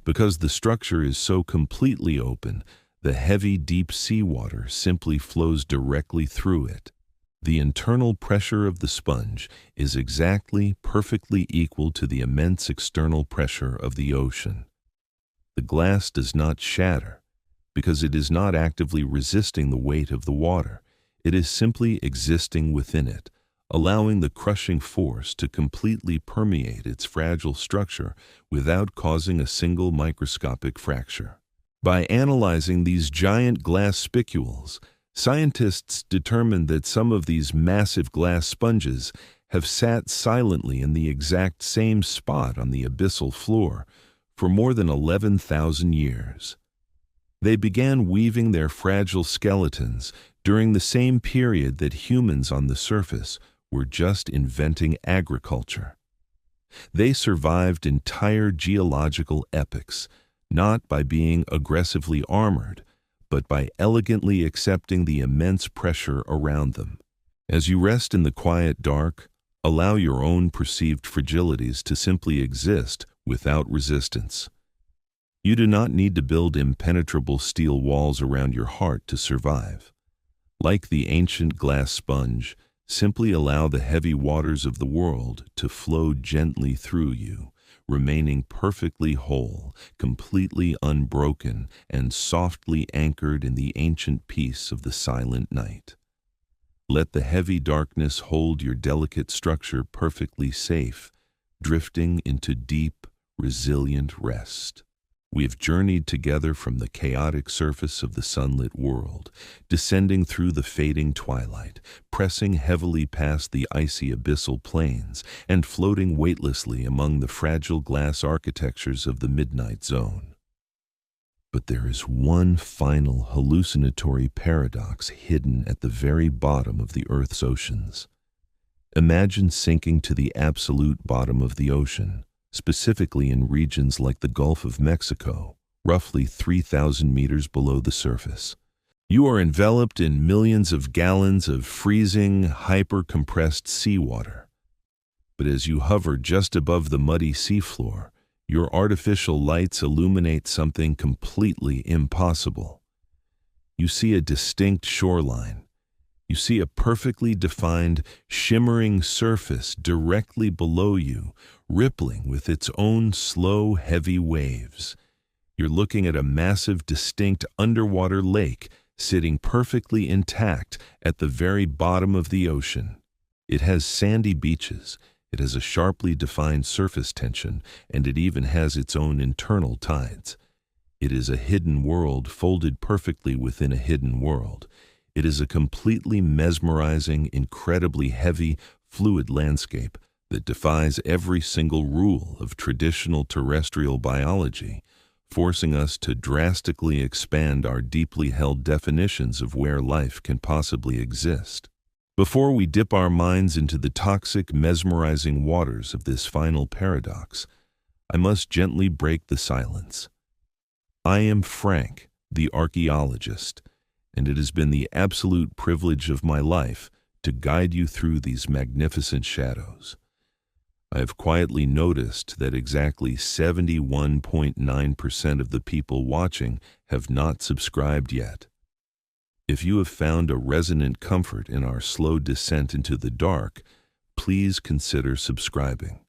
Because the structure is so completely open, the heavy, deep seawater simply flows directly through it. The internal pressure of the sponge is exactly, perfectly equal to the immense external pressure of the ocean. The glass does not shatter because it is not actively resisting the weight of the water. It is simply existing within it, allowing the crushing force to completely permeate its fragile structure without causing a single microscopic fracture. By analyzing these giant glass spicules, scientists determined that some of these massive glass sponges have sat silently in the exact same spot on the abyssal floor for more than 11,000 years. They began weaving their fragile skeletons during the same period that humans on the surface were just inventing agriculture. They survived entire geological epochs, not by being aggressively armored, but by elegantly accepting the immense pressure around them. As you rest in the quiet dark, allow your own perceived fragilities to simply exist without resistance. You do not need to build impenetrable steel walls around your heart to survive. Like the ancient glass sponge, simply allow the heavy waters of the world to flow gently through you, remaining perfectly whole, completely unbroken, and softly anchored in the ancient peace of the silent night. Let the heavy darkness hold your delicate structure perfectly safe, drifting into deep, resilient rest. We have journeyed together from the chaotic surface of the sunlit world, descending through the fading twilight, pressing heavily past the icy abyssal plains, and floating weightlessly among the fragile glass architectures of the midnight zone. But there is one final hallucinatory paradox hidden at the very bottom of the Earth's oceans. Imagine sinking to the absolute bottom of the ocean, specifically in regions like the Gulf of Mexico, roughly 3,000 meters below the surface. You are enveloped in millions of gallons of freezing, hyper-compressed seawater. But as you hover just above the muddy seafloor, your artificial lights illuminate something completely impossible. You see a distinct shoreline. You see a perfectly defined, shimmering surface directly below you, rippling with its own slow, heavy waves. You're looking at a massive, distinct underwater lake sitting perfectly intact at the very bottom of the ocean. It has sandy beaches, it has a sharply defined surface tension, and it even has its own internal tides. It is a hidden world folded perfectly within a hidden world. It is a completely mesmerizing, incredibly heavy, fluid landscape that defies every single rule of traditional terrestrial biology, forcing us to drastically expand our deeply held definitions of where life can possibly exist. Before we dip our minds into the toxic, mesmerizing waters of this final paradox, I must gently break the silence. I am Frank, the archaeologist, and it has been the absolute privilege of my life to guide you through these magnificent shadows. I have quietly noticed that exactly 71.9% of the people watching have not subscribed yet. If you have found a resonant comfort in our slow descent into the dark, please consider subscribing.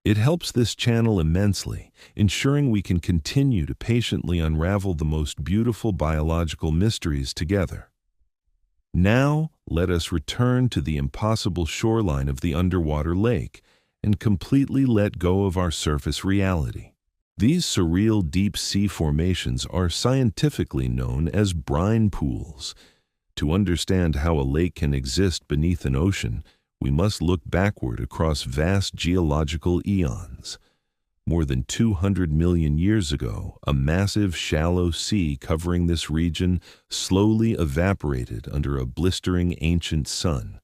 It helps this channel immensely, ensuring we can continue to patiently unravel the most beautiful biological mysteries together. Now, let us return to the impossible shoreline of the underwater lake and completely let go of our surface reality. These surreal deep-sea formations are scientifically known as brine pools. To understand how a lake can exist beneath an ocean, we must look backward across vast geological eons. More than 200 million years ago, a massive shallow sea covering this region slowly evaporated under a blistering ancient sun.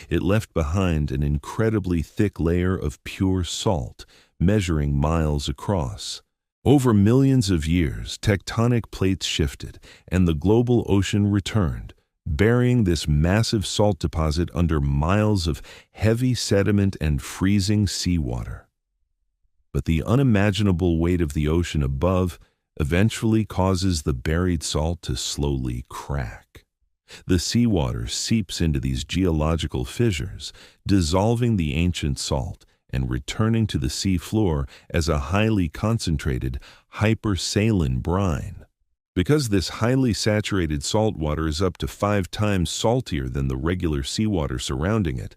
It left behind an incredibly thick layer of pure salt, measuring miles across. Over millions of years, tectonic plates shifted, and the global ocean returned, burying this massive salt deposit under miles of heavy sediment and freezing seawater. But the unimaginable weight of the ocean above eventually causes the buried salt to slowly crack. The seawater seeps into these geological fissures, dissolving the ancient salt and returning to the sea floor as a highly concentrated, hypersaline brine. Because this highly saturated salt water is up to 5 times saltier than the regular seawater surrounding it,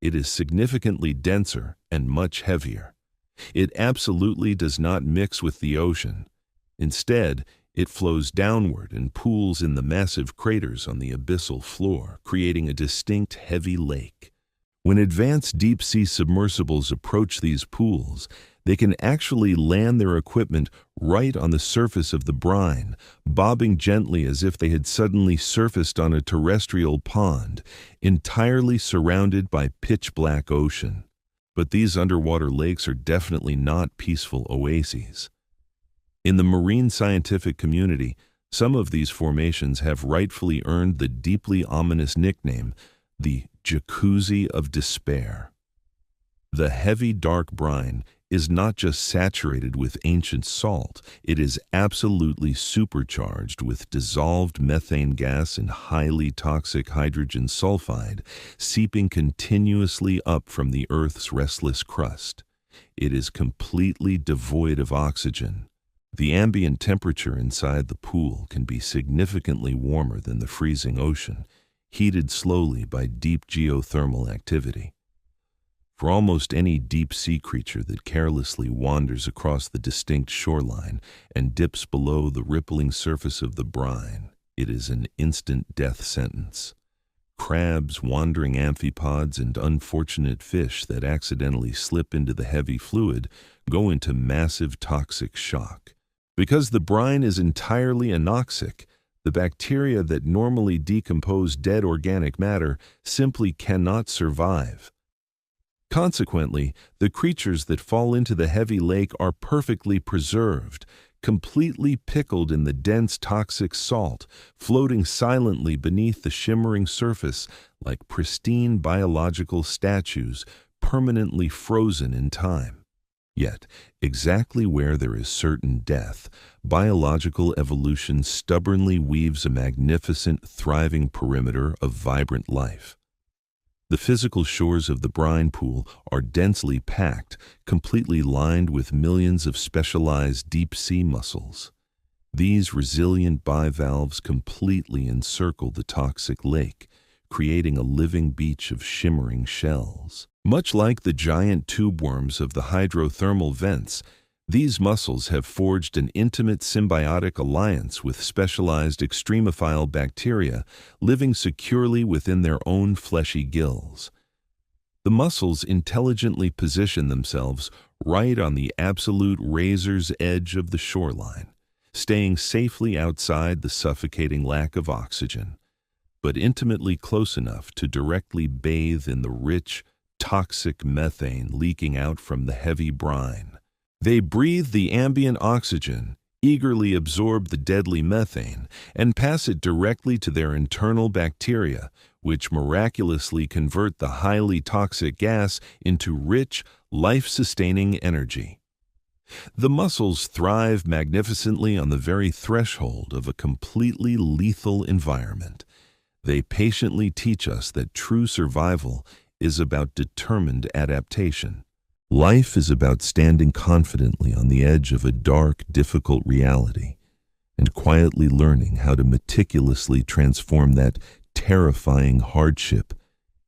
it is significantly denser and much heavier. It absolutely does not mix with the ocean. Instead, it flows downward and pools in the massive craters on the abyssal floor, creating a distinct heavy lake. When advanced deep-sea submersibles approach these pools, they can actually land their equipment right on the surface of the brine, bobbing gently as if they had suddenly surfaced on a terrestrial pond, entirely surrounded by pitch-black ocean. But these underwater lakes are definitely not peaceful oases. In the marine scientific community, some of these formations have rightfully earned the deeply ominous nickname, the Jacuzzi of Despair. The heavy dark brine is not just saturated with ancient salt, it is absolutely supercharged with dissolved methane gas and highly toxic hydrogen sulfide seeping continuously up from the Earth's restless crust. It is completely devoid of oxygen. The ambient temperature inside the pool can be significantly warmer than the freezing ocean, heated slowly by deep geothermal activity. For almost any deep-sea creature that carelessly wanders across the distinct shoreline and dips below the rippling surface of the brine, it is an instant death sentence. Crabs, wandering amphipods, and unfortunate fish that accidentally slip into the heavy fluid go into massive toxic shock. Because the brine is entirely anoxic, the bacteria that normally decompose dead organic matter simply cannot survive. Consequently, the creatures that fall into the heavy lake are perfectly preserved, completely pickled in the dense toxic salt, floating silently beneath the shimmering surface like pristine biological statues permanently frozen in time. Yet, exactly where there is certain death, biological evolution stubbornly weaves a magnificent, thriving perimeter of vibrant life. The physical shores of the brine pool are densely packed, completely lined with millions of specialized deep-sea mussels. These resilient bivalves completely encircle the toxic lake, creating a living beach of shimmering shells. Much like the giant tube worms of the hydrothermal vents, these mussels have forged an intimate symbiotic alliance with specialized extremophile bacteria living securely within their own fleshy gills. The mussels intelligently position themselves right on the absolute razor's edge of the shoreline, staying safely outside the suffocating lack of oxygen, but intimately close enough to directly bathe in the rich, toxic methane leaking out from the heavy brine. They breathe the ambient oxygen, eagerly absorb the deadly methane, and pass it directly to their internal bacteria, which miraculously convert the highly toxic gas into rich, life-sustaining energy. The mussels thrive magnificently on the very threshold of a completely lethal environment. They patiently teach us that true survival is about determined adaptation. Life is about standing confidently on the edge of a dark, difficult reality and quietly learning how to meticulously transform that terrifying hardship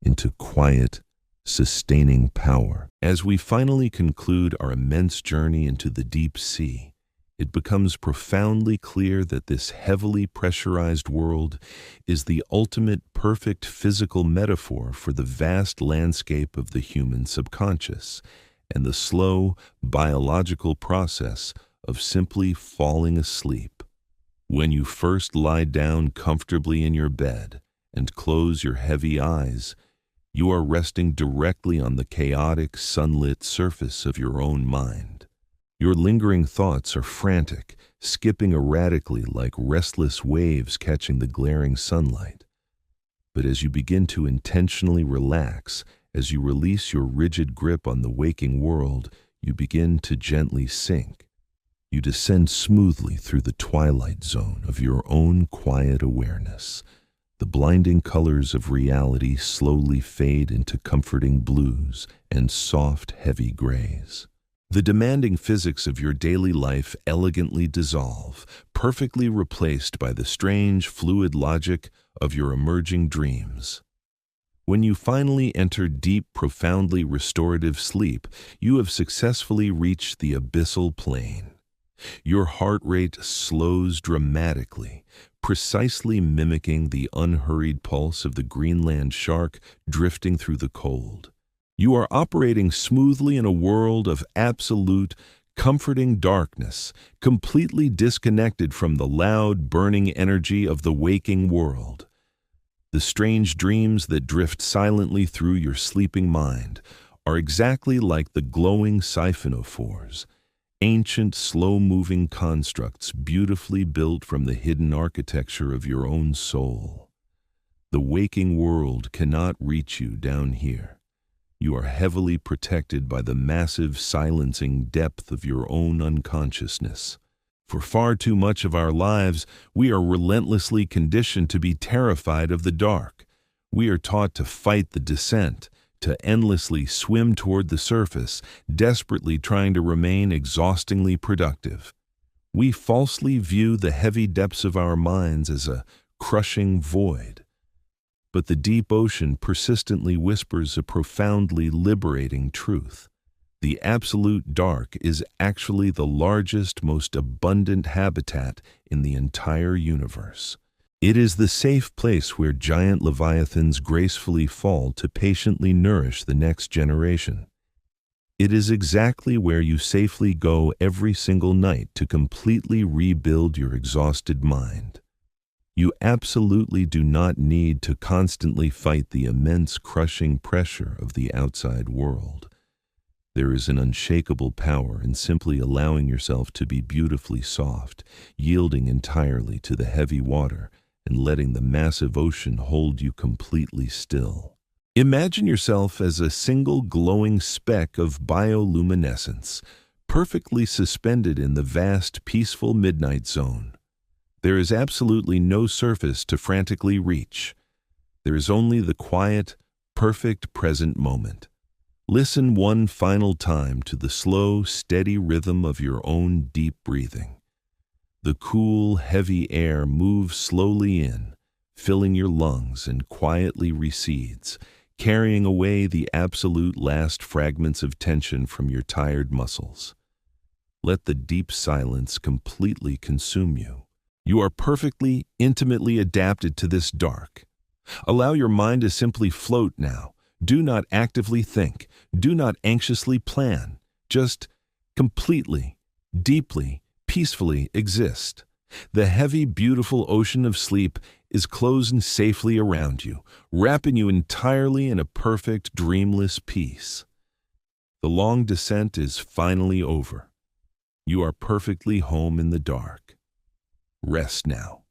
into quiet, sustaining power. As we finally conclude our immense journey into the deep sea, it becomes profoundly clear that this heavily pressurized world is the ultimate perfect physical metaphor for the vast landscape of the human subconscious and the slow biological process of simply falling asleep. When you first lie down comfortably in your bed and close your heavy eyes, you are resting directly on the chaotic, sunlit surface of your own mind. Your lingering thoughts are frantic, skipping erratically like restless waves catching the glaring sunlight. But as you begin to intentionally relax, as you release your rigid grip on the waking world, you begin to gently sink. You descend smoothly through the twilight zone of your own quiet awareness. The blinding colors of reality slowly fade into comforting blues and soft, heavy grays. The demanding physics of your daily life elegantly dissolve, perfectly replaced by the strange, fluid logic of your emerging dreams. When you finally enter deep, profoundly restorative sleep, you have successfully reached the abyssal plane. Your heart rate slows dramatically, precisely mimicking the unhurried pulse of the Greenland shark drifting through the cold. You are operating smoothly in a world of absolute, comforting darkness, completely disconnected from the loud, burning energy of the waking world. The strange dreams that drift silently through your sleeping mind are exactly like the glowing siphonophores, ancient, slow-moving constructs beautifully built from the hidden architecture of your own soul. The waking world cannot reach you down here. You are heavily protected by the massive, silencing depth of your own unconsciousness. For far too much of our lives, we are relentlessly conditioned to be terrified of the dark. We are taught to fight the descent, to endlessly swim toward the surface, desperately trying to remain exhaustingly productive. We falsely view the heavy depths of our minds as a crushing void. But the deep ocean persistently whispers a profoundly liberating truth. The absolute dark is actually the largest, most abundant habitat in the entire universe. It is the safe place where giant leviathans gracefully fall to patiently nourish the next generation. It is exactly where you safely go every single night to completely rebuild your exhausted mind. You absolutely do not need to constantly fight the immense crushing pressure of the outside world. There is an unshakable power in simply allowing yourself to be beautifully soft, yielding entirely to the heavy water, and letting the massive ocean hold you completely still. Imagine yourself as a single glowing speck of bioluminescence, perfectly suspended in the vast, peaceful midnight zone. There is absolutely no surface to frantically reach. There is only the quiet, perfect present moment. Listen one final time to the slow, steady rhythm of your own deep breathing. The cool, heavy air moves slowly in, filling your lungs, and quietly recedes, carrying away the absolute last fragments of tension from your tired muscles. Let the deep silence completely consume you. You are perfectly, intimately adapted to this dark. Allow your mind to simply float now. Do not actively think. Do not anxiously plan. Just completely, deeply, peacefully exist. The heavy, beautiful ocean of sleep is closing safely around you, wrapping you entirely in a perfect, dreamless peace. The long descent is finally over. You are perfectly home in the dark. Rest now.